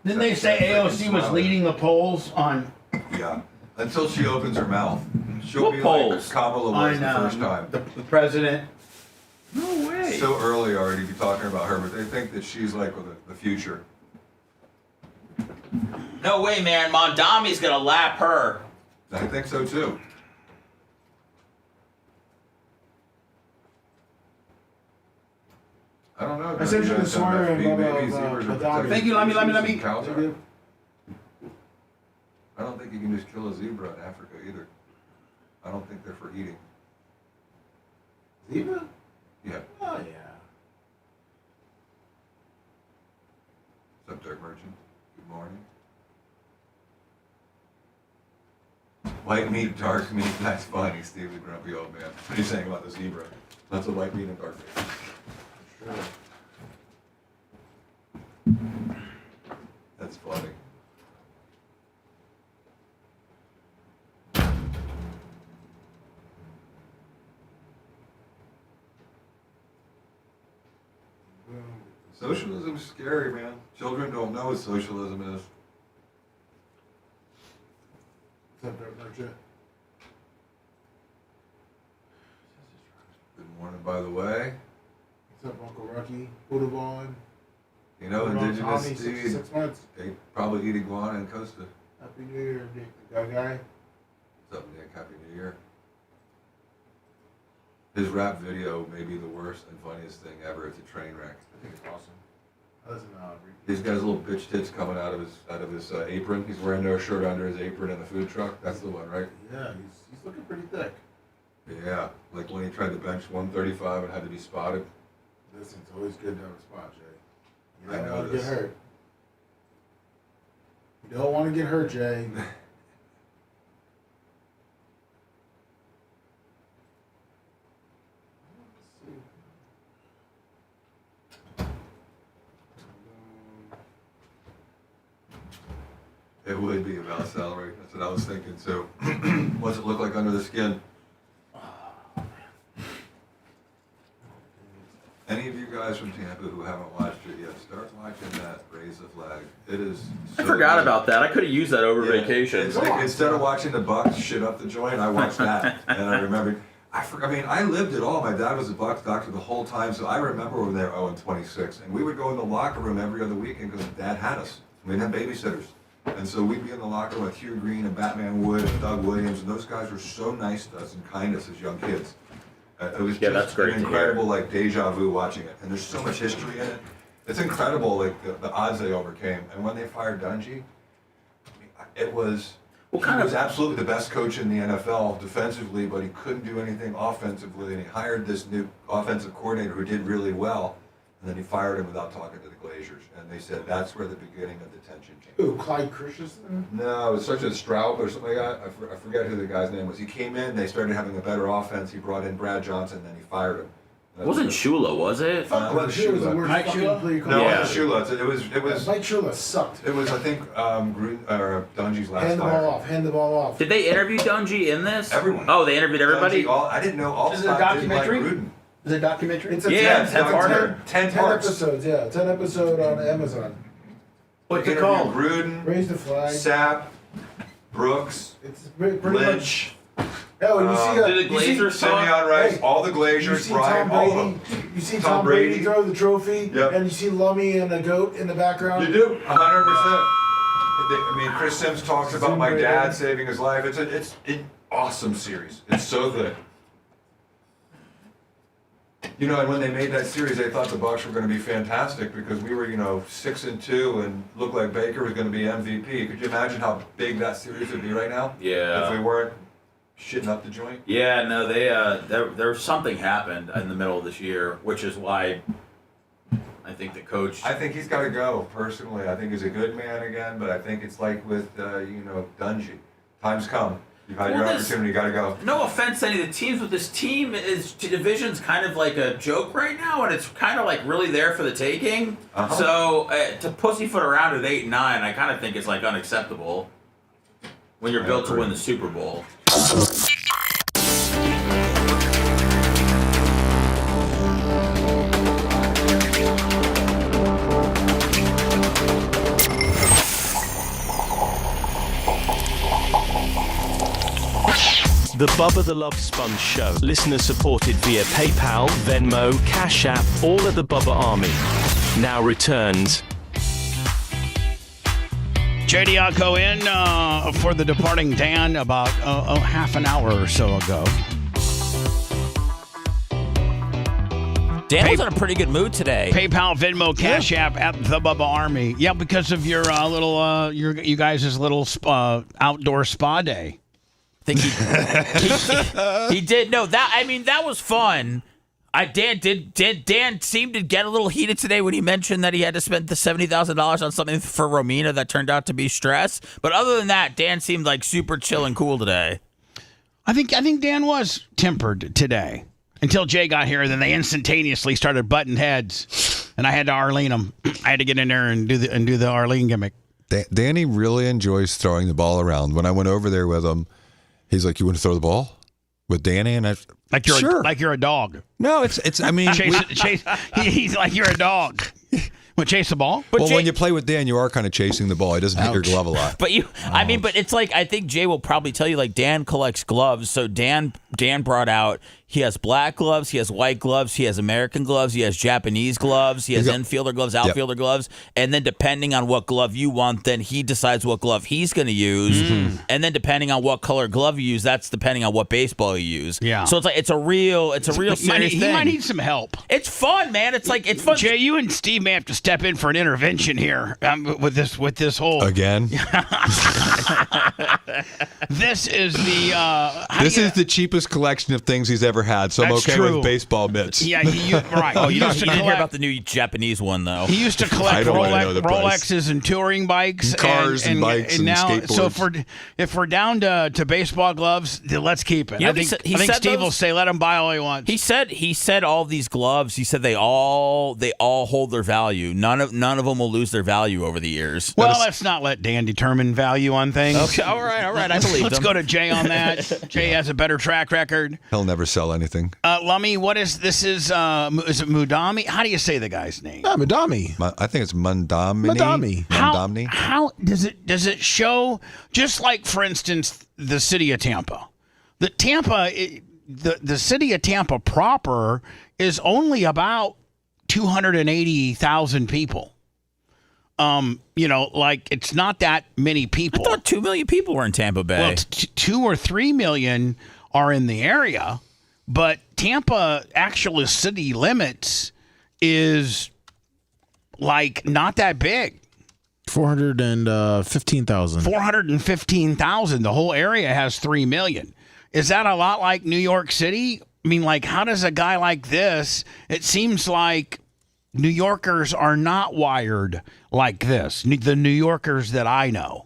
Didn't they say AOC was leading the polls on? Yeah, until she opens her mouth. She'll What be polls? like Kamala was the first time. The president. No way. So early already to be talking about her, but they think that she's like the future. No way, man. Mondami's gonna lap her. I think so too. I don't know. I sent you this morning about Thank you. Let me. I don't think you can just kill a zebra in Africa either. I don't think they're for eating. Zebra? Yeah. Oh, yeah. What's up, Dirk Merchant? Good morning. White meat, dark meat, that's funny, Steve the grumpy old man. What are you saying about the zebra? That's a white meat and dark meat. That's funny. Socialism's scary, man. Children don't know what socialism is. What's up, Dirk Merchant? Good morning, by the way. What's up, Uncle Rocky? Udavon? You know, indigenous Steve, 6 months. they probably eat iguana in Costa. Happy New Year, Nick, the guy. What's up, Nick? Happy New Year. His rap video may be the worst and funniest thing ever. It's a train wreck. I think it's awesome. Listen, He's got his little bitch tits coming out of his apron. He's wearing no shirt under his apron in the food truck. That's the one, right? yeah, he's looking pretty thick. Yeah, like when he tried to bench 135 and had to be spotted. Listen, it's always good to have a spot, Jay. You I don't know want to this. get hurt. You don't want to get hurt, Jay. It would be about salary. That's what I was thinking too. What's it look like under the skin? Any of you guys from Tampa who haven't watched it yet, start watching that Raise the Flag. It is I so forgot good. about that. I could have used that over Yeah, vacation. It's like instead of watching the Bucks shit up the joint, I watched that. And I remembered, I lived it all. My dad was a Bucks doctor the whole time, so I remember when they were 0-26. And we would go in the locker room every other weekend because Dad had us. We didn't have babysitters. And so we'd be in the locker room with Hugh Green and Batman Wood and Doug Williams, and those guys were so nice to us and kind to us as young kids. It was just that's great an to hear. incredible like deja vu watching it. And there's so much history in it. It's incredible, like the odds they overcame. And when they fired Dungy, it was He was absolutely the best coach in the NFL defensively, but he couldn't do anything offensively, and he hired this new offensive coordinator who did really well, and then he fired him without talking to the Glazers, and they said that's where the beginning of the tension came. Ooh, Clyde Christensen? No, it was such a Straub or something like that. I forget who the guy's name was. He came in, they started having a better offense, he brought in Brad Johnson, then he fired him. It wasn't Shula, was it? It wasn't Shula. Mike Shula? No, it wasn't Shula. It was. Mike Shula sucked. It was, I think, Dungy's last Hand the ball off. Hand the ball off. Did they interview Dungy in this? Everyone. Oh, they interviewed everybody? Dungy, I didn't know all Is it a documentary? Is it a documentary? It's a 10 parts. episodes, yeah. 10 episode on Amazon. What's it called? Gruden, Raise the flag. Sapp, Brooks, It's pretty Lynch. Oh, and you see did the Glazers Simeon Rice, all the you Glazers, see Brian, Tom all of Brady. them. You see Tom Brady throw the trophy, Yep. and you see Lummy and a goat in the background. You do, 100%. I mean, Chris Sims talks about my dad saving his life. It's an awesome series. It's so good. You know, and when they made that series, they thought the Bucs were going to be fantastic because we were, 6-2 and looked like Baker was going to be MVP. Could you imagine how big that series would be right now? Yeah. If we weren't shitting up the joint? Yeah, no, there something happened in the middle of this year, which is why I think the coach. I think he's got to go, personally. I think he's a good man again, but I think it's like with, Dungy. Time's come. You've had your opportunity, you got to go. No offense to any of the teams, but this team division's kind of like a joke right now, and it's kind of like really there for the taking. Uh-huh. So to pussyfoot around at 8 and 9, I kind of think it's like unacceptable when you're built to win the Super Bowl. The Bubba the Love Sponge Show. Listener supported via PayPal, Venmo, Cash App, all at the Bubba Army. Now returns. JDiaco in for the departing Dan about half an hour or so ago. Dan was in a pretty good mood today. PayPal, Venmo, Cash App at the Bubba Army. Yeah, because of your you guys' little outdoor spa day. I think he did. No, that was fun. Dan seemed to get a little heated today when he mentioned that he had to spend the $70,000 on something for Romina that turned out to be stress. But other than that, Dan seemed like super chill and cool today. I think Dan was tempered today until Jay got here. Then they instantaneously started butting heads, and I had to Arlene him. I had to get in there and do the Arlene gimmick. Danny really enjoys throwing the ball around. When I went over there with him, he's like, "You want to throw the ball with Danny?" And I like you're a dog. No, it's. I mean, chase. He's like you're a dog. Want to chase the ball? But when you play with Dan, you are kind of chasing the ball. He doesn't hit your glove a lot. But but it's like I think Jay will probably tell you like Dan collects gloves. So Dan brought out. He has black gloves, he has white gloves, he has American gloves, he has Japanese gloves, he has infielder gloves, outfielder gloves, and then depending on what glove you want, then he decides what glove he's going to use, and then depending on what color glove you use, that's depending on what baseball you use. Yeah. So it's like it's a real serious thing. He might need some help. It's fun, man. It's fun. Jay, you and Steve may have to step in for an intervention here with this whole again. This is the this is the cheapest collection of things he's ever had, so I'm okay with baseball mitts. Yeah, right. Oh, you didn't hear about the new Japanese one though. He used to collect Rolexes and touring bikes, cars and bikes and now, skateboards. So if we're down to baseball gloves, let's keep it. You know, I think Steve will say let him buy all he wants. He said all these gloves. He said they all hold their value. None of them will lose their value over the years. Well, let's not let Dan determine value on things. Okay, all right. I believe Let's him. go to Jay on that. Jay has a better track record. He'll never sell anything. Lummy, what is this? Is it Mudami? How do you say the guy's name? Mudami. I think it's Mundami. How does it show? Just like, for instance, the city of Tampa. The city of Tampa proper is only about 280,000 people. It's not that many people. I thought 2 million people were in Tampa Bay. Well, 2 or 3 million are in the area, but Tampa actual city limits is like not that big. 415,000. 415,000. The whole area has 3 million. Is that a lot like New York City? I mean, like, how does a guy like this? It seems like New Yorkers are not wired like this. The New Yorkers that I know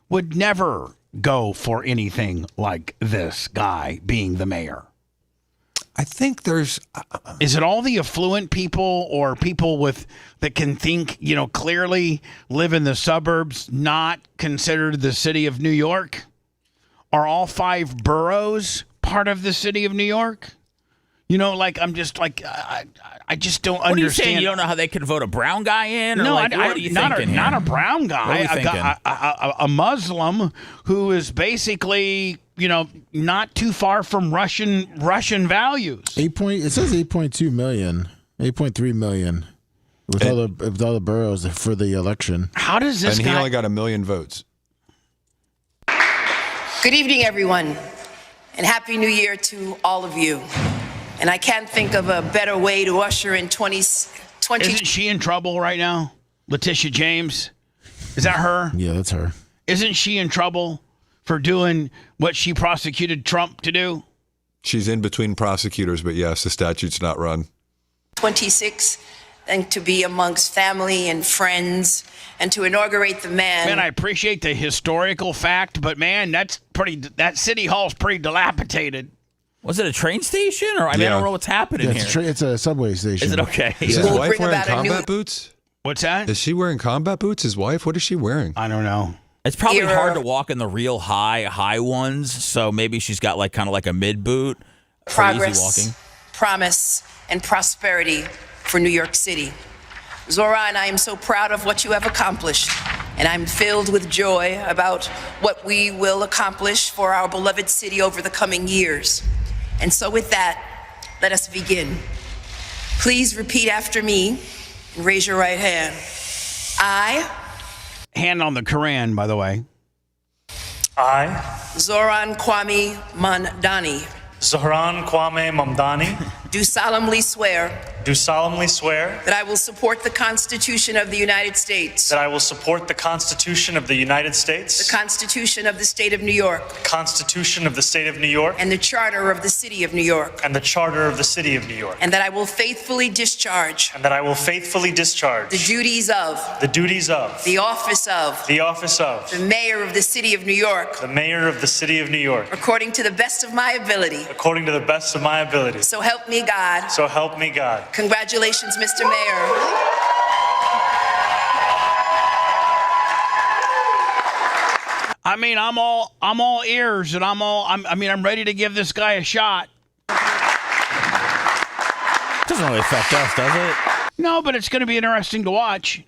would never go for anything like this guy being the mayor. I think there's. Is it all the affluent people or people that can think, clearly, live in the suburbs, not considered the city of New York? Are all 5 boroughs part of the city of New York? I'm just like, I just don't understand. What are you saying? You don't know how they could vote a brown guy in? Or No, what are you thinking here? not a brown guy. What are we thinking? A Muslim who is basically, not too far from Russian values. It says 8.2 million, 8.3 million with all the boroughs for the election. How does this And guy? he only got 1 million votes. Good evening, everyone, and Happy New Year to all of you. And I can't think of a better way to usher in 2020. Isn't she in trouble right now? Letitia James? Is that her? Yeah, that's her. Isn't she in trouble for doing what she prosecuted Trump to do? She's in between prosecutors, but yes, the statute's not run. 26, and to be amongst family and friends, and to inaugurate the man. Man, I appreciate the historical fact, but man, that city hall's pretty dilapidated. Was it a train station? Or I don't know what's happening here. It's a subway station. Is it okay? Is his wife bring wearing about a combat new- boots? What's that? Is she wearing combat boots? His wife? What is she wearing? I don't know. It's probably Era. hard to walk in the real high ones, so maybe she's got kind of like a mid boot for easy Progress, walking. promise, and prosperity for New York City. Zora, and I am so proud of what you have accomplished, and I'm filled with joy about what we will accomplish for our beloved city over the coming years. And so with that, let us begin. Please repeat after me and raise your right hand. I, Hand on the Quran, by the way. I, Zoran Kwame Mamdani, Zohran Kwame Mamdani, do solemnly swear do solemnly swear that I will support the Constitution of the United States, that I will support the Constitution of the United States, the Constitution of the State of New York, the Constitution of the State of New York, and the Charter of the City of New York, and the Charter of the City of New York, and that I will faithfully discharge and that I will faithfully discharge the duties of the office of the Mayor of the City of New York, the Mayor of the City of New York, according to the best of my ability. according to the best of my ability. So help me God. So help me God. Congratulations, Mr. Mayor. I mean, I'm all ears, and I'm ready to give this guy a shot. Doesn't really affect us, does it? No, but it's going to be interesting to watch.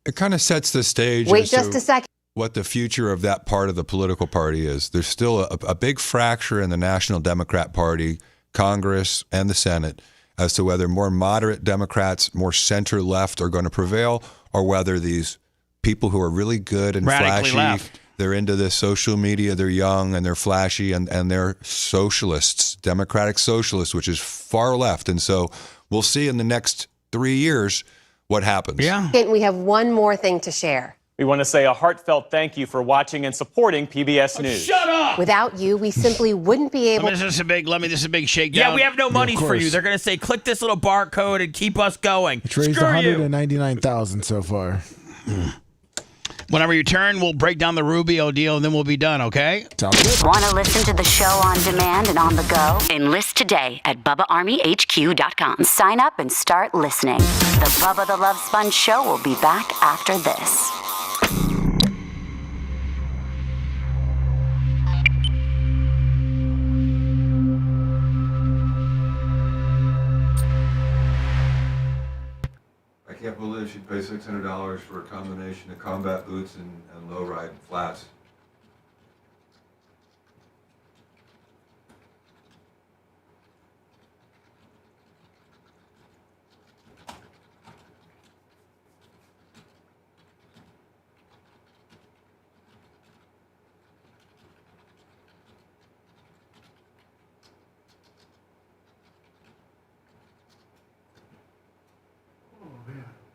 It kind of sets the stage. Wait as just to a second. What the future of that part of the political party is. There's still a big fracture in the National Democrat Party, Congress, and the Senate as to whether more moderate Democrats, more center-left are going to prevail, or whether these people who are really good and Radically flashy, left. they're into this social media, they're young and they're flashy, and they're socialists, democratic socialists, which is far left. And so we'll see in the next 3 years what happens. Yeah. We have one more thing to share. We want to say a heartfelt thank you for watching and supporting PBS News. Shut up! Without you, we simply wouldn't be able. This is a big shakedown. Yeah, we have no money of for you. course. They're going to say, click this little barcode and keep us going. It's raised Screw you. 199,000 so far. Whenever you turn, we'll break down the Rubio deal, and then we'll be done, okay? Sounds good. Want to listen to the show on demand and on the go? Enlist today at BubbaArmyHQ.com. Sign up and start listening. The Bubba the Love Sponge Show will be back after this. I can't believe she'd pay $600 for a combination of combat boots and low-ride flats.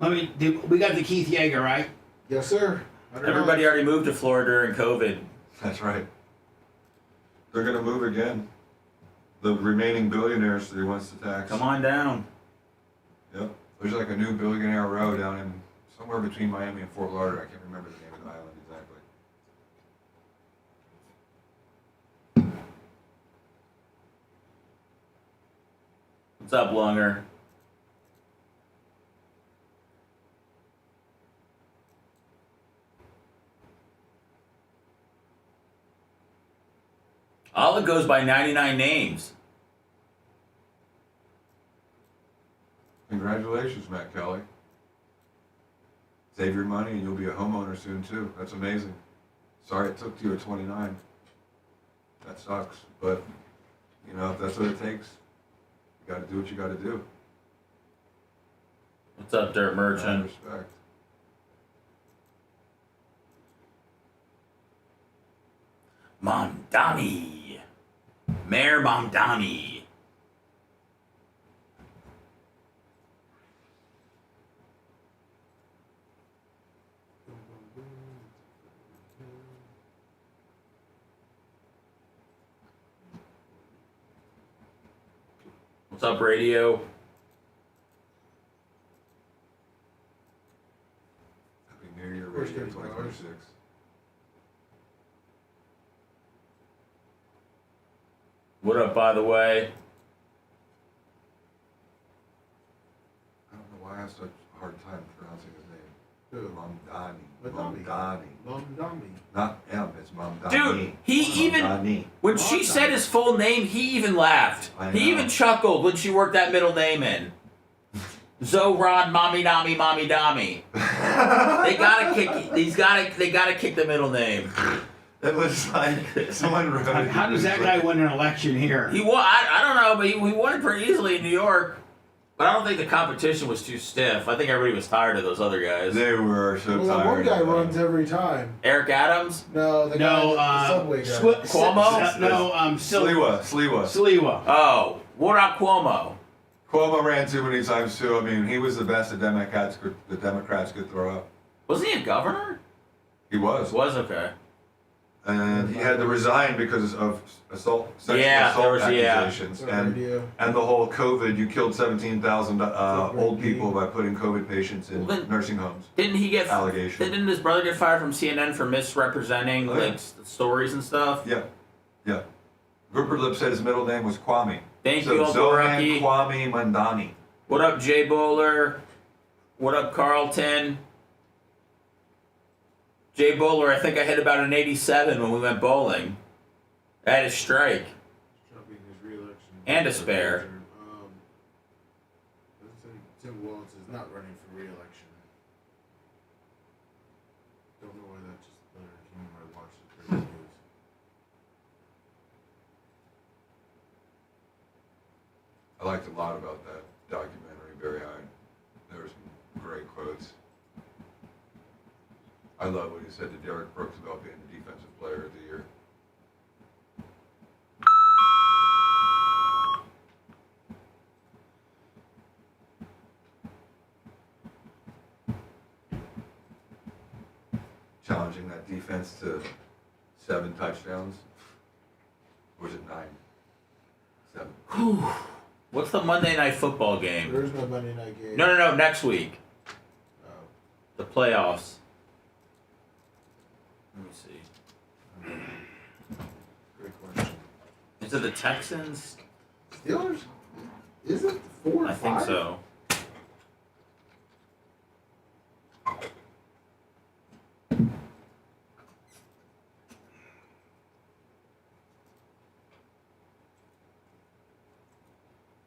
We got the Keith Yeager, right? Yes, sir. Everybody already moved to Florida during COVID. That's right. They're going to move again. The remaining billionaires that he wants to tax. Come on down. Yep. There's like a new billionaire row down in somewhere between Miami and Fort Lauderdale. I can't remember the name of the island exactly. What's up, Lunger? Olive goes by 99 names. Congratulations, Matt Kelly. Save your money and you'll be a homeowner soon too. That's amazing. Sorry it took you at 29. That sucks, but you know, if that's what it takes, you gotta do what you gotta do. What's up, Dirt Merchant? Respect. Mamdani. Mayor Mamdani. What's up, radio? Happy New Year, Radio 2026. What up, by the way? I don't know why I have such a hard time pronouncing his name. Who? Mamdani. Not M, it's Mamdani. Dude, he even, when she said his full name, he even laughed. He even chuckled when she worked that middle name in. Zoran Mommy Dami Mommy Dami. They gotta kick the middle name. It was like someone wrote it. How does that guy win an election here? He won. I don't know, but he won it pretty easily in New York. But I don't think the competition was too stiff. I think everybody was tired of those other guys. They were so Well, that one tired. guy runs every time. Eric Adams? No, the subway guy. Cuomo? Sliwa. Oh, what about Cuomo? Cuomo ran too many times too. I mean, he was the best the Democrats could throw up. Wasn't he a governor? He was. Was, okay. And he had to resign because of sexual assault accusations, and the whole COVID. You killed 17,000 old people by putting COVID patients in nursing homes. Didn't he get allegation? Didn't his brother get fired from CNN for misrepresenting stories and stuff? Yeah. Rupert Lip said his middle name was Kwame. Thank you, Uncle Zohan Rocky. Kwame Mandani. What up, Jay Bowler? What up, Carlton? Jay Bowler, I think I hit about an 87 when we went bowling. I had a strike. And a spare. Tim Walz is not running for re-election. Don't know why that just came when I watched the news. I liked a lot about that documentary. Very high. There were some great quotes. I love what he said to Derek Brooks about being the defensive player of the year. Challenging that defense to 7 touchdowns. Or was it 9? 7. What's the Monday Night Football game? There's no Monday night game. No, next week. The playoffs. Let me see. Great question. Is it the Texans? Steelers? Is it 4 or 5? I think so.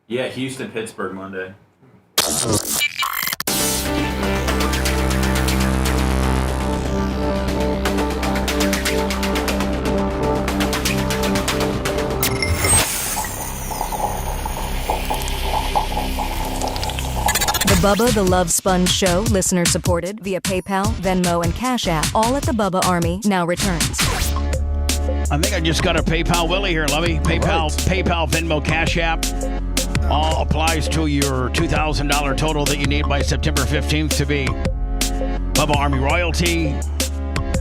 Yeah, Houston, Pittsburgh Monday. The Bubba the Love Sponge Show, listener supported via PayPal, Venmo, and Cash App, all at the Bubba Army, now returns. I think I just got a PayPal Willie here, Lovey. PayPal, Venmo, Cash App. All applies to your $2,000 total that you need by September 15th to be Bubba Army royalty.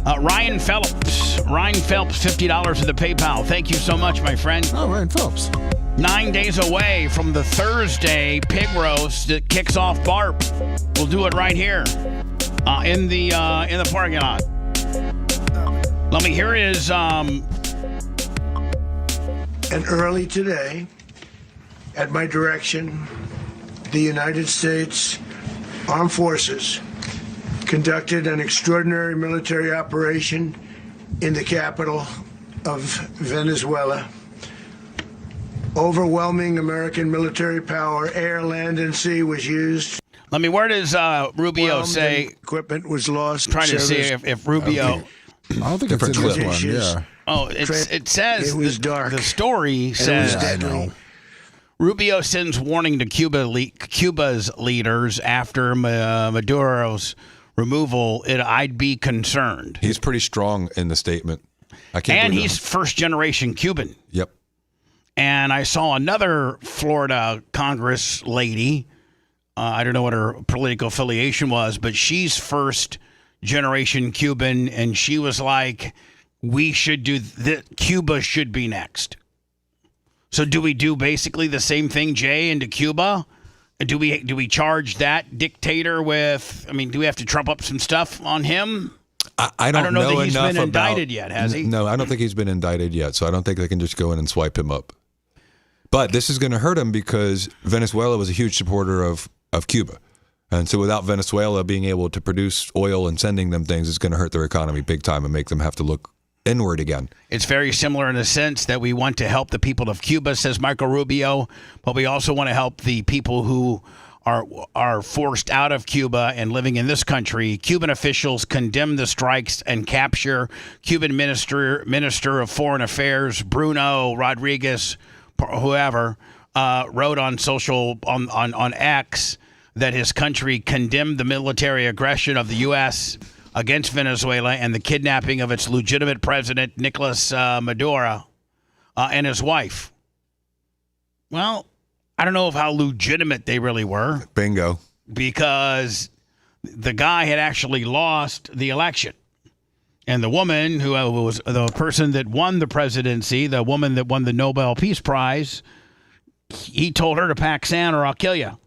Ryan Phelps, $50 for the PayPal. Thank you so much, my friend. Oh, Ryan Phelps. 9 days away from the Thursday pig roast that kicks off BARP. We'll do it right here in the parking lot. Let me hear is And early today, at my direction, the United States Armed Forces conducted an extraordinary military operation in the capital of Venezuela. Overwhelming American military power, air, land, and sea was used. Let me, where does Rubio say? Equipment was lost. Trying to see if Rubio. I don't think it's in this one. Yeah. Oh, it says it was dark. The story says Rubio sends warning to Cuba's leaders after Maduro's removal. I'd be concerned. He's pretty strong in the statement. And he's first generation Cuban. Yep. And I saw another Florida Congress lady. I don't know what her political affiliation was, but she's first generation Cuban, and she was like, "We should do Cuba should be next." So do we do basically the same thing, Jay, into Cuba? Do we charge that dictator with? I mean, do we have to trump up some stuff on him? I don't know that he's enough been indicted yet, has he? No, I don't think he's been indicted yet, so I don't think they can just go in and swipe him up. But this is going to hurt him because Venezuela was a huge supporter of Cuba. And so without Venezuela being able to produce oil and sending them things, it's going to hurt their economy big time and make them have to look inward again. It's very similar in the sense that we want to help the people of Cuba, says Marco Rubio, but we also want to help the people who are forced out of Cuba and living in this country. Cuban officials condemn the strikes and capture. Cuban Minister of Foreign Affairs Bruno Rodriguez, whoever, wrote on on X that his country condemned the military aggression of the U.S. against Venezuela and the kidnapping of its legitimate president, Nicolás Maduro, and his wife. Well, I don't know how legitimate they really were. Bingo. Because the guy had actually lost the election. And the woman who was the person that won the presidency, the woman that won the Nobel Peace Prize, he told her to pack sand or I'll kill you.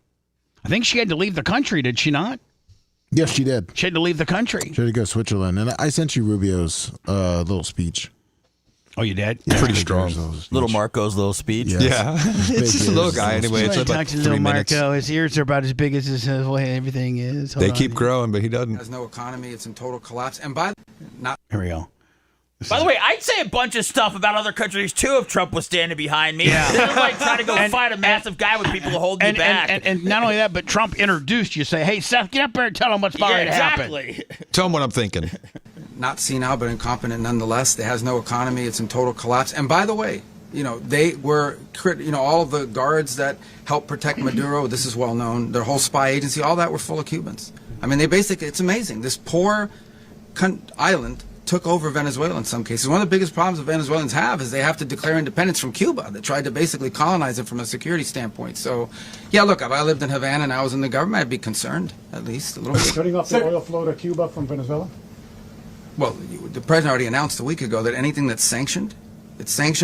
I think she had to leave the country, did she not? Yes, she did. She had to leave the country. She had to go to Switzerland. And I sent you Rubio's little speech. Oh, you did? Yeah, pretty strong. Little Marco's little speech. Yes. Yeah. It's just a little guy anyway. It's like 3 minutes. Marco. His ears are about as big as his everything is. They keep growing, but he doesn't. Has no economy. It's in total collapse. And Here we go. By the way, I'd say a bunch of stuff about other countries too if Trump was standing behind me. Yeah. They're like trying to go fight a massive guy with people to hold me back. And not only that, but Trump introduced you. Say, hey, Seth, get up there and tell him what's about to happen. Tell him what I'm thinking. Not senile, but incompetent nonetheless. It has no economy. It's in total collapse. And by the way, they were, all the guards that helped protect Maduro, this is well known, their whole spy agency, all that were full of Cubans. I mean, it's amazing. This poor island took over Venezuela in some cases. One of the biggest problems that Venezuelans have is they have to declare independence from Cuba. They tried to basically colonize it from a security standpoint. So, yeah, look, if I lived in Havana and I was in the government, I'd be concerned, at least a little bit. Cutting off the oil flow to Cuba from Venezuela? Well, the president already announced a week ago that anything that's sanctioned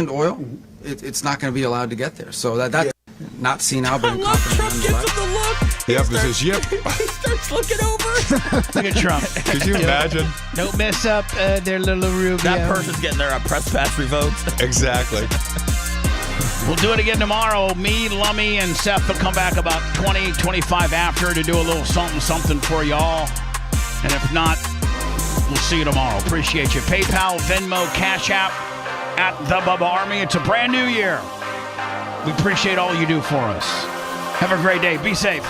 oil, it's not going to be allowed to get there. So that's not senile, but incompetent. Trump gives him the look. Yep, he says, yep. He starts looking over. Look at Trump. Could you imagine? Don't mess up their little Rubio. That person's getting their press pass revoked. Exactly. We'll do it again tomorrow. Me, Lummy, and Seth will come back about 20, 25 after to do a little something for y'all. And if not, we'll see you tomorrow. Appreciate you. PayPal, Venmo, Cash App at the Bubba Army. It's a brand new year. We appreciate all you do for us. Have a great day. Be safe.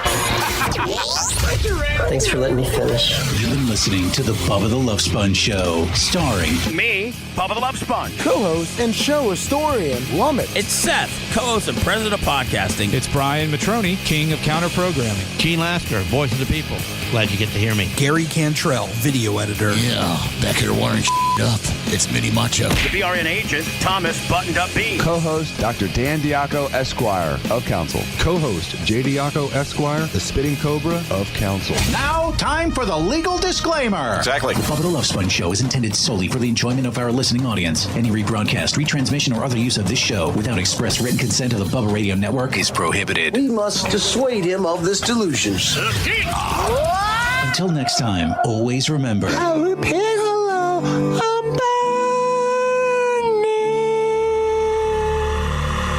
Thanks for letting me finish. You've been listening to the Bubba the Love Sponge Show, starring me, Bubba the Love Sponge, co-host and show historian, Lummit. It's Seth, co-host and president of podcasting. It's Brian Matroni, king of counter programming. Gene Lasker, voice of the people. Glad you get to hear me. Gary Cantrell, video editor. Yeah, back here wiring up. It's Mini Macho. The BRN agent, Thomas Buttoned Up B. Co-host, Dr. Dan Diaco, Esquire of Council. Co-host, J. Diaco, Esquire, the Spitting Cobra of Council. Now, time for the legal disclaimer. Exactly. The Bubba the Love Sponge Show is intended solely for the enjoyment of our listening audience. Any rebroadcast, retransmission, or other use of this show without express written consent of the Bubba Radio Network is prohibited. We must dissuade him of this delusion. Until next time, always remember. I'll repeat hello.